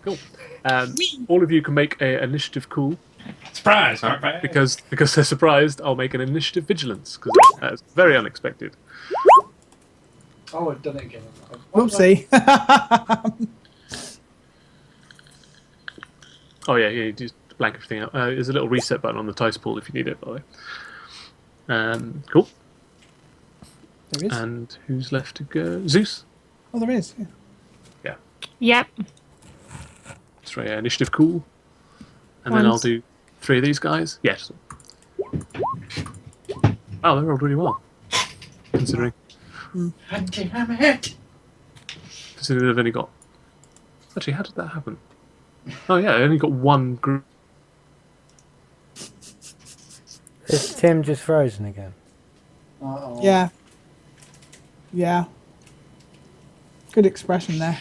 Cool. All of you can make an initiative call. Surprise! Because they're surprised, I'll make an initiative vigilance, because that's very unexpected. Oh, I've done it again. Whoopsie. Oh yeah, you just blank everything out. There's a little reset button on the dice pool if you need it, by the way. Cool. There is. And who's left to go? Zeus? Oh, there is. Yeah. Yep. Let's try initiative cool. And then I'll do 3 of these guys. Yes. Wow, they rolled really well. Considering they've only got... Actually, how did that happen? Oh yeah, I only got 1 group. Is Tim just frozen again? Uh-oh. Yeah. Yeah. Good expression there.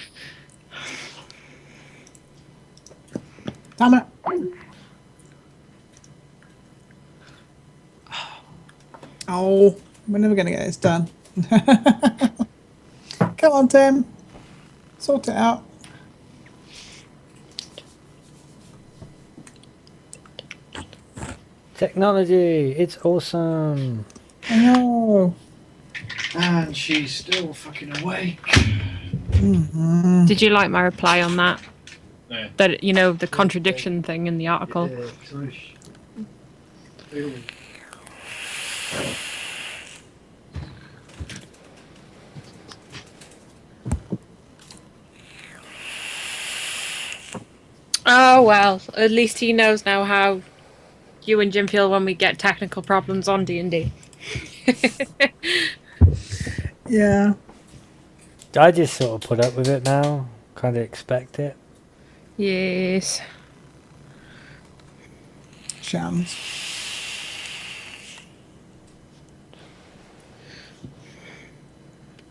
Damn it. Oh, we're never going to get this done. Come on, Tim. Sort it out. Technology, it's awesome. I know. And she's still fucking awake. Did you like my reply on that? Yeah. That, you know, the contradiction thing in the article. Oh well, at least he knows now how you and Jim feel when we get technical problems on D&D. Yeah. I just sort of put up with it now. Kind of expect it. Yes. Shams.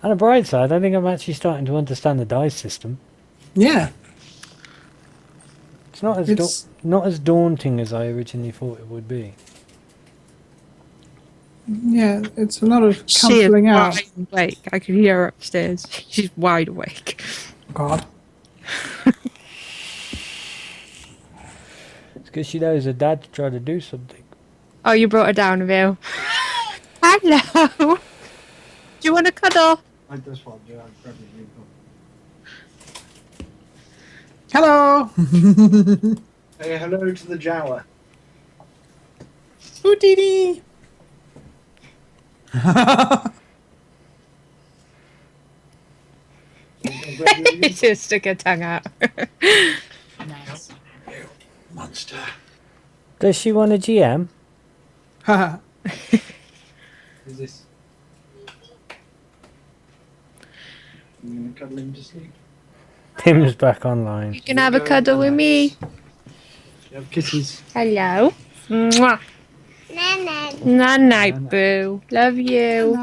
On the bright side, I think I'm actually starting to understand the dice system. Yeah. It's not as It's- not as daunting as I originally thought it would be. Yeah, it's a lot of She is cancelling out. wide awake. I could hear her upstairs. She's wide awake. God. It's because she knows her dad to try to do something. Oh, you brought her down, Vil. Hello. Do you want to cuddle? I just want to grab you. Hello. Say hello to the Jawa. Ooh, dee dee. Just stick her tongue out. Nice. Monster. Does she want a GM? Haha. Is this? You gonna cuddle him to sleep? Tim's back online. You can have a cuddle with me. You have kisses. Hello. Mwah. Night night, boo. Love you.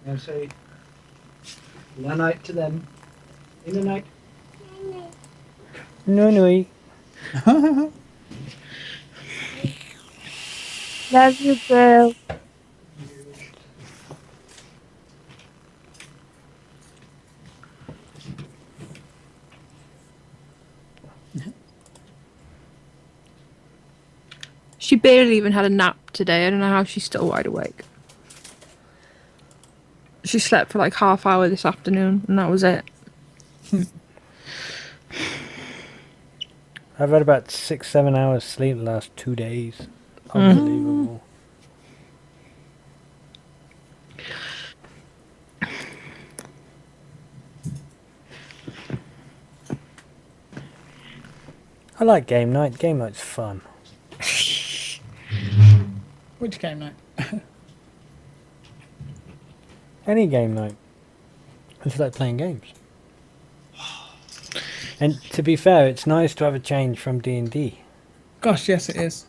Now say good night to them. In the night. No, no. Love you, boo. She barely even had a nap today. I don't know how she's still wide awake. She slept for like half hour this afternoon, and that was it. I've had about 6-7 hours sleep the last 2 days. Unbelievable. I like game night. Game night's fun. Which game night? Any game night. I just like playing games. And to be fair, it's nice to have a change from D&D. Gosh, yes, it is.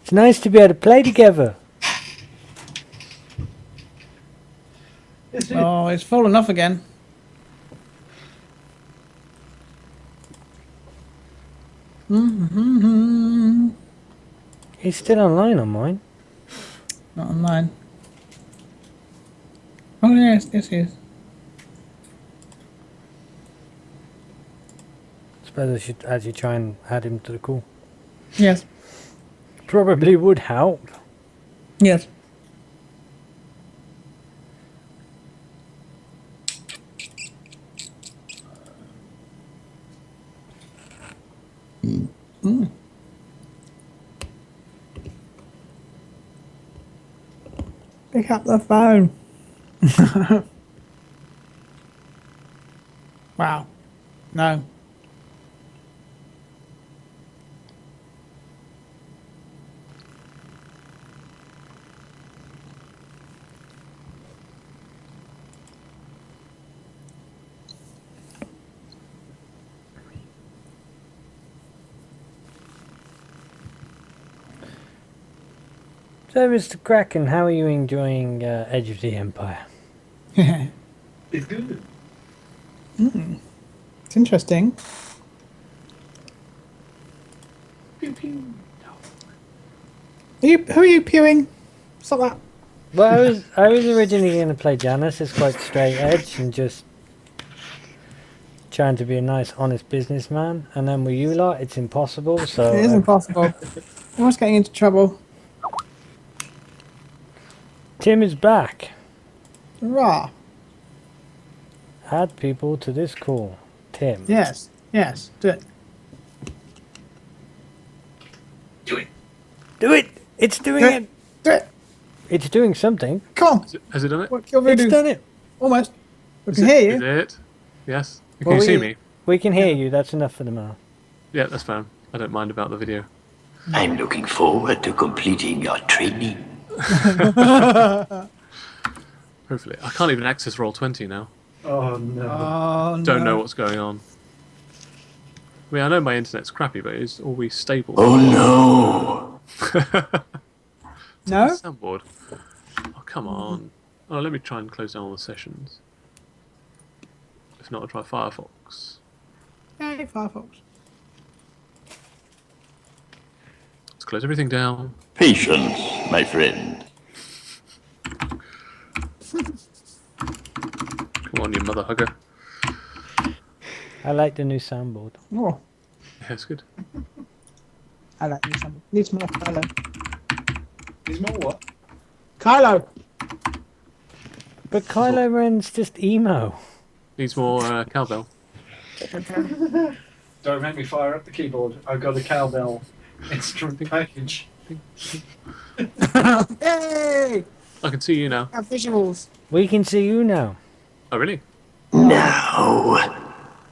It's nice to be able to play together. Oh, it's fallen off again. Mm-hmm. He's still online on mine. Not online. Oh, yes, yes, he is. Suppose I should actually try and add him to the call. Yes, Probably would help. yes. Mm. Pick up the phone. Wow. No. So, Mr. Kraken, how are you enjoying Edge of the Empire? It's good. It's interesting. Pew pew. Who are you pewing? Stop that. Well, I was originally going to play Janice. It's quite straight edge and just trying to be a nice, honest businessman. And then with you lot, it's impossible. So It is impossible. Everyone's getting into trouble. Tim is back. Hurrah. Add people to this call. Tim. Yes. Yes. Do it. Do it. Do it! It's doing Do it! it. Do it. It's doing something. Come on. Has it done it? What kill It's voodoo? done it. Almost. We Is can it? hear Is you. it? Yes. Can Well, you see we- me? We can hear you. That's enough for the now. Yeah, that's fine. I don't mind about the video. I'm looking forward to completing your training. Hopefully. I can't even access Roll20 now. Oh no. Oh, Don't know no. what's going on. I mean, I know my internet's crappy, but it's always stable. Oh no! No? Soundboard. Oh, come on. Oh, let me try and close down all the sessions. If not, I'll try Firefox. Hey, Firefox. Let's close everything down. Patience, my friend. Come on, you mother hugger. I like the new soundboard. Oh, Yeah, it's good. I like this one. Needs more Kylo. He's more what? Kylo! But Kylo Ren's just emo. Needs more cowbell. Don't make me fire up the keyboard. I've got a cowbell instrument package. Hey! I can see you now. Have visuals. We can see you now. Oh, really? Now,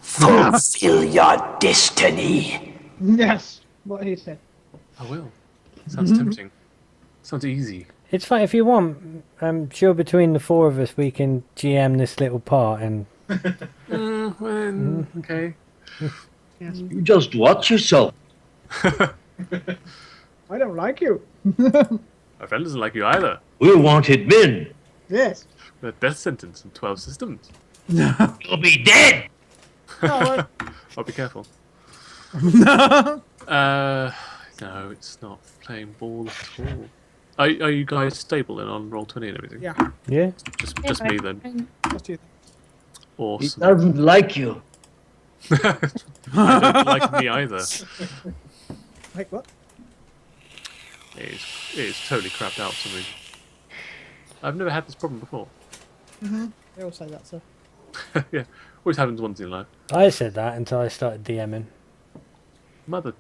fulfill your destiny. Yes. What he said. I will. Sounds tempting. Sounds easy. It's fine if you want. I'm sure between the four of us we can GM this little part and Okay. Yes. You just watch yourself. I don't like you. My friend doesn't like you either. We're wanted men. Yes. The death sentence in 12 systems. You'll be dead. No, I'll be careful. No, it's not playing ball at all. Are you guys stable then on Roll20 and everything? yeah. yeah. Just me then. Just you. He Awesome. doesn't like you. I don't like me either. Like what? It is totally crapped out for some reason. I've never had this problem before. They all say that, so. Yeah, always happens once in life. I said that until I started DMing. Mother,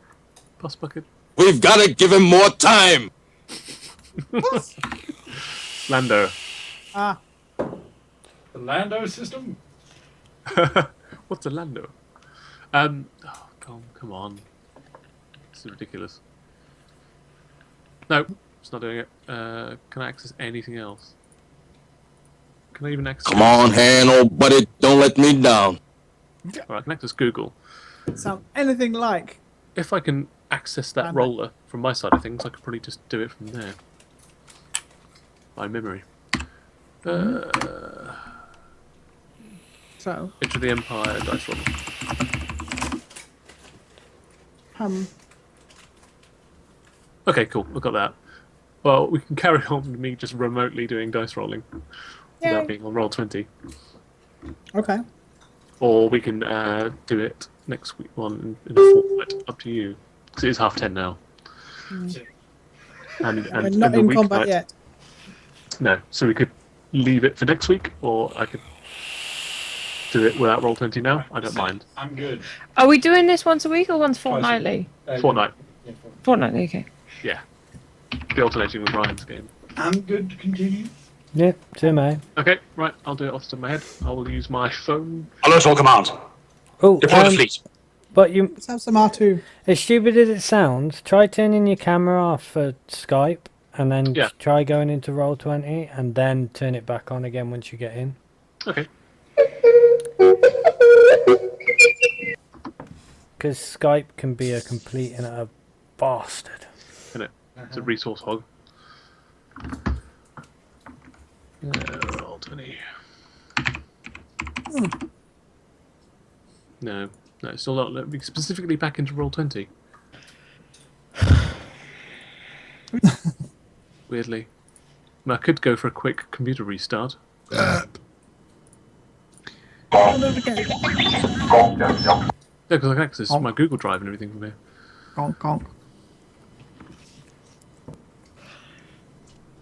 bus bucket, We've got to give him more time. Lando. Ah, The Lando system? What's a Lando? Oh, come on. This is ridiculous. No, it's not doing it. Can I access anything else? Can I even access... Come on, hand, old buddy. Don't let me down. Alright, I can access Google. sound anything like. If I can access that Lando. roller from my side of things, I could probably just do it from there. By memory. So, Age of the Empire, dice roll. Okay, cool. We've got that. Well, we can carry on with me just remotely doing dice rolling without Yay. being on Roll20. okay. Or we can do it next week in a fortnight. Up to you. Because it is 10:30 now. And We're not the in week combat night- yet. No, so we could leave it for next week, or I could do it without Roll20 now. I don't mind. I'm good. Are we doing this once a week or once fortnightly? Fortnight. Yeah, Fortnightly, okay. Yeah. Be alternating with Ryan's game. I'm good to continue. Yeah, so am I. Okay, right. I'll do it off the top of my head. I will use my phone. Alert all commands. Oh, Deploy the fleet. but you, Let's have some R2. as stupid as it sounds, try turning your camera off for Skype, and then Yeah. try going into Roll20, and then turn it back on again once you get in. Okay. Because Skype can be a complete and utter bastard. It's a resource hog. Roll20. No, it's still not let me specifically back into Roll20. weirdly. I could go for a quick computer restart. Yeah, because I can access my Google Drive and everything from here. Conk, conk.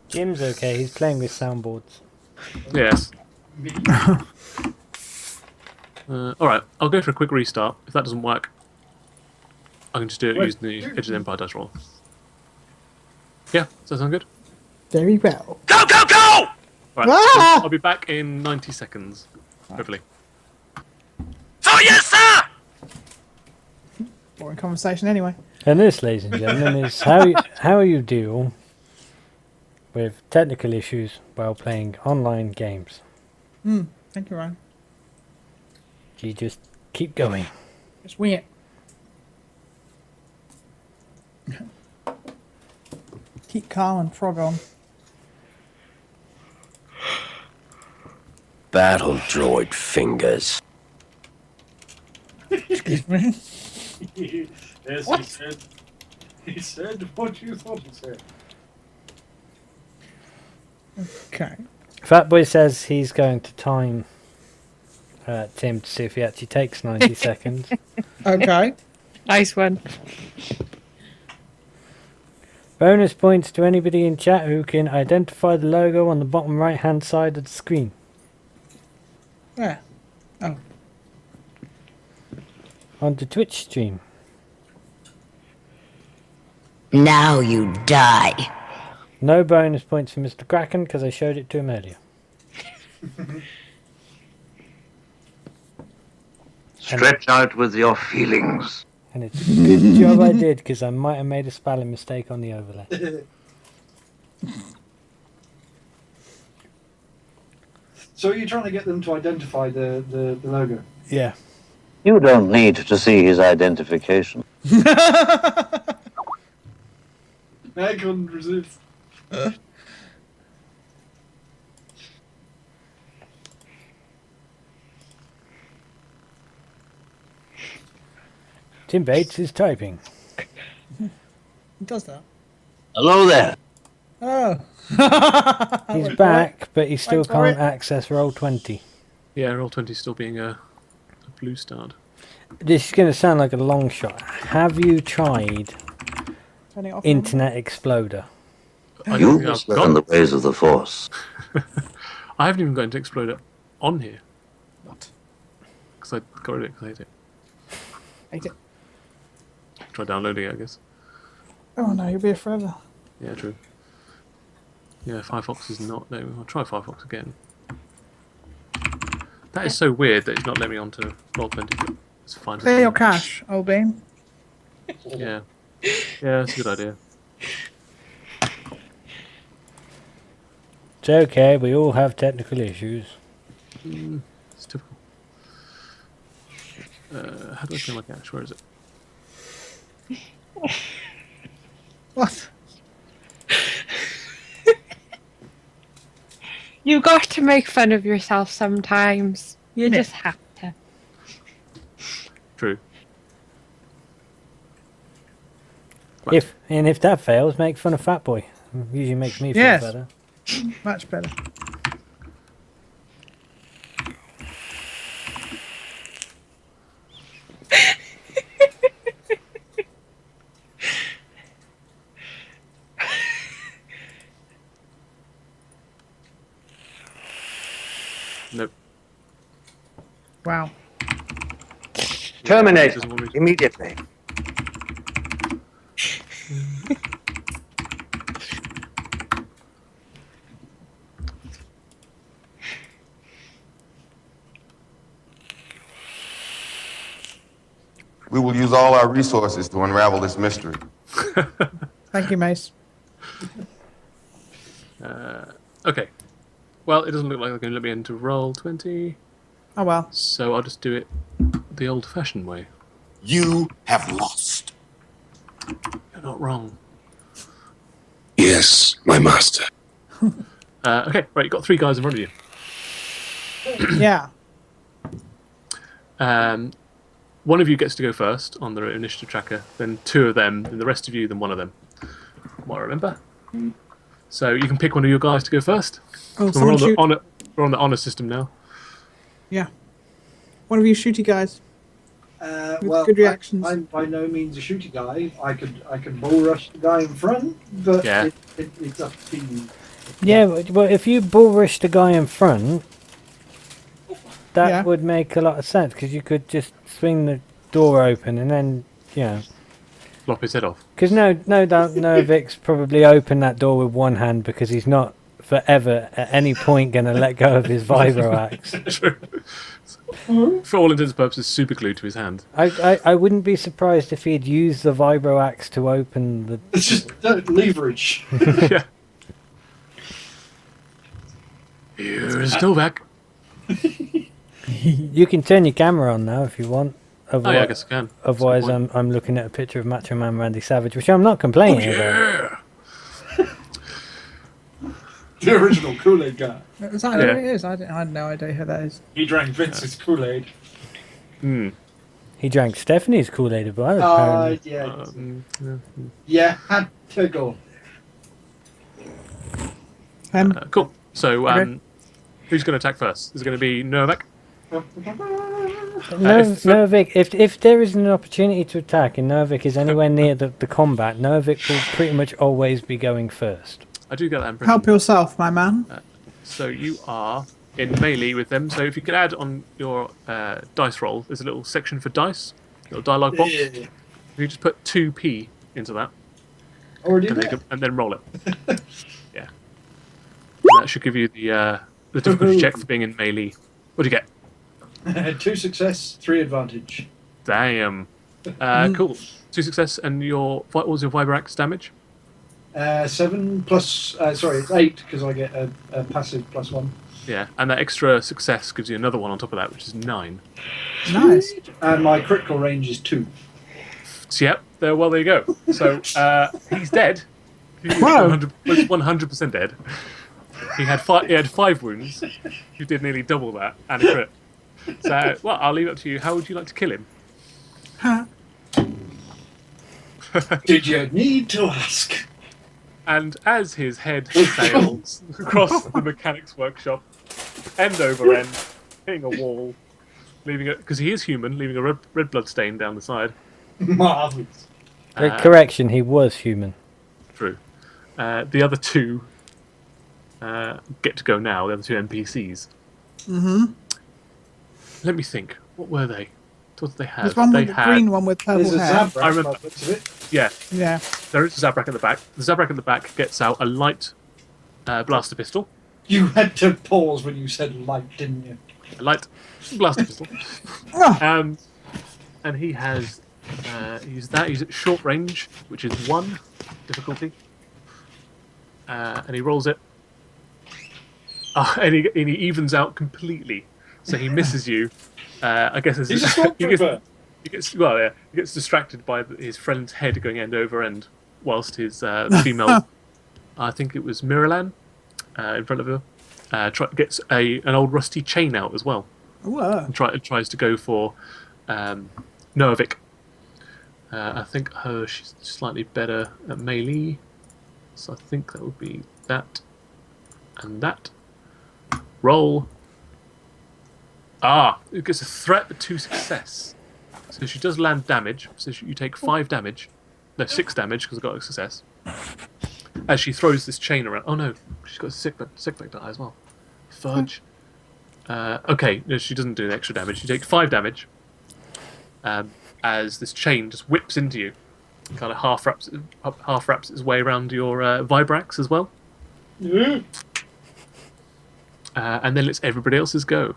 Jim's okay. He's playing with soundboards. Yes. Alright, I'll go for a quick restart. If that doesn't work, I can just do it using the Edge of the Empire dice roll. Yeah, does that sound good? Very well. Go, go, go! Right, Ah! I'll be back in 90 seconds, hopefully. Oh, yes, sir! Boring conversation anyway. And this, ladies and gentlemen, is how you deal with technical issues while playing online games. Thank you, Ryan. You just keep going. Just wing it. Keep calm and frog on. Battle droid fingers. Excuse me. Yes, What? he said. He said what you thought he said. Okay. Fatboy says he's going to time Tim to see if he actually takes 90 seconds. Okay. Nice one. Bonus points to anybody in chat who can identify the logo on the bottom right hand side of the screen. Where? Oh. On the Twitch stream. Now you die. No bonus points for Mr. Kraken because I showed it to him earlier. Stretch out with your feelings. And it's a good job I did because I might have made a spelling mistake on the overlay. So are you trying to get them to identify the logo? Yeah. You don't need to see his identification. I couldn't resist. Tim Bates is typing. He does that. Hello there. Oh. He's back, but he still Thanks for can't it. access Roll20. Yeah, Roll20 still being a blue starred. This is going to sound like a long shot. Have you tried Turn it off. Internet Exploder? I You don't think must I've live in the got. ways of the Force. I haven't even got into Exploder on here What? because I got rid of it because I hate it. Hate it. Try downloading it, I guess. Oh no, you'll be here forever. Yeah, true. Yeah, Firefox is not. No, I'll try Firefox again. That is so weird that it's not letting me onto Roll20. It's fine. Clear your cache, old bean. Yeah. Yeah, that's a good idea. It's okay, we all have technical issues. It's typical. How do I clear my cache? Where is it? What? You got to make fun of yourself sometimes. You Yeah. just have to. True. If that fails, make fun of Fatboy. Usually makes me feel Yes. better. Much better. Nope. Wow. Terminate Doesn't want me to- immediately. We will use all our resources to unravel this mystery. Thank you, Mace. Okay. Well, it doesn't look like they're going to let me into Roll20, Oh well. so I'll just do it the old-fashioned way. You have lost. You're not wrong. Yes, my master. Okay, right, you've got 3 guys in front of you. Yeah. One of you gets to go first on the initiative tracker, then 2 of them, then the rest of you, then 1 of them. What I remember. So you can pick one of your guys to go first. Oh, So we're, someone shoot. we're on the honor system now. Yeah. One of you shooty guys. With Well, good reactions. I'm by no means a shooty guy. I could bull rush the guy in front, but Yeah. it's up to you. Yeah, well, if you bull rush the guy in front, that Yeah. would make a lot of sense because you could just swing the door open and then, Lop his head off. because no doubt Novic's probably opened that door with one hand because he's not forever at any point going to let go of his vibro axe. True. For all intents and purposes, super glued to his hand. I wouldn't be surprised if he'd used the vibro axe to open the. It's just leverage. Yeah. You're still back. You can turn your camera on now if you want. Oh yeah, I guess I can. Otherwise, I'm looking at a picture of Macho Man Randy Savage, which I'm not complaining about. Yeah. The original Kool-Aid guy. Is that who it is? I had no idea who that is. He drank Vince's Kool-Aid. Hmm. He drank Stephanie's Kool-Aid as well. Apparently. Yeah. Yeah, had to go. Cool. So, Okay. who's going to attack first? Is it going to be Novak? Novik, if there is an opportunity to attack and Novik is anywhere near the combat, Novik will pretty much always be going first. I do get that impression. Help yourself, my man. So you are in melee with them. So if you could add on your dice roll, there's a little section for dice, little dialogue box. Yeah. If you just put 2p into that, Already and, there. then roll it. Yeah. And that should give you the difficulty check for being in melee. What do you get? 2 success, 3 advantage. Damn. Cool. 2 success, and what was your Vibrax damage? 7 plus, sorry, it's 8 because I get a passive +1. Yeah, and that extra success gives you another one on top of that, which is 9. Nice. And my critical range is 2. So, yep, there you go. So he's dead. He's Wow. 100% dead. He had 5 wounds. You did nearly double that and a crit. So, well, I'll leave it up to you. How would you like to kill him? Huh. Did you need to ask? And as his head sails across the mechanics workshop, end over end, hitting a wall, leaving it because he is human, leaving a red blood stain down the side. Marvelous. Correction, he was human. True. The other 2 get to go now. The other 2 NPCs. Mm-hmm. Let me think. What were they? What did they have? There's one they with the green one with purple There's a hair. Zabrak I remember. by the looks of it. Yeah, Yeah. there is a Zabrak at the back. The Zabrak at the back gets out a light blaster pistol. You had to pause when you said light, didn't you? A light blaster pistol. Ah. And he has he's at short range, which is 1 difficulty. And he rolls it. And he evens out completely. So he misses you. I guess He's a stormtrooper. he gets distracted by his friend's head going end over end, whilst his female, I think it was Miralan, in front of her, gets an old rusty chain out as well. And tries to go for Novik. I think she's slightly better at melee, so I think that would be that and that. Roll. It gets a threat to success. So she does land damage. So you take 5 damage. No, 6 damage because I got a success. As she throws this chain around. Oh no, she's got a sick back die as well. Fudge. Okay, no, she doesn't do the extra damage. You take 5 damage. As this chain just whips into you, kind of half wraps its way around your Vibrax as well. And then lets everybody else's go.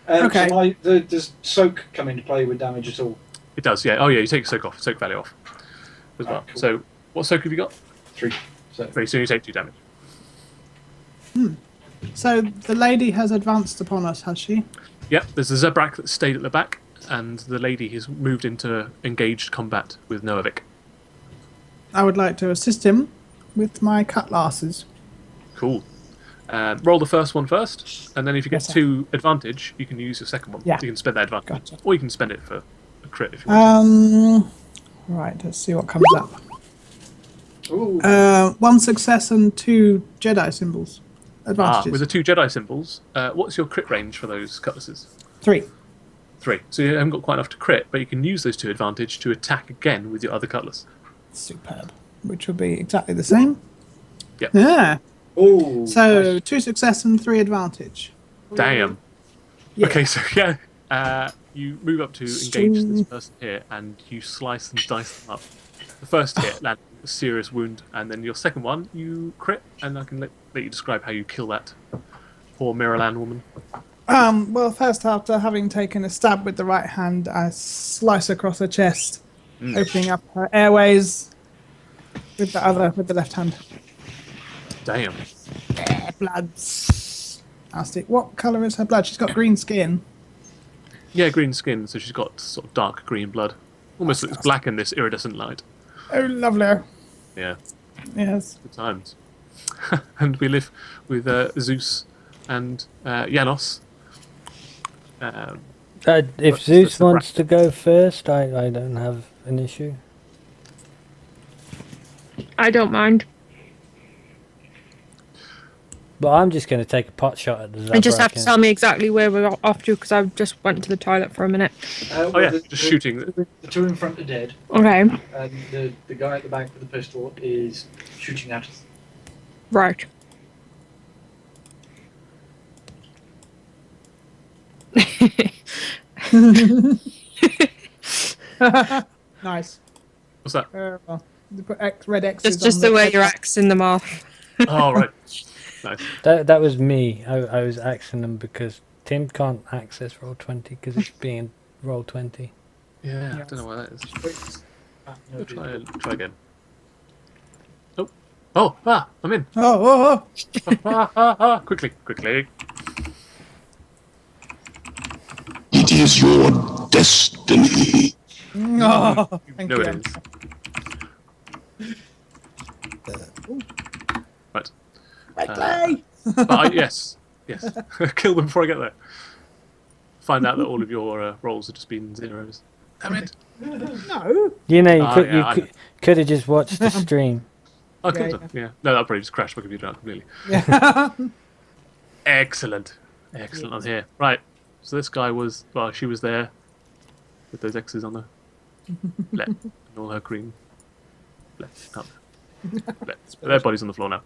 Okay. So does soak come into play with damage at all? It does, yeah. Oh yeah, you take soak value off as well. Cool. So what soak have you got? 3. So 3, so you take 2 damage. So the lady has advanced upon us, has she? Yep, there's a Zabrak that stayed at the back, and the lady has moved into engaged combat with Novik. I would like to assist him with my cutlasses. Cool. Roll the first one first, and then if you get Yes, sir. 2 advantage, you can use your second one. Yeah. You can spend that advantage. Gotcha. Or you can spend it for a crit if you want. Right, let's see what comes up. Ooh. 1 success and 2 Jedi symbols. Advantages. With the 2 Jedi symbols, what's your crit range for those cutlasses? 3. 3. So you haven't got quite enough to crit, but you can use those 2 advantage to attack again with your other cutlass. Superb. Which will be exactly the same. Yep. Yeah. Oh. So nice. 2 success and 3 advantage. Damn. Yeah. Okay, so you move up to engage this person here, and you slice and dice them up. The first hit lands a serious wound, and then your second one you crit, and I can let you describe how you kill that poor Mirrorland woman. Well, first, after having taken a stab with the right hand, I slice across her chest, opening up her airways with the left hand. Damn. Blood. Nasty. What colour is her blood? She's got green skin. Yeah, green skin, so she's got sort of dark green blood. Almost looks black in this iridescent light. Oh, lovely. Yeah. Yes. Good times. And we live with Zeus and Janos. If Zeus wants to go first, I don't have an issue. I don't mind. But I'm just going to take a pot shot at the Zabrak. And just have to tell me exactly where we're off to, because I just went to the toilet for a minute. Just shooting. The 2 in front are dead. Okay. And the guy at the back with the pistol is shooting at us. Right. Nice. What's that? Well, they put red X's Just on the way you're axing them off. Oh, right. Nice. That was me. I was axing them because Tim can't access Roll20 because it's being Roll20. Yeah, I don't know why that is. Try again. I'm in. Quickly. It is your destiny. Oh, you know it is. Right. Yes. Kill them before I get there. Find out that all of your rolls have just been zeros. Damn it. No. You know, you could have just watched the stream. I could have. Yeah. No, that probably just crashed my computer out completely. Yeah. Excellent. I'm here. Right. So this guy was, she was there with those X's on her left and all her green left. Their bodies on the floor now.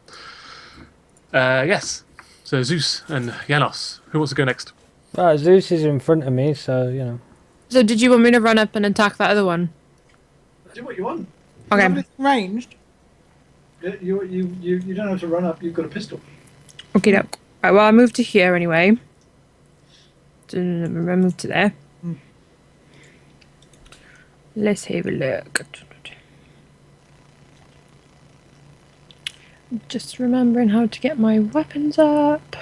Yes. So Zeus and Janos. Who wants to go next? Zeus is in front of me, so you know. So did you want me to run up and attack that other one? Do what you want. Okay. You have ranged. You don't have to run up. You've got a pistol. Okay, doke. Right, well, I moved to here anyway. Remember, move to there. Let's have a look. Just remembering how to get my weapons up.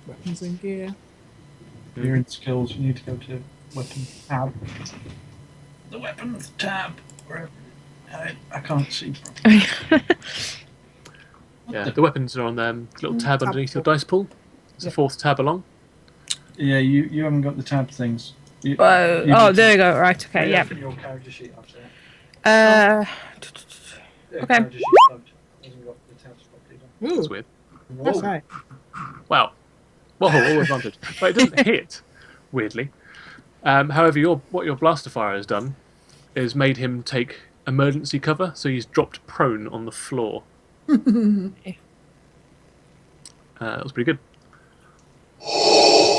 Weapons and gear. You're in skills. You need to go to weapons tab. The weapons tab. Where I can't see. Yeah, the weapons are on little tab underneath your dice pool. There's a fourth tab along. Yeah, you haven't got the tab things. There you go. Right, okay, yeah. Your character sheet after that. Okay. Character sheet hasn't got the tabs properly done. That's weird. That's right. Wow. Whoa, all advantage. But it doesn't hit, weirdly. However, what your blaster fire has done is made him take emergency cover, so he's dropped prone on the floor. That was pretty good.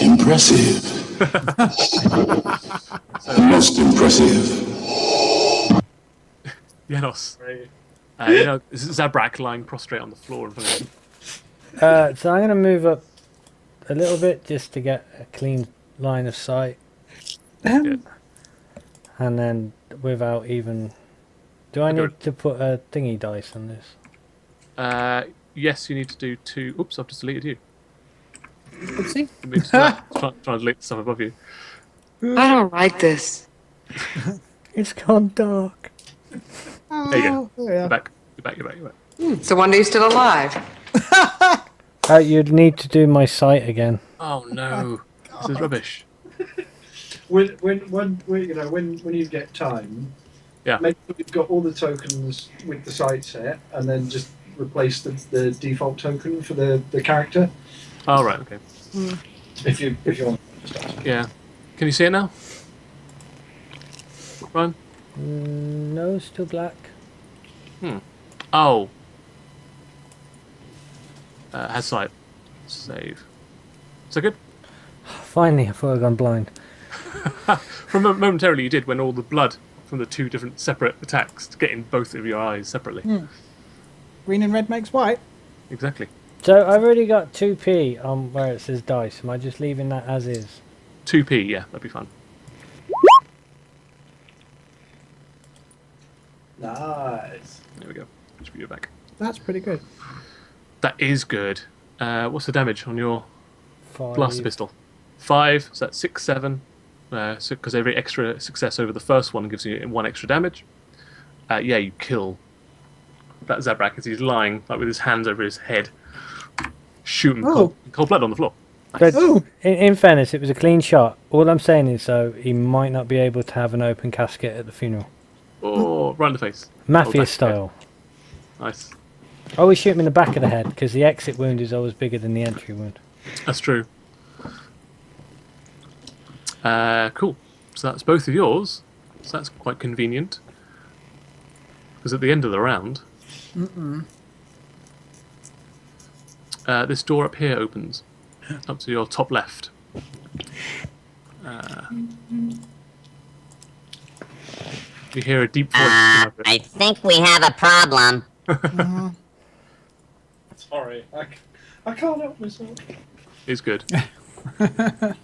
Impressive. Most impressive. Janos. This is Zabrak lying prostrate on the floor in front of him. So I'm going to move up a little bit just to get a clean line of sight. And then without even... Do I need to put a thingy dice on this? Yes, you need to do 2... Oops, I've just deleted you. Oopsie. Trying to delete stuff above you. I don't like this. It's gone dark. There you go. Yeah. You're back. So when are you still alive? You'd need to do my sight again. Oh no. This is rubbish. When you get time, Yeah. Make sure you've got all the tokens with the site set, and then just replace the default token for the character. Oh, right, okay. If you want. Yeah. Can you see it now? Ryan? No, still black. Oh. Has sight. Save. Is that good? Finally, I thought I'd gone blind. From momentarily you did when all the blood from the two different separate attacks to get in both of your eyes separately. Green and red makes white. Exactly. So I've already got 2p on where it says dice. Am I just leaving that as is? 2p, yeah, that'd be fun. Nice. There we go. Just put you back. That's pretty good. That is good. What's the damage on your 5. blaster pistol? 5, so that's 6, 7. Because every extra success over the first one gives you 1 extra damage. Yeah, you kill that Zabrak as he's lying like with his hands over his head, shooting cold blood on the floor. But in fairness, it was a clean shot. All I'm saying is, though, he might not be able to have an open casket at the funeral. Oh, right in the face. Mafia style. Nice. Always shoot him in the back of the head, because the exit wound is always bigger than the entry wound. That's true. Cool. So that's both of yours. So that's quite convenient. Because at the end of the round, this door up here opens. Up to your top left. You hear a deep voice. I think we have a problem. Sorry, I can't help myself. It's good.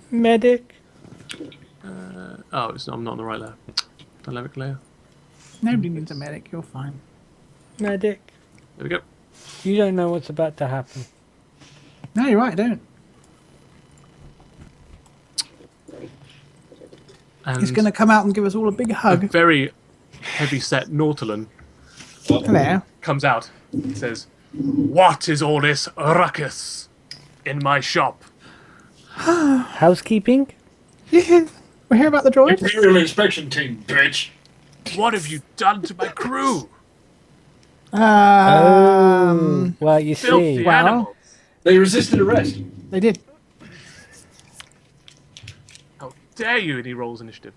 Medic. I'm not on the right layer. Dynamic layer. Nobody needs a medic. You're fine. Medic. There we go. You don't know what's about to happen. No, you're right. I don't. And He's going to come out and give us all a big hug. a very heavy-set Nautilin Hello. comes out and says, "What is all this ruckus in my shop?" Housekeeping? Yeah. We're here about the droid. Imperial inspection team, bitch. What have you done to my crew? Well, you Filthy see. animals. They resisted arrest. They did. How dare you? And he rolls initiative.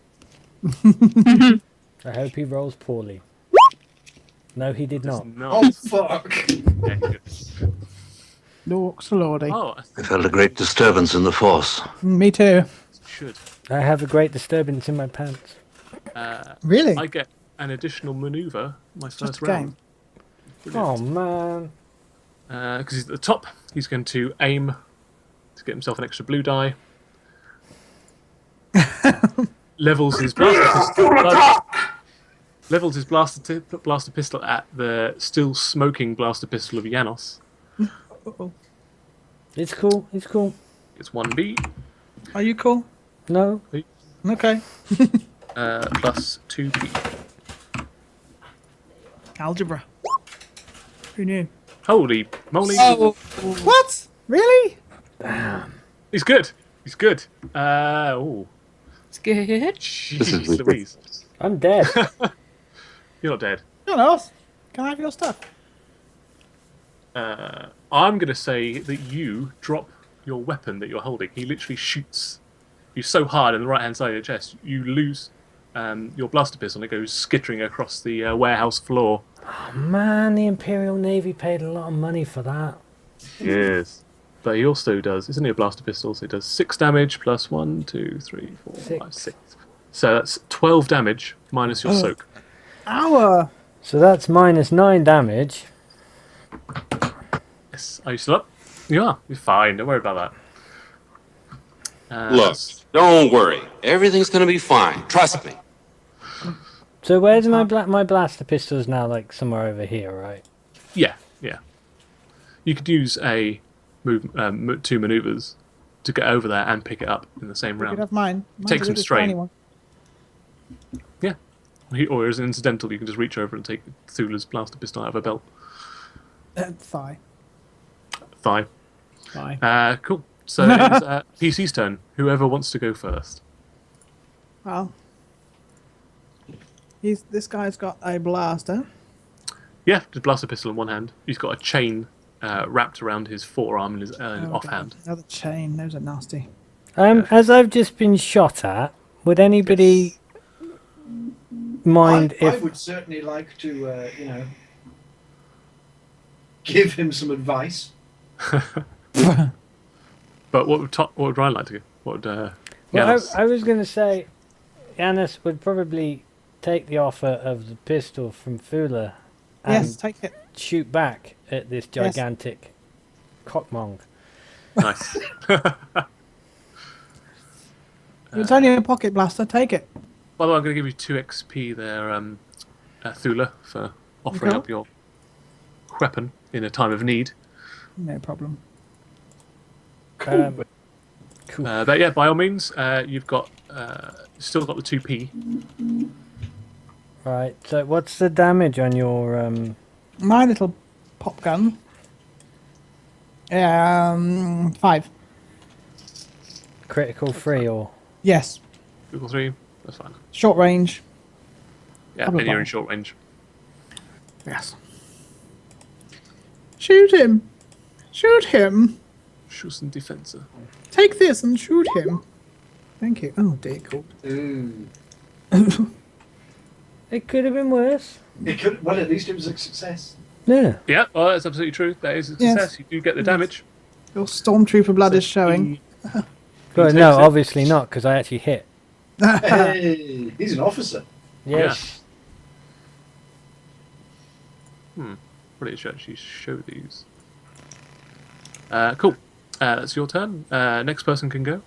I hope he rolls poorly. No, he did not. Oh, fuck. Yeah, he did. Lorks lordy. Oh, I felt a great disturbance in the force. Me too. should. I have a great disturbance in my pants. Really? I get an additional maneuver my Just first a round. Oh man! Because he's at the top, he's going to aim to get himself an extra blue die. Levels his blaster pistol at the still smoking blaster pistol of Janos. Uh-oh. It's cool. It's cool. It's 1B. Are you cool? No. Okay. Plus 2B. Algebra. Who knew? Holy moly! Oh, what? Really? He's good. He's good. Oh. It's good. Jeez Louise. I'm dead. You're not dead. You're not. Can I have your stuff? I'm going to say that you drop your weapon that you're holding. He literally shoots you so hard in the right-hand side of your chest, you lose your blaster pistol and it goes skittering across the warehouse floor. Oh man, the Imperial Navy paid a lot of money for that. Yes. But he also does, it's only a blaster pistol, so it does 6 damage plus 1, 2, 3, 4, 5, 6. So that's 12 damage minus your soak. Ow! So that's minus 9 damage. Yes. Are you still up? You are. You're fine. Don't worry about that. Look, don't worry. Everything's gonna be fine. Trust me. So where's my blaster pistols now? Like somewhere over here, right? Yeah, yeah. You could use a two maneuvers to get over there and pick it up in the same You round. could have mine. Take some strain. One. Yeah. Or as an incidental, you can just reach over and take Thula's blaster pistol out of her belt. Thigh. Fine. Thigh. Cool. So it's PC's turn. Whoever wants to go first. Well, This guy's got a blaster. Yeah, just blaster pistol in one hand. He's got a chain wrapped around his forearm and his offhand. Another chain. Those are nasty. As I've just been shot at, would anybody mind I if... would certainly like to, give him some advice. But what would Ryan like to give? What would Well, Yanis? I was going to say, Yanis would probably take the offer of the pistol from Fula and Yes, take it. shoot back at this gigantic cockmong. Nice. It's only a pocket blaster. Take it. By the way, I'm going to give you 2 XP there, Thula, for offering Okay. up your weapon in a time of need. No problem. Cool. But yeah, by all means, you've got still got the 2p. Right, so what's the damage on your... My little pop gun. 5. critical 3 or... Yes. Critical 3, that's fine. Short range. Yeah, Double and you're in blind. short range. Yes. Shoot him. Shoot him. Schussen Defense. Take this and shoot him. Thank you. Oh, dear. Cool. Ooh. It could have been worse. It could. Well, at least it was a success. Yeah. Yeah, well, that's absolutely true. That is a Yes. success. You do get the damage. Your stormtrooper blood is showing. Well, takes no, it. obviously not, because I actually hit. Hey, he's an officer. Yes. Probably should actually show these. Cool. That's your turn. Next person can go.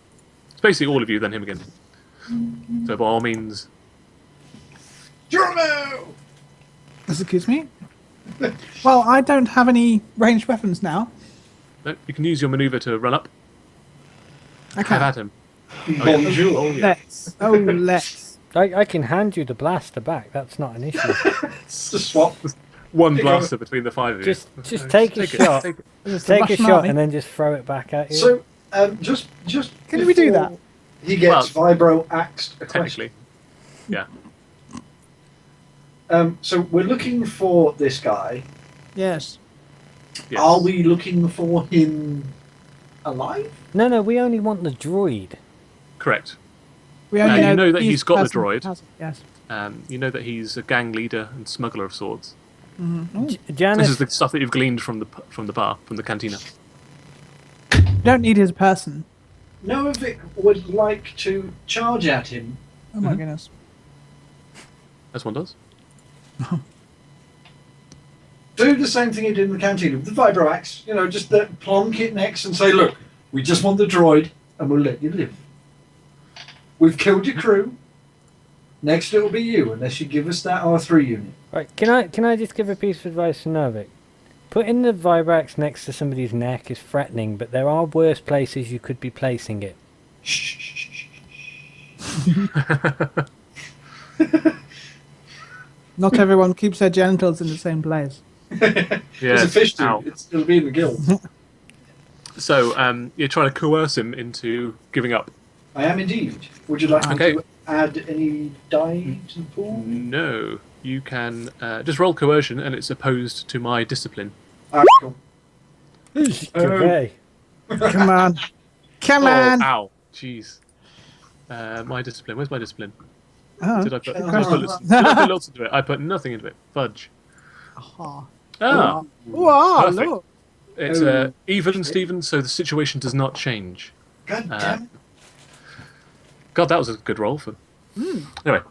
It's basically all of you, then him again. So by all means, Geronimo! Excuse me? Well, I don't have any ranged weapons now. no, you can use your maneuver to run up. Okay. Have at him. Bonjour. Oh, yeah. Let's. Oh, let's. I can hand you the blaster back. That's not an issue. It's a swap. One Pick blaster between the 5 of you. Just take a shot. Take it. It's the Take a Russian shot army. and then just throw it back at you. So, just. Can we do before that? He gets vibro axed a question. Technically. Yeah. So we're looking for this guy. Yes. Yes. Are we looking for him alive? No, we only want the droid. Correct. We only you know that he's he's got the person droid. has it, Yes. You know that he's a gang leader and smuggler of swords. Janice, This is the stuff that you've gleaned from the bar, from the cantina. We don't need his person. Novic would like to charge at him. Oh my goodness. As one does. Do the same thing he did in the cantina with the vibro axe. Just plonk it next and say, "Look, we just want the droid, and we'll let you live. We've killed your crew. Next, it will be you, unless you give us that R3 unit." right, can I just give a piece of advice to Novik? Putting the Vibrax next to somebody's neck is threatening, but there are worse places you could be placing it. Not everyone keeps their genitals in the same place. There's a fish Ow. tube. It'll be in the gill. So you're trying to coerce him into giving up. I am indeed. Would you like me Okay. to add any die to the pool? No, you can just roll coercion, and it's opposed to my discipline. Alright, cool. Hooray. Come on. Come on. Ow! Jeez. My discipline. Where's my discipline? Oh, Did I put? good Did I question. put lots into it? I put nothing into it. Fudge. Aha. Ah, Wow, perfect. look. It's even, Stephen. So the situation does not change. God damn it. God, that was a good roll for. Anyway,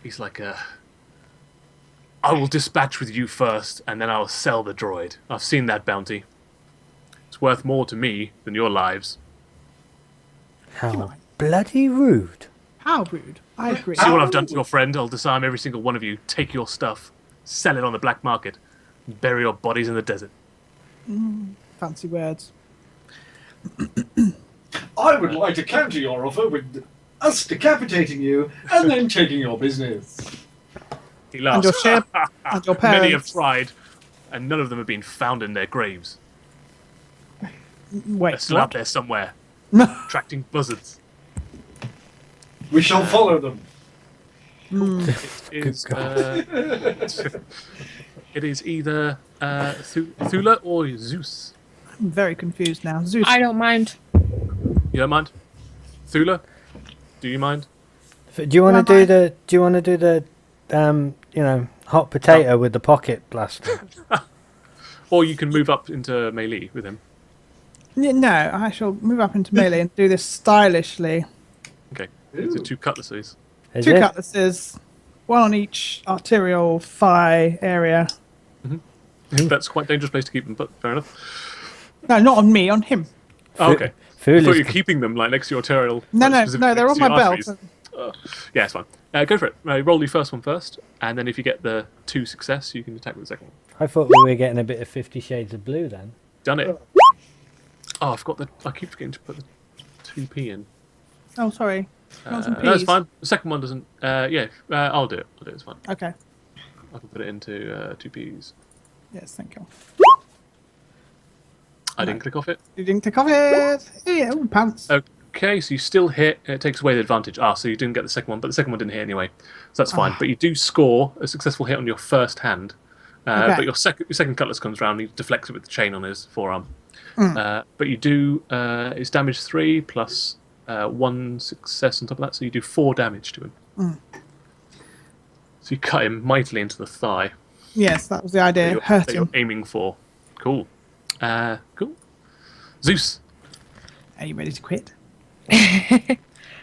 he's like, I will dispatch with you first, and then I'll sell the droid. I've seen that bounty. It's worth more to me than your lives. How bloody rude. How rude. I agree. See what I've done to your friend? I'll disarm every single one of you, take your stuff, sell it on the black market, and bury your bodies in the desert. Fancy words. I would like to counter your offer with us decapitating you and then taking your business. He laughs. And your share, and your Many have parents. tried, and none of them have been found in their graves. Wait, They're still out what? there somewhere, attracting buzzards. We shall follow them. It is. It is either Thula or Zu'es. I'm very confused now. Zeus. I don't mind. You don't mind? Thula, do you mind? Do you want to do the? Do you want to do the? Hot potato with the pocket blaster. Or you can move up into melee with him. No, I shall move up into melee and do this stylishly. Okay. These are 2 cutlasses. Two cutlasses, one on each arterial thigh area. That's quite a dangerous place to keep them, but fair enough. No, not on me, on him. Oh, okay. I thought you were keeping them like next to your arterial. No, they're on my belt. Yeah, it's fine. Go for it. Roll your first one first, and then if you get the 2 success, you can attack with the second one. I thought we were getting a bit of 50 Shades of Blue then. Done it. Oh, I keep forgetting to put the 2p in. Oh, sorry. No, it's fine. The second one doesn't. I'll do it. It's fine. Okay. I can put it into 2p's. Yes, thank you. I didn't click off it. You didn't click off it. Yeah, pants. Okay, so you still hit. It takes away the advantage. So you didn't get the second one, but the second one didn't hit anyway, so that's fine. But you do score a successful hit on your first hand. But your second cutlass comes around, and he deflects it with the chain on his forearm. But you do. It's damage 3 plus 1 success on top of that, so you do 4 damage to him. So you cut him mightily into the thigh. Yes, that was the idea. Hurt him. You're aiming for. Cool. Cool. Zeus. Are you ready to quit?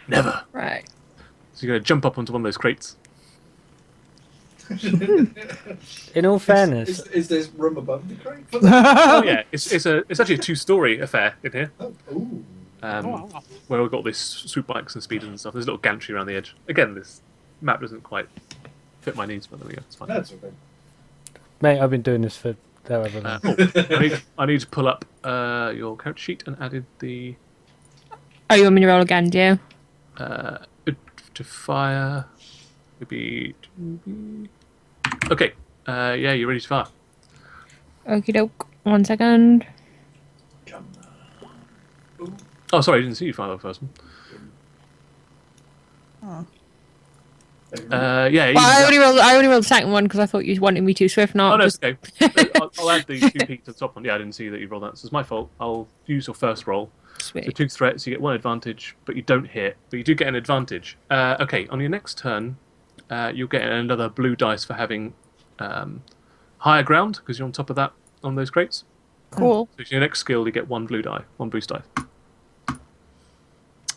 Never. Right. So you're going to jump up onto one of those crates. In all fairness, is there room above the crate? Oh yeah, it's actually a 2-story affair in here. Where we've got this swoop bikes and speeders and stuff. There's a little gantry around the edge. Again, this map doesn't quite fit my needs, but there we go. It's fine. That's okay. mate, I've been doing this for however long. I need to pull up your character sheet and added the. Oh, you want me to roll again, do you? To fire. Maybe. Okay. Yeah, you're ready to fire. Okie doke. 1 second. Oh, sorry, I didn't see you fire the first one. Oh. Yeah. Well, I only rolled the second one because I thought you wanted me to swift. Not. Oh no, it's okay. I'll add the 2p to the top one. Yeah, I didn't see that you rolled that, so it's my fault. I'll use your first roll. Sweet. So 2 threats, you get 1 advantage, but you don't hit. But you do get an advantage. Okay, on your next turn, you'll get another blue dice for having higher ground because you're on top of that on those crates. Cool. So your next skill, you get 1 blue die, 1 boost die.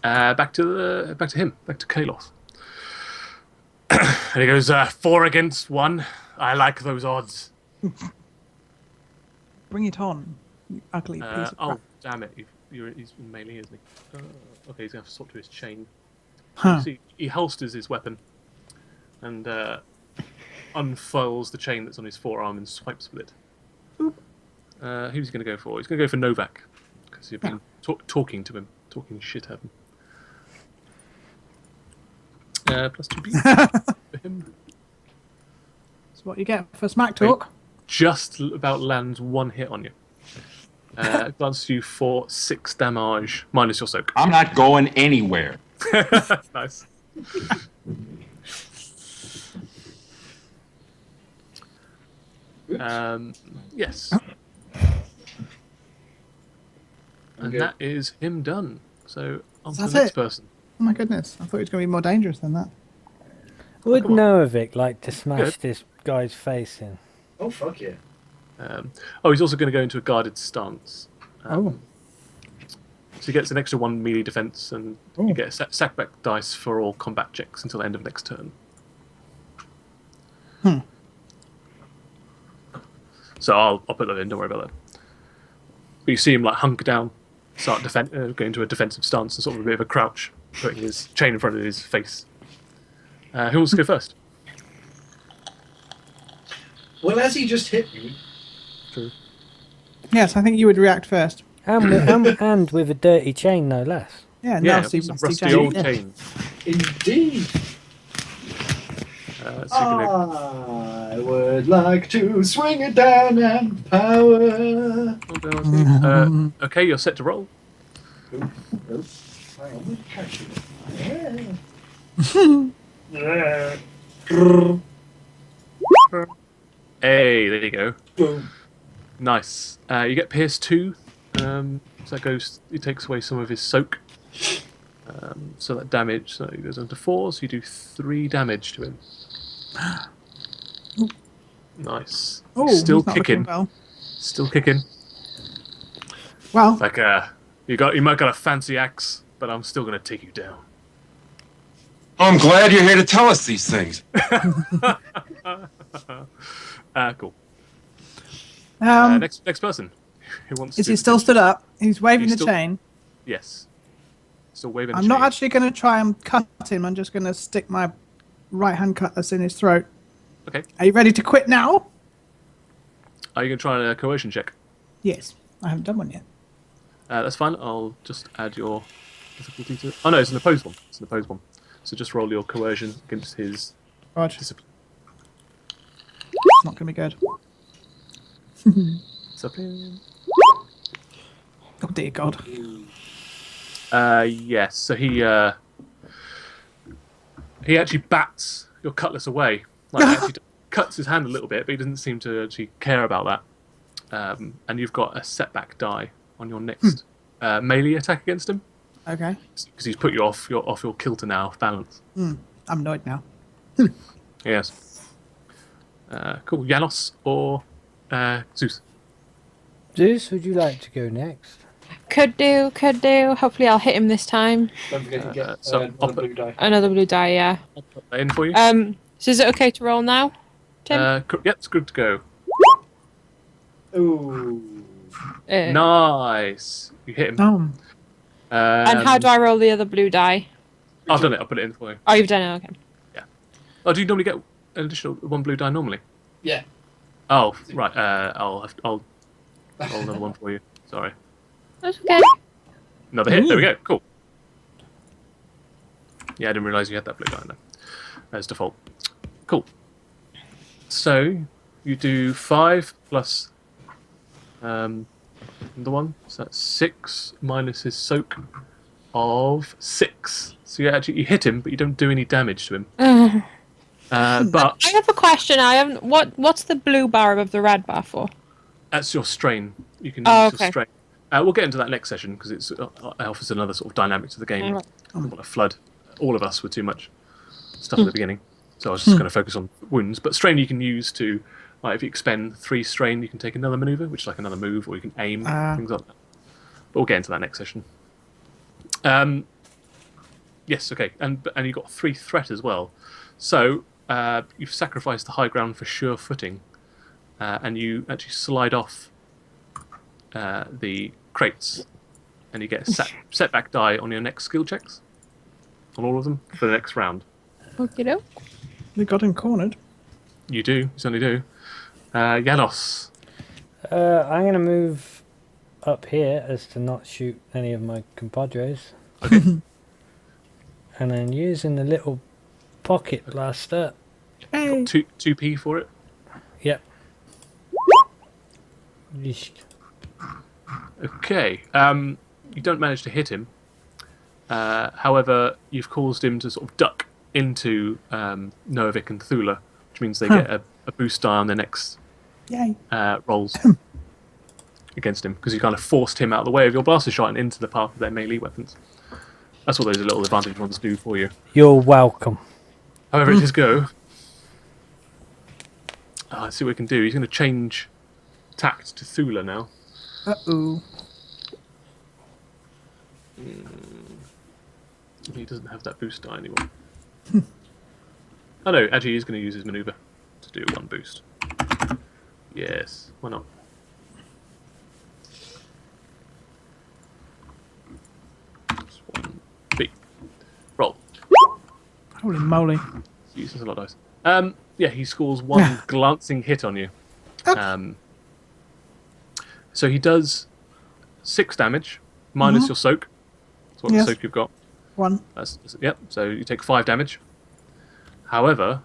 Back to him, back to Kaloth. And he goes, 4 against 1. I like those odds. Bring it on, you ugly piece of crap. Oh, damn it. He's in melee, isn't he? Okay, he's going to have to swap to his chain. Huh. See, he holsters his weapon and unfurls the chain that's on his forearm and swipes with it. Who's he going to go for? He's going to go for Novak because you've been talking to him, talking shit at him. Plus 2p for him. That's what you get for smack talk. Just about lands 1 hit on you. Advances you for 6 damage, minus your soak. I'm not going anywhere. Nice. Yes. And that is him done. So on to the next person. Oh my goodness, I thought it was going to be more dangerous than that. Would Noavik like to smash this guy's face in? Oh, fuck yeah. He's also going to go into a guarded stance. So he gets an extra 1 melee defense, and you get a sackback dice for all combat checks until the end of next turn. So I'll put that in, don't worry about that. But you see him like hunker down, start go into a defensive stance and sort of a bit of a crouch, putting his chain in front of his face. Who wants to go first? Well, as he just hit me. True. Yes, I think you would react first. And with a dirty chain, no less. Yeah, nasty, rusty old chain. Indeed. I would like to swing it down and power. Okay, you're set to roll. Hang on, catch Hey, there you go. Boom. Nice. You get Pierce 2. So that goes. It takes away some of his soak. So that damage. So he goes on to 4. So you do 3 damage to him. Nice. Oh, Still he's not looking kicking. well. Still kicking. Well, It's like you might got a fancy axe, but I'm still gonna take you down. I'm glad you're here to tell us these things. Cool. um, Next person. Who wants? is to he still stood up? He's waving He's the still- chain. Yes. Still waving. I'm the not chain. actually going to try and cut him. I'm just going to stick my right hand cutlass in his throat. Okay. Are you ready to quit now? Are you gonna try a coercion check? Yes. I haven't done one yet. That's fine. I'll just add your difficulty to it. Oh no, it's an opposed one. It's an opposed one. So just roll your coercion against his Roger. discipline. It's not going to be good. Discipline. Oh dear God. Yes. So he actually bats your cutlass away. Like actually cuts his hand a little bit, but he doesn't seem to actually care about that. And you've got a setback die on your next melee attack against him Okay. because he's put you off your kilter now of balance. I'm annoyed now. Yes. Cool. Janos or Zeus? Zeus, would you like to go next? Could do. Hopefully I'll hit him this time. Don't forget you get so another I'll blue die. Another blue die, yeah. I'll put that in for you. So is it okay to roll now, Tim? Yep, it's good to go. Ooh. Nice. You hit him. Oh. And how do I roll the other blue die? I've done it. I'll put it in for you. Oh, you've done it, okay. Oh, do you normally get an additional 1 blue die normally? Yeah. Oh, right. I'll roll another one for you. Sorry. That's okay. Another hit. There we go. Cool. Yeah, I didn't realise you had that blue die in there. As default. Cool. So you do 5 plus the one. So that's 6 minus his soak of 6. So you hit him, but you don't do any damage to him. But I have a question. I haven't. What's the blue bar above the red bar for? that's your strain. You can Oh, use okay. your strain. We'll get into that next session because it offers another sort of dynamic to the game. Alright. I don't want to flood all of us with too much stuff at the beginning. So I was just going to focus on wounds. But strain you can use to, like, if you expend 3 strain, you can take another maneuver, which is like another move, or you can aim, things like that. But we'll get into that next session. Yes, okay. And you've got 3 threat as well. So you've sacrificed the high ground for sure footing, and you actually slide off the crates, and you get a setback die on your next skill checks, on all of them, for the next round. Okay, doke. We got him cornered. You do, you certainly do. Janos. I'm going to move up here as to not shoot any of my compadres. Okay. And then using the little pocket blaster. Hey. 2p for it. Yep. Yeesh. Okay. You don't manage to hit him. However, you've caused him to sort of duck into Novik and Thula, which means they get a boost die on their next Yay. rolls against him, because you kind of forced him out of the way of your blaster shot and into the path of their melee weapons. That's what those little advantage ones do for you. You're welcome. However, it is go. Let's see what we can do. He's going to change tact to Thula now. Uh-oh. He doesn't have that boost die anymore. Oh no, actually he's going to use his maneuver to do 1 boost. Yes, why not? Just 1B. Roll. Holy moly. He uses a lot of dice. Yeah, he scores 1 glancing hit on you. So he does 6 damage, minus your soak. That's what Yes. the soak you've got. 1. Yep, so you take 5 damage. However,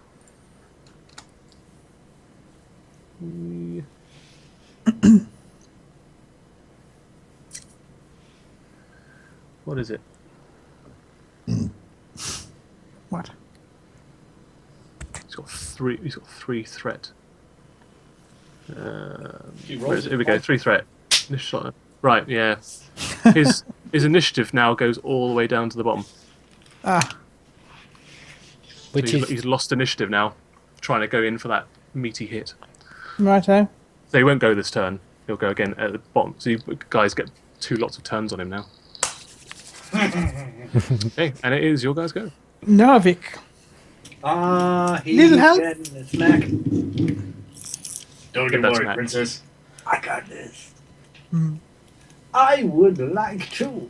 what is it? What? He's got 3. He's got 3 threat. He Where is it? Here we rolls go. it. 3 threat. Right. Yeah. His initiative now goes all the way down to the bottom. Ah, Which So is he's lost initiative now, trying to go in for that meaty hit. righto. So he won't go this turn. He'll go again at the bottom. So you guys get 2 lots of turns on him now. Okay, and it is your guys' go. Novik. He Little help? getting a smack. Don't Get you that worry, smack. princess. I got this. Hmm. I would like to.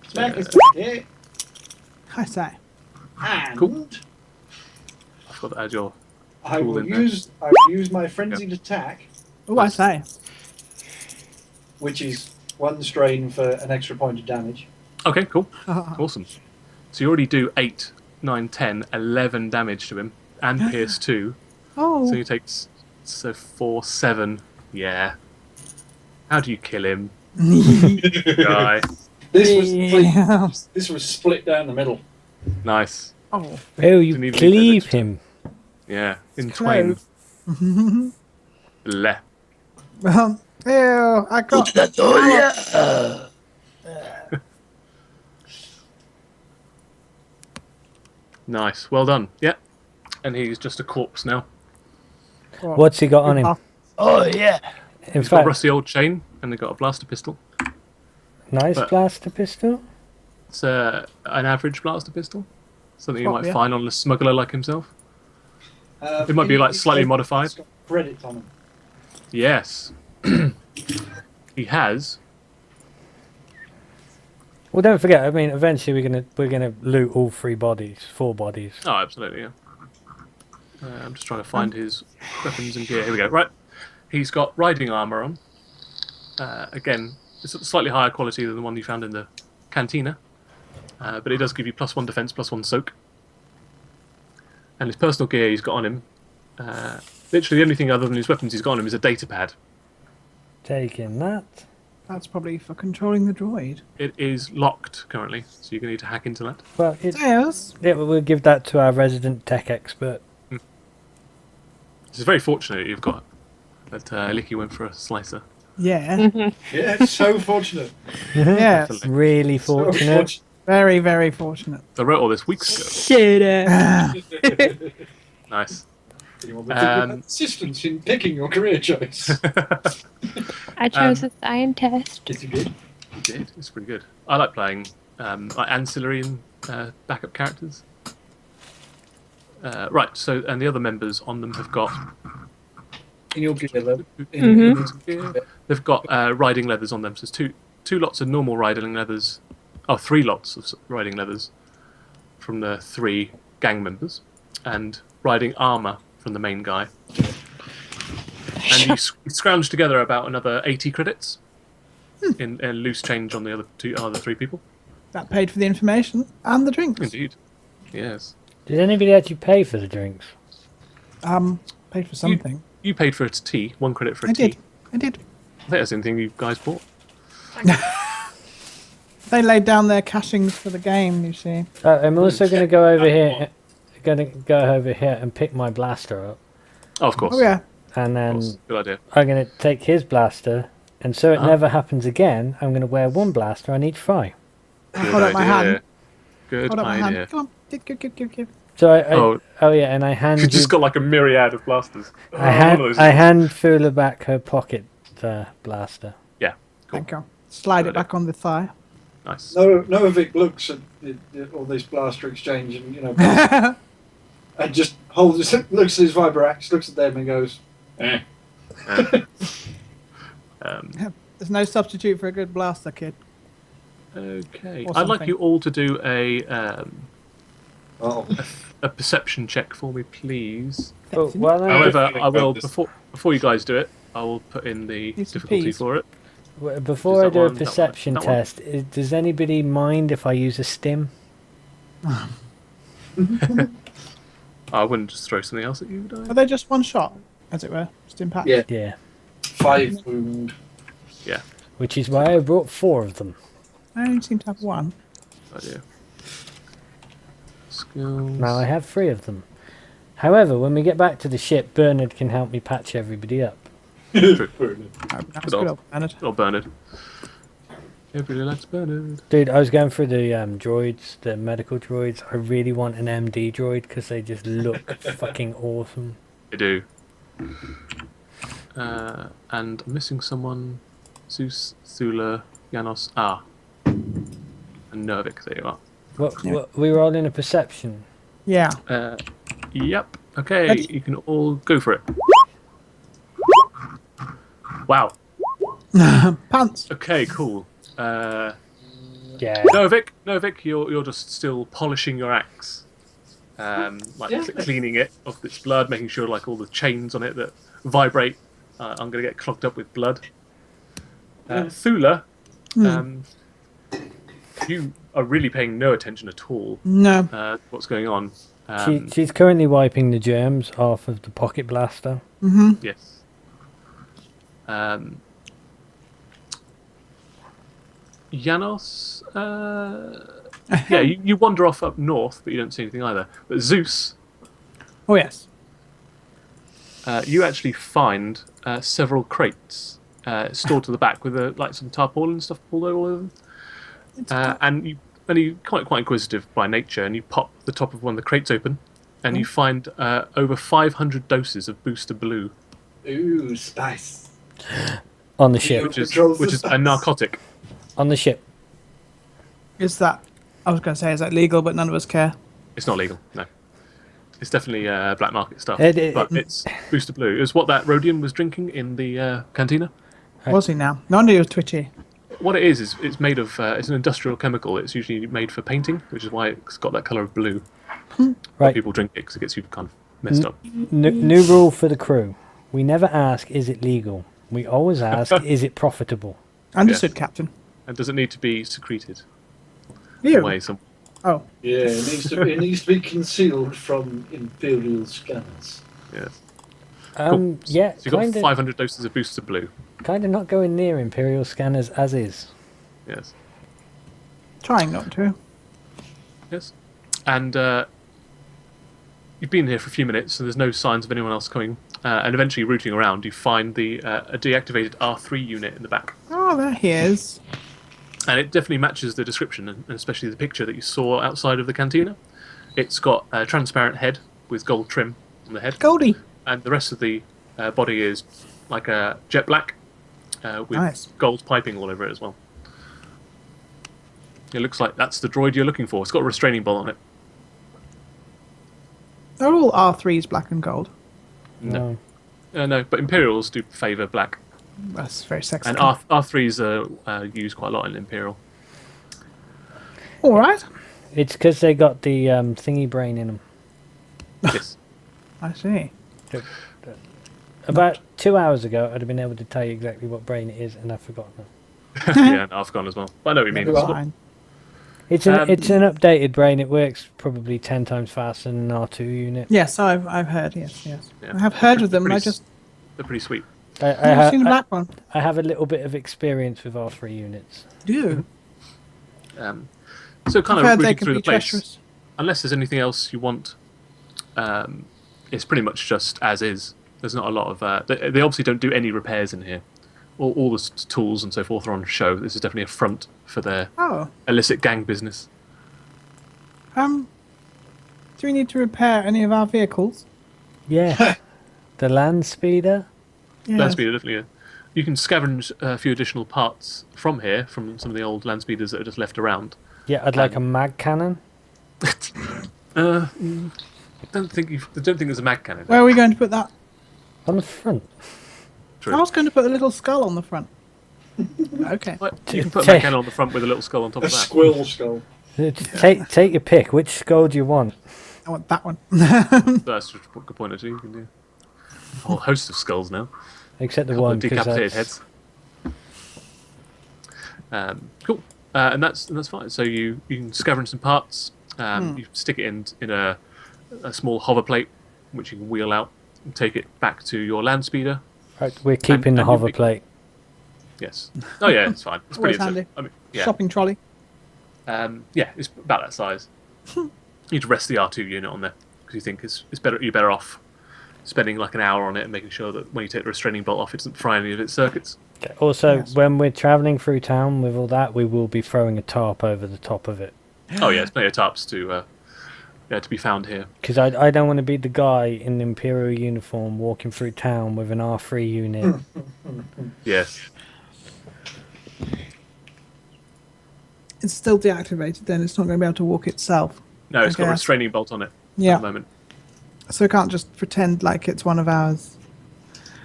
Smack is yeah. I say. And Cool. I forgot to add your I tool will in there. use my frenzied attack, Oh, I say. which is 1 strain for an extra point of damage. Okay, cool. Awesome. So you already do 8, 9, 10, 11 damage to him, and pierce 2. Oh. So he takes 4, 7. Yeah. How do you kill him? Guy. This was split down the middle. Nice. Oh. Oh, you Didn't even cleave him. Yeah. In twain. Close. Bleh. Well, ew, I got. Nice. Well done. Yeah. And he's just a corpse now. What's he got on him? Oh, yeah. In He's got a fact, rusty old chain, and they got a blaster pistol. nice but- blaster pistol. It's an average blaster pistol. Something you Oh, might yeah. find on a smuggler like himself. It might be, like, slightly modified. It's got credits on him. Yes. He has. Well, don't forget. I mean, eventually we're gonna loot all 4 bodies. Oh, absolutely, yeah. I'm just trying to find his weapons and gear. Here we go. Right. He's got riding armor on. Again, it's slightly higher quality than the one you found in the Cantina. But it does give you +1 defense, +1 soak. And his personal gear he's got on him. Literally the only thing other than his weapons he's got on him is a data pad. Taking that. That's probably for controlling the droid. It is locked currently, so you're going to need to hack into that. Well, Yes. yeah, we'll give that to our resident tech expert. It's very fortunate you've got that Licky went for a slicer. Yeah. Yeah, it's so fortunate. Yeah. Really So fortunate. Very, very fortunate. I wrote all this weeks ago. Shit. Nice. You want me to give assistance in picking your career choice. I chose a scientist. Yes, you did. You did. It's pretty good. I like playing like ancillary and backup characters. Right. So, and the other members on them have got. In your gear, though. They've got riding leathers on them. So there's two lots of normal riding leathers. Oh, 3 lots of riding leathers from the 3 gang members, and riding armor from the main guy. And you scrounge together about another 80 credits in loose change on the other 3 people. That paid for the information and the drinks. Indeed. Yes. Did anybody actually pay for the drinks? Paid for something. You paid for a tea, 1 credit for a I tea. did. I did. I think that's the only thing you guys bought. They laid down their cashings for the game, you see. I'm also going to go over here. And pick my blaster up. Oh, of course. Oh, yeah. And then Good idea. I'm going to take his blaster, and so it never happens again, I'm going to wear 1 blaster on each thigh. Good Hold up my idea. hand. Good Hold up my idea. hand. Come on. Give. So oh yeah, and I hand You just got like a myriad of blasters. I hand Fula back her pocket blaster. Yeah. Cool. Thank you. Slide it back on the thigh. Nice. Novik looks at all this blaster exchange and, and just looks at his Viberax, looks at them and goes, eh. There's no substitute for a good blaster, kid. Okay. Or I'd like something. you all to do a perception check for me, please. Oh, well, However, I will before you guys do it, I will put in the Need some difficulty peas. for it. Before I Just that do a one, that one, perception that one. test, does anybody mind if I use a stim? I wouldn't just throw something else at you, would I? Are they just 1 shot, as it were? Just impact? Yeah. Yeah. 5 wound. Yeah. Which is why I brought 4 of them. I only seem to have 1. Idea. Skills. Now I have 3 of them. However, when we get back to the ship, Bernard can help me patch everybody up. That's Good good old- old Bernard. Good old Bernard. Everybody likes Bernard. Dude, I was going through the droids, the medical droids. I really want an MD droid because they just look fucking awesome. They do. And I'm missing someone. Zu'es, Thula, Janos. And Nervik. There you are. What, we were all in a perception. Yeah. Yep. Okay, Ready? you can all go for it. Wow. Pants. Okay, cool. Yeah. Novik, you're just still polishing your axe, cleaning it of its blood, making sure like all the chains on it that vibrate I'm going to get clogged up with blood. Thula, you are really paying no attention at all. No. What's going on? She's currently wiping the germs off of the pocket blaster. Mm-hmm. Yes. Janos, you wander off up north, but you don't see anything either. But Zu'es, Oh yes. you actually find several crates stored to the back with some tarpaulin and stuff pulled all over them. And you're quite inquisitive by nature, and you pop the top of one of the crates open, and you find over 500 doses of Booster Blue. Ooh, spice. On the ship. Which is a narcotic. On the ship. Is that? I was going to say, is that legal? But none of us care. It's not legal, no. It's definitely black market stuff. But it's Booster Blue. It was what that Rhodian was drinking in the cantina. Was he now? No wonder he was twitchy. What it is it's made of. It's an industrial chemical. It's usually made for painting, which is why it's got that colour of blue. Right. People drink it because it gets you kind of messed up. New rule for the crew. We never ask, is it legal? We always ask, is it profitable? Understood, Captain. And does it need to be secreted? You. Away some. Oh. Yeah, it needs to be concealed from Imperial scanners. Yes. Cool. Yeah, So you've got 500 doses of Booster Blue. Kind of not going near Imperial scanners as is. Yes. Trying not to. Yes. And you've been here for a few minutes, so there's no signs of anyone else coming. And eventually, rooting around, you find a deactivated R3 unit in the back. Oh, there he is. And it definitely matches the description, and especially the picture that you saw outside of the cantina. It's got a transparent head with gold trim on the head. Goldie. And the rest of the body is like a jet black with Nice. gold piping all over it as well. It looks like that's the droid you're looking for. It's got a restraining bolt on it. They're all R3s, black and gold. No. No, but Imperials do favour black. That's very sexy. And R3s are used quite a lot in Imperial. All right. It's because they got the thingy brain in them. Yes. I see. About 2 hours ago, I'd have been able to tell you exactly what brain it is, and I've forgotten it. Yeah, and I've gone as well. But I know what you mean. Fine. It's an updated brain. It works probably 10 times faster than an R2 unit. Yes, I've heard. Yes. Yeah. I have heard of them. They're And I pretty just They're pretty sweet. I've seen a black one. I have a little bit of experience with R3 units. Do you? So kind I've of heard they rooting can through be the place. treacherous. Unless there's anything else you want, it's pretty much just as is. There's not a lot of... They obviously don't do any repairs in here. All the tools and so forth are on show. This is definitely a front for their illicit gang business. Do we need to repair any of our vehicles? Yeah. The land speeder. Yes. Land speeder, definitely. Yeah. You can scavenge a few additional parts from here, from some of the old land speeders that are just left around. Yeah, I'd like a mag cannon. I don't think there's a mag cannon. Where are we going to put that? On the front. True. I was going to put a little skull on the front. Okay. You can put a mag cannon on the front with a little skull on top of that. A squill skull. Take your pick. Which skull do you want? I want that one. That's a good point, actually. You can do a whole host of skulls now. Except the Couple one of 'cause decapitated that's- heads. Cool. And that's fine. So you can scavenge some parts. You stick it in a small hover plate, which you can wheel out and take it back to your land speeder. Right, we're keeping the and hover plate. Yes. Oh yeah, it's fine. It's Always pretty. handy. I mean, yeah. Shopping trolley. Yeah, it's about that size. You need to rest the R2 unit on there because because you think you're better off spending like an hour on it and making sure that when you take the restraining bolt off, it doesn't fry any of its circuits. Also, when we're travelling through town with all that, we will be throwing a tarp over the top of it. Oh yeah, there's plenty of tarps to be found here. Because I don't want to be the guy in the Imperial uniform walking through town with an R3 unit. Yes. It's still deactivated then, it's not going to be able to walk itself. No, it's got a restraining bolt on it at the moment. So we can't just pretend like it's one of ours.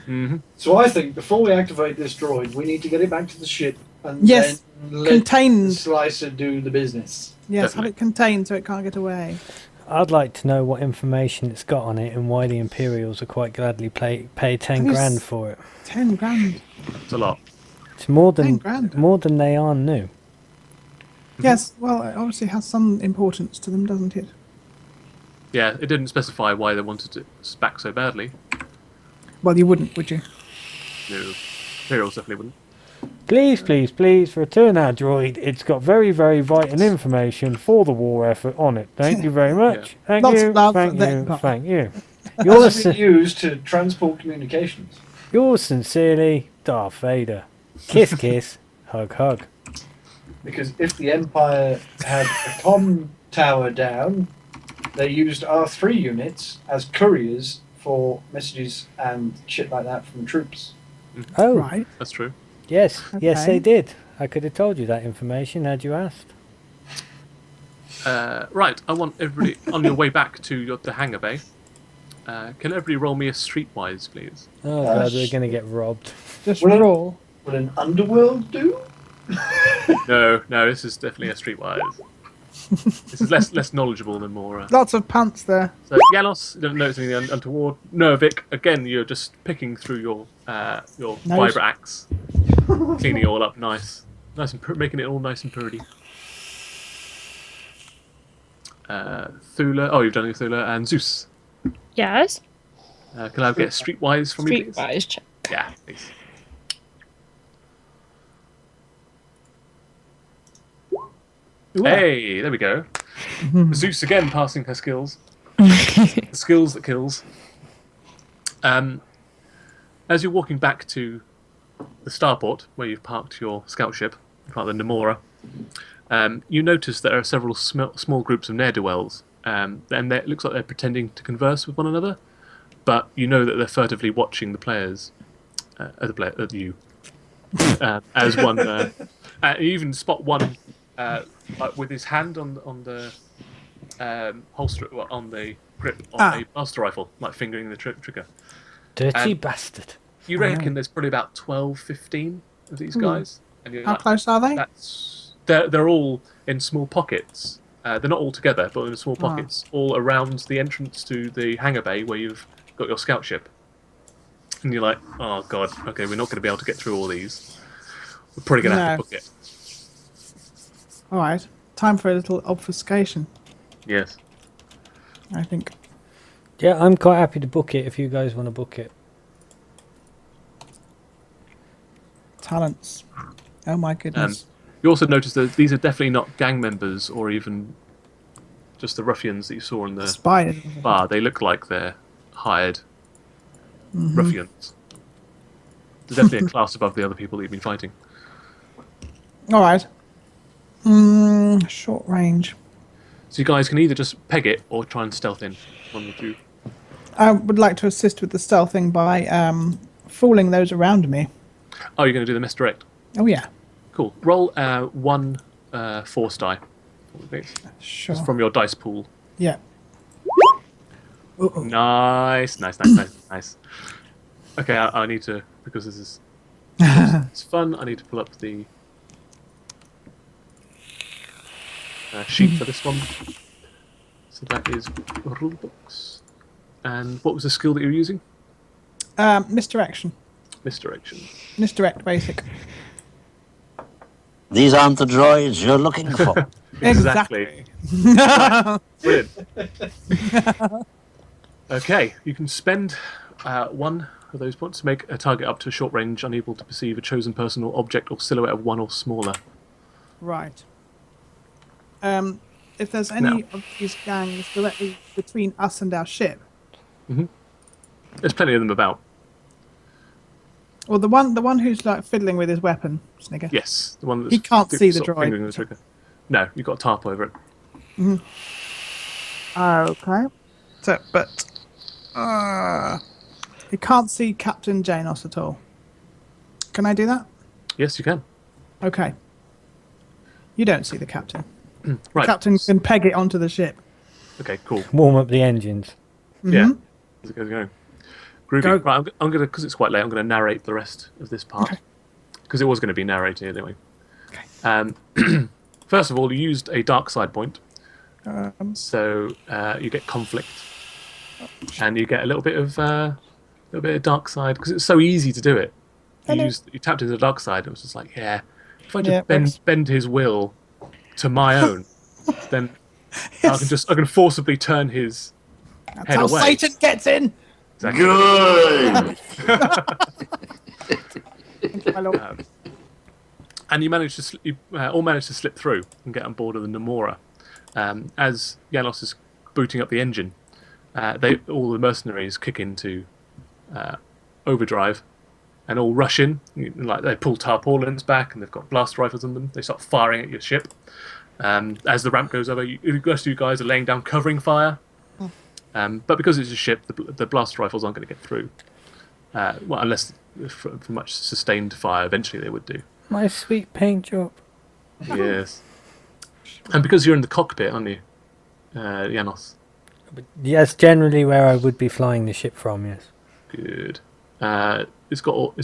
Mm-hmm. So I think before we activate this droid, we need to get it back to the ship and Yes, then let contained. the slicer do the business. Yes, have it contained so it can't get away. I'd like to know what information it's got on it and why the Imperials are quite gladly pay 10 grand for it. 10 grand. It's a lot. It's more than 10 grand. more than they are new. Yes, well, it obviously has some importance to them, doesn't it? Yeah, it didn't specify why they wanted it back so badly. Well, you wouldn't, would you? No, Imperials definitely wouldn't. Please, please, please, return our droid. It's got very, very vital information for the war effort on it. Thank you very much. Thank Lots you, of love thank for you, that. thank you. Yours is used to transport communications. Yours sincerely, Darth Vader. Kiss, kiss, hug, hug. Because if the Empire had a comm tower down, they used R3 units as couriers for messages and shit like that from troops. Oh, right. That's true. Yes, yes, Okay. they did. I could have told you that information had you asked. Right, I want everybody on your way back to the hangar bay. Can everybody roll me a streetwise, please? Oh god, we're going to get robbed. Just roll. Would an underworld do? No, this is definitely a streetwise. This is less knowledgeable than more. Lots of pants there. So Janos, you don't notice anything untoward. Novic, again, you're just picking through your vibra axe, cleaning it all up, nice and making it all nice and pretty. Thula, oh, you've done your Thula, and Zu'es. Yes. Can I get a streetwise from you, please? Streetwise check. Yeah, please. Hey, there we go. Zu'es again passing her skills. The skills that kills. As you're walking back to the starport, where you've parked your scout ship, part of the Namora, you notice there are several small groups of ne'er-do-wells, and it looks like they're pretending to converse with one another, but you know that they're furtively watching the players, you, as one. You even spot one with his hand on the holster, on the grip on a blaster rifle, like fingering the trigger. Dirty bastard. You reckon there's probably about 12, 15 of these guys. And you're How close are they? They're all in small pockets. They're not all together, but in small pockets, all around the entrance to the hangar bay where you've got your scout ship. And you're like, oh god, okay, we're not going to be able to get through all these. We're probably going to have to book it. Alright, time for a little obfuscation, Yes. I think. Yeah, I'm quite happy to book it if you guys want to book it. Talents. Oh my goodness. You also notice that these are definitely not gang members or even just the ruffians that you saw in the Spiders. bar. They look like they're hired ruffians. There's definitely a class above the other people that you've been fighting. Alright. Short range. So you guys can either just peg it or try and stealth in. One of the two. I would like to assist with the stealthing by fooling those around me. Oh, you're going to do the misdirect? Oh yeah. Cool. Roll one force die. Sure. Just from your dice pool. Yeah. Nice. Okay, I need to, because this is it's fun, I need to pull up the sheet for this one. So that is rule books. And what was the skill that you were using? Misdirection. Misdirection. Misdirect basic. These aren't the droids you're looking for. Exactly. Brilliant. Okay, you can spend one of those points to make a target up to a short range unable to perceive a chosen person or object or silhouette of one or smaller. Right. if there's any of these gangs directly between us and our ship. There's plenty of them about. Or the one who's like fiddling with his weapon, Snigger. Yes, the one that's He can't see the sort of droid. fingering the trigger. No, you've got a tarp over it. Okay. So, but you can't see Captain Janos at all. Can I do that? Yes, you can. Okay. You don't see the captain. Right. The captain can peg it onto the ship. Okay, cool. Warm up the engines. Yeah. How's it going? Groovy. Right, I'm gonna, because it's quite late, I'm gonna narrate the rest of this part. Because it was going to be narrated anyway. First of all, you used a dark side point. So you get conflict. And you get a little bit of dark side, because it's so easy to do it. You tapped into the dark side, and it was just like, yeah, if I just bend his will to my own, then I can forcibly turn his head how away. Satan gets in. Exactly. Good. And you all managed to slip through and get on board of the Namora. As Janos is booting up the engine, all the mercenaries kick into overdrive and all rush in. Like they pull tarpaulins back and they've got blast rifles on them. They start firing at your ship. As the ramp goes over, the rest of you guys are laying down covering fire. But because it's a ship, the blast rifles aren't going to get through. Well, unless for much sustained fire, eventually they would do. My sweet paint job. Yes. And because you're in the cockpit, aren't you, Janos? Yes, generally where I would be flying the ship from, yes. Good. It's got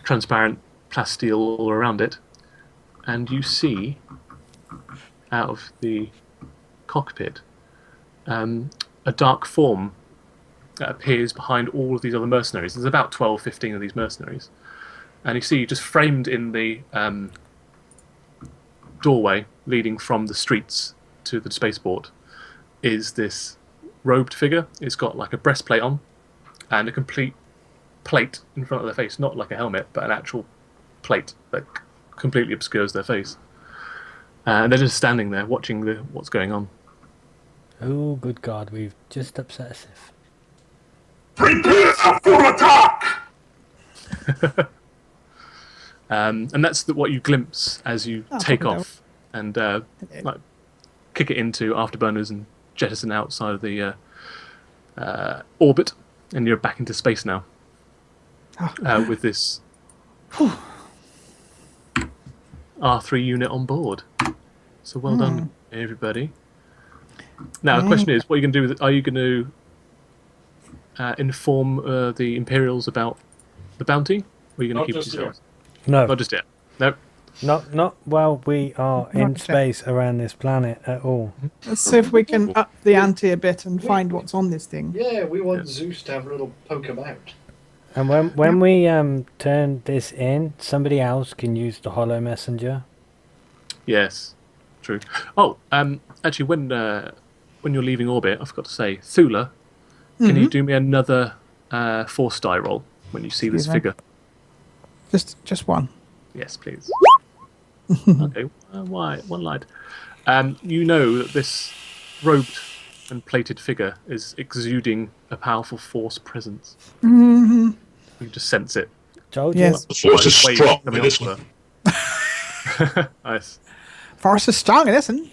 transparent plasteel all around it, and you see out of the cockpit a dark form that appears behind all of these other mercenaries. There's about 12, 15 of these mercenaries, and you see just framed in the doorway leading from the streets to the spaceport is this robed figure. It's got like a breastplate on and a complete plate in front of their face, not like a helmet, but an actual plate that completely obscures their face. And they're just standing there watching what's going on. Oh, good God, we've just upset a Sith. Prepare for attack! And that's what you glimpse as you take off and like kick it into afterburners and jettison outside of the orbit, and you're back into space now with this R3 unit on board. So well done, everybody. Now the question is, what are you going to do with it? Are you going to inform the Imperials about the bounty, or are you going to keep it to yourselves? No. Not just yet. Nope. Not while we are in space around this planet at all. Let's see if we can up the ante a bit and find what's on this thing. Yeah, we want Zeus to have a little poke about. And when we turn this in, somebody else can use the hollow messenger. Yes, true. Oh, actually, when you're leaving orbit, I forgot to say, Thula, can you do me another force die roll when you see this figure? Just one. Yes, please. Okay, why? One light. You know that this robed and plated figure is exuding a powerful force presence. You just sense it. Yes. The force is strong in this one. Nice. Force is strong in this one.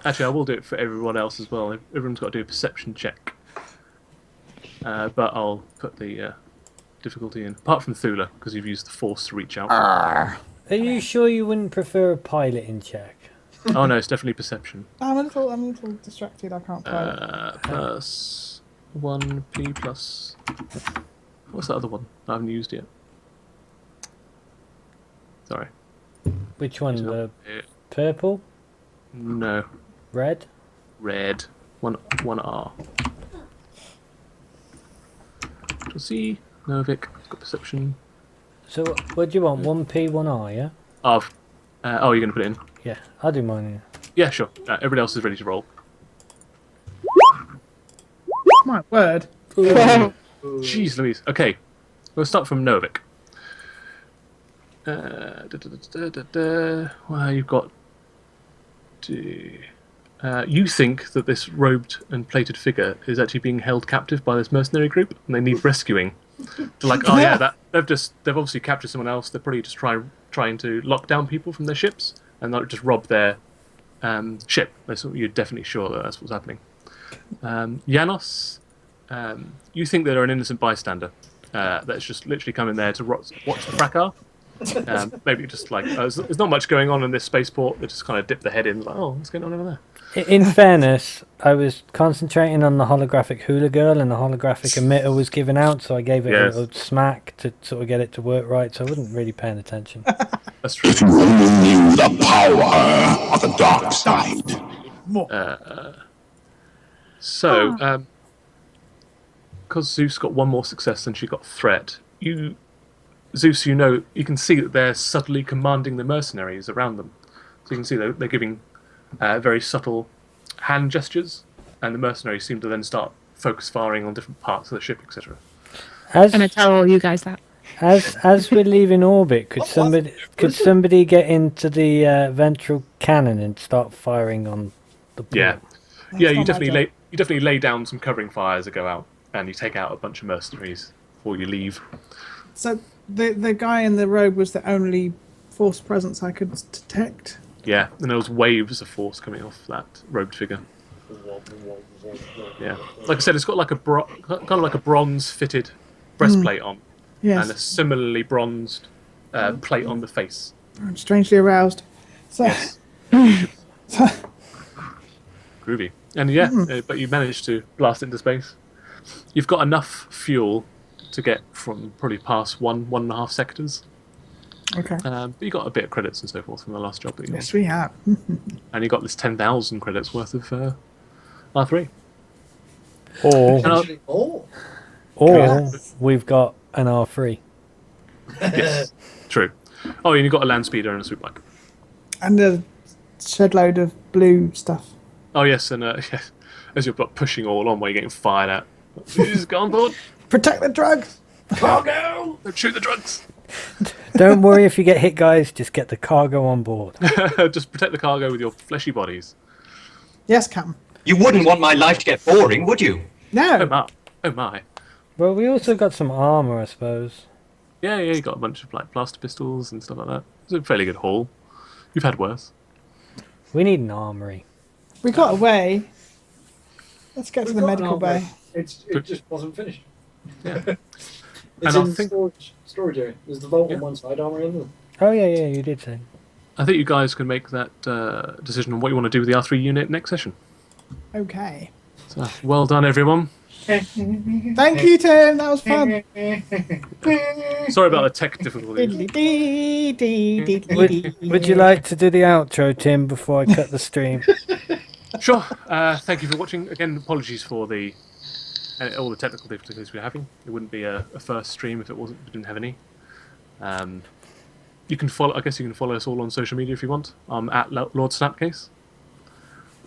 Actually, I will do it for everyone else as well. Everyone's got to do a perception check. But I'll put the difficulty in, apart from Thula, because you've used the force to reach out. Are you sure you wouldn't prefer a piloting check? Oh no, it's definitely perception. I'm a little distracted. I can't pilot. Plus 1p plus. What's the other one? I haven't used yet. Sorry. Which one? The purple? No. Red? Red. One R. C. Novik. Got perception. So what do you want? 1p, 1r, yeah? Oh, you're going to put it in? Yeah, I'll do mine here. Yeah, sure. Everybody else is ready to roll. My word. Jeez Louise. Okay. We'll start from Novik. Well, you've got... you think that this robed and plated figure is actually being held captive by this mercenary group, and they need rescuing. They're like, oh yeah, they've obviously captured someone else. They're probably just trying to lock down people from their ships and not just rob their ship. You're definitely sure that that's what's happening. Janos, you think they're an innocent bystander that's just literally come in there to watch the fracas. Maybe just like there's not much going on in this spaceport. They just kind of dip their head in, like, oh, what's going on over there? In fairness, I was concentrating on the holographic hula girl, and the holographic emitter was given out, so I gave it a little smack to sort of get it to work right. So I wasn't really paying attention. That's true. If you only knew the power of the dark side. Because Zeus got one more success than she got threat, Zeus, you can see that they're subtly commanding the mercenaries around them. So you can see they're giving very subtle hand gestures, and the mercenaries seem to then start focus firing on different parts of the ship, etc. I'm gonna tell all you guys that. As we're leaving orbit, could somebody get into the ventral cannon and start firing on the board? Yeah. You definitely lay down some covering fires that go out, and you take out a bunch of mercenaries before you leave. So the guy in the robe was the only force presence I could detect. Yeah, and there was waves of force coming off that robed figure. Yeah, like I said, it's got like kind of like a bronze-fitted breastplate on, and a similarly bronzed plate on the face. I'm strangely aroused. So, yes. Groovy, and but you managed to blast into space. You've got enough fuel to get from probably past 1.5 sectors. Okay. But you got a bit of credits and so forth from the last job that you Yes, we have. and you got this 10,000 credits worth of R3. Or we've got an R3. Yes, true. Oh, and you got a land speeder and a swoop bike. And a shed load of blue stuff. Oh yes, and as you're pushing all on, while you're getting fired at. Please go on board. Protect the drugs. Cargo. Don't shoot the drugs. Don't worry if you get hit, guys. Just get the cargo on board. Just protect the cargo with your fleshy bodies. Yes, Captain. You wouldn't want my life to get boring, would you? No. Oh my. Well, we also got some armor, I suppose. Yeah, you got a bunch of like blaster pistols and stuff like that. It's a fairly good haul. You've had worse. We need an armory. We got away. Let's get to the medical bay. It just wasn't finished. Yeah. It's in storage area. There's the vault on one side, armory on the other. Oh yeah, you did say. I think you guys can make that decision on what you want to do with the R3 unit next session. Okay. So, well done, everyone. Thank you, Tim. That was fun. Sorry about the tech difficulties. Would you like to do the outro, Tim, before I cut the stream? Sure. Thank you for watching. Again, apologies for all the technical difficulties we're having. It wouldn't be a first stream if we didn't have any. You can follow. I guess you can follow us all on social media if you want. I'm at Lord Snapcase.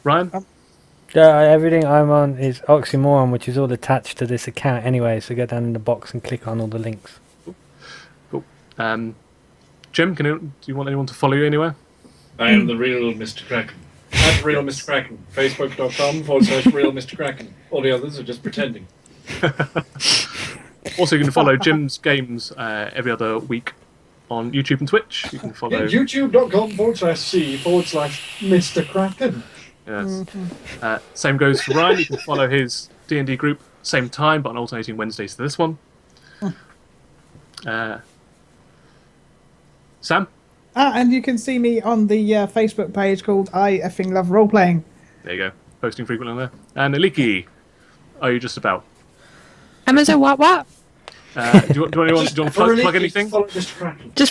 Ryan. Everything I'm on is Oxymoron, which is all attached to this account anyway. So go down in the box and click on all the links. Cool. Jim, do you want anyone to follow you anywhere? I am the real Mr. Kraken. At Real Mr. Kraken. Facebook.com/Real Mr. Kraken. All the others are just pretending. Also, you can follow Jim's games every other week on YouTube and Twitch. You can follow YouTube.com/C/Mr. Kraken. Yes. Same goes for Ryan. You can follow his D&D group, same time, but on alternating Wednesdays to this one. Sam? And you can see me on the Facebook page called I Effing Love Role Playing. There you go. Posting frequently on there. And Aliki, are you just about? Amazon what? Do you want to plug anything? Just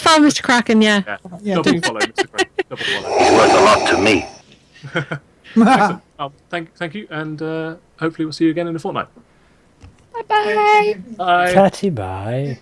follow Mr. Kraken, yeah. Double follow Mr. Kraken. Double follow. He's worth a lot to me. Thank you, and hopefully we'll see you again in a fortnight. Bye-bye. Bye. Tatty bye.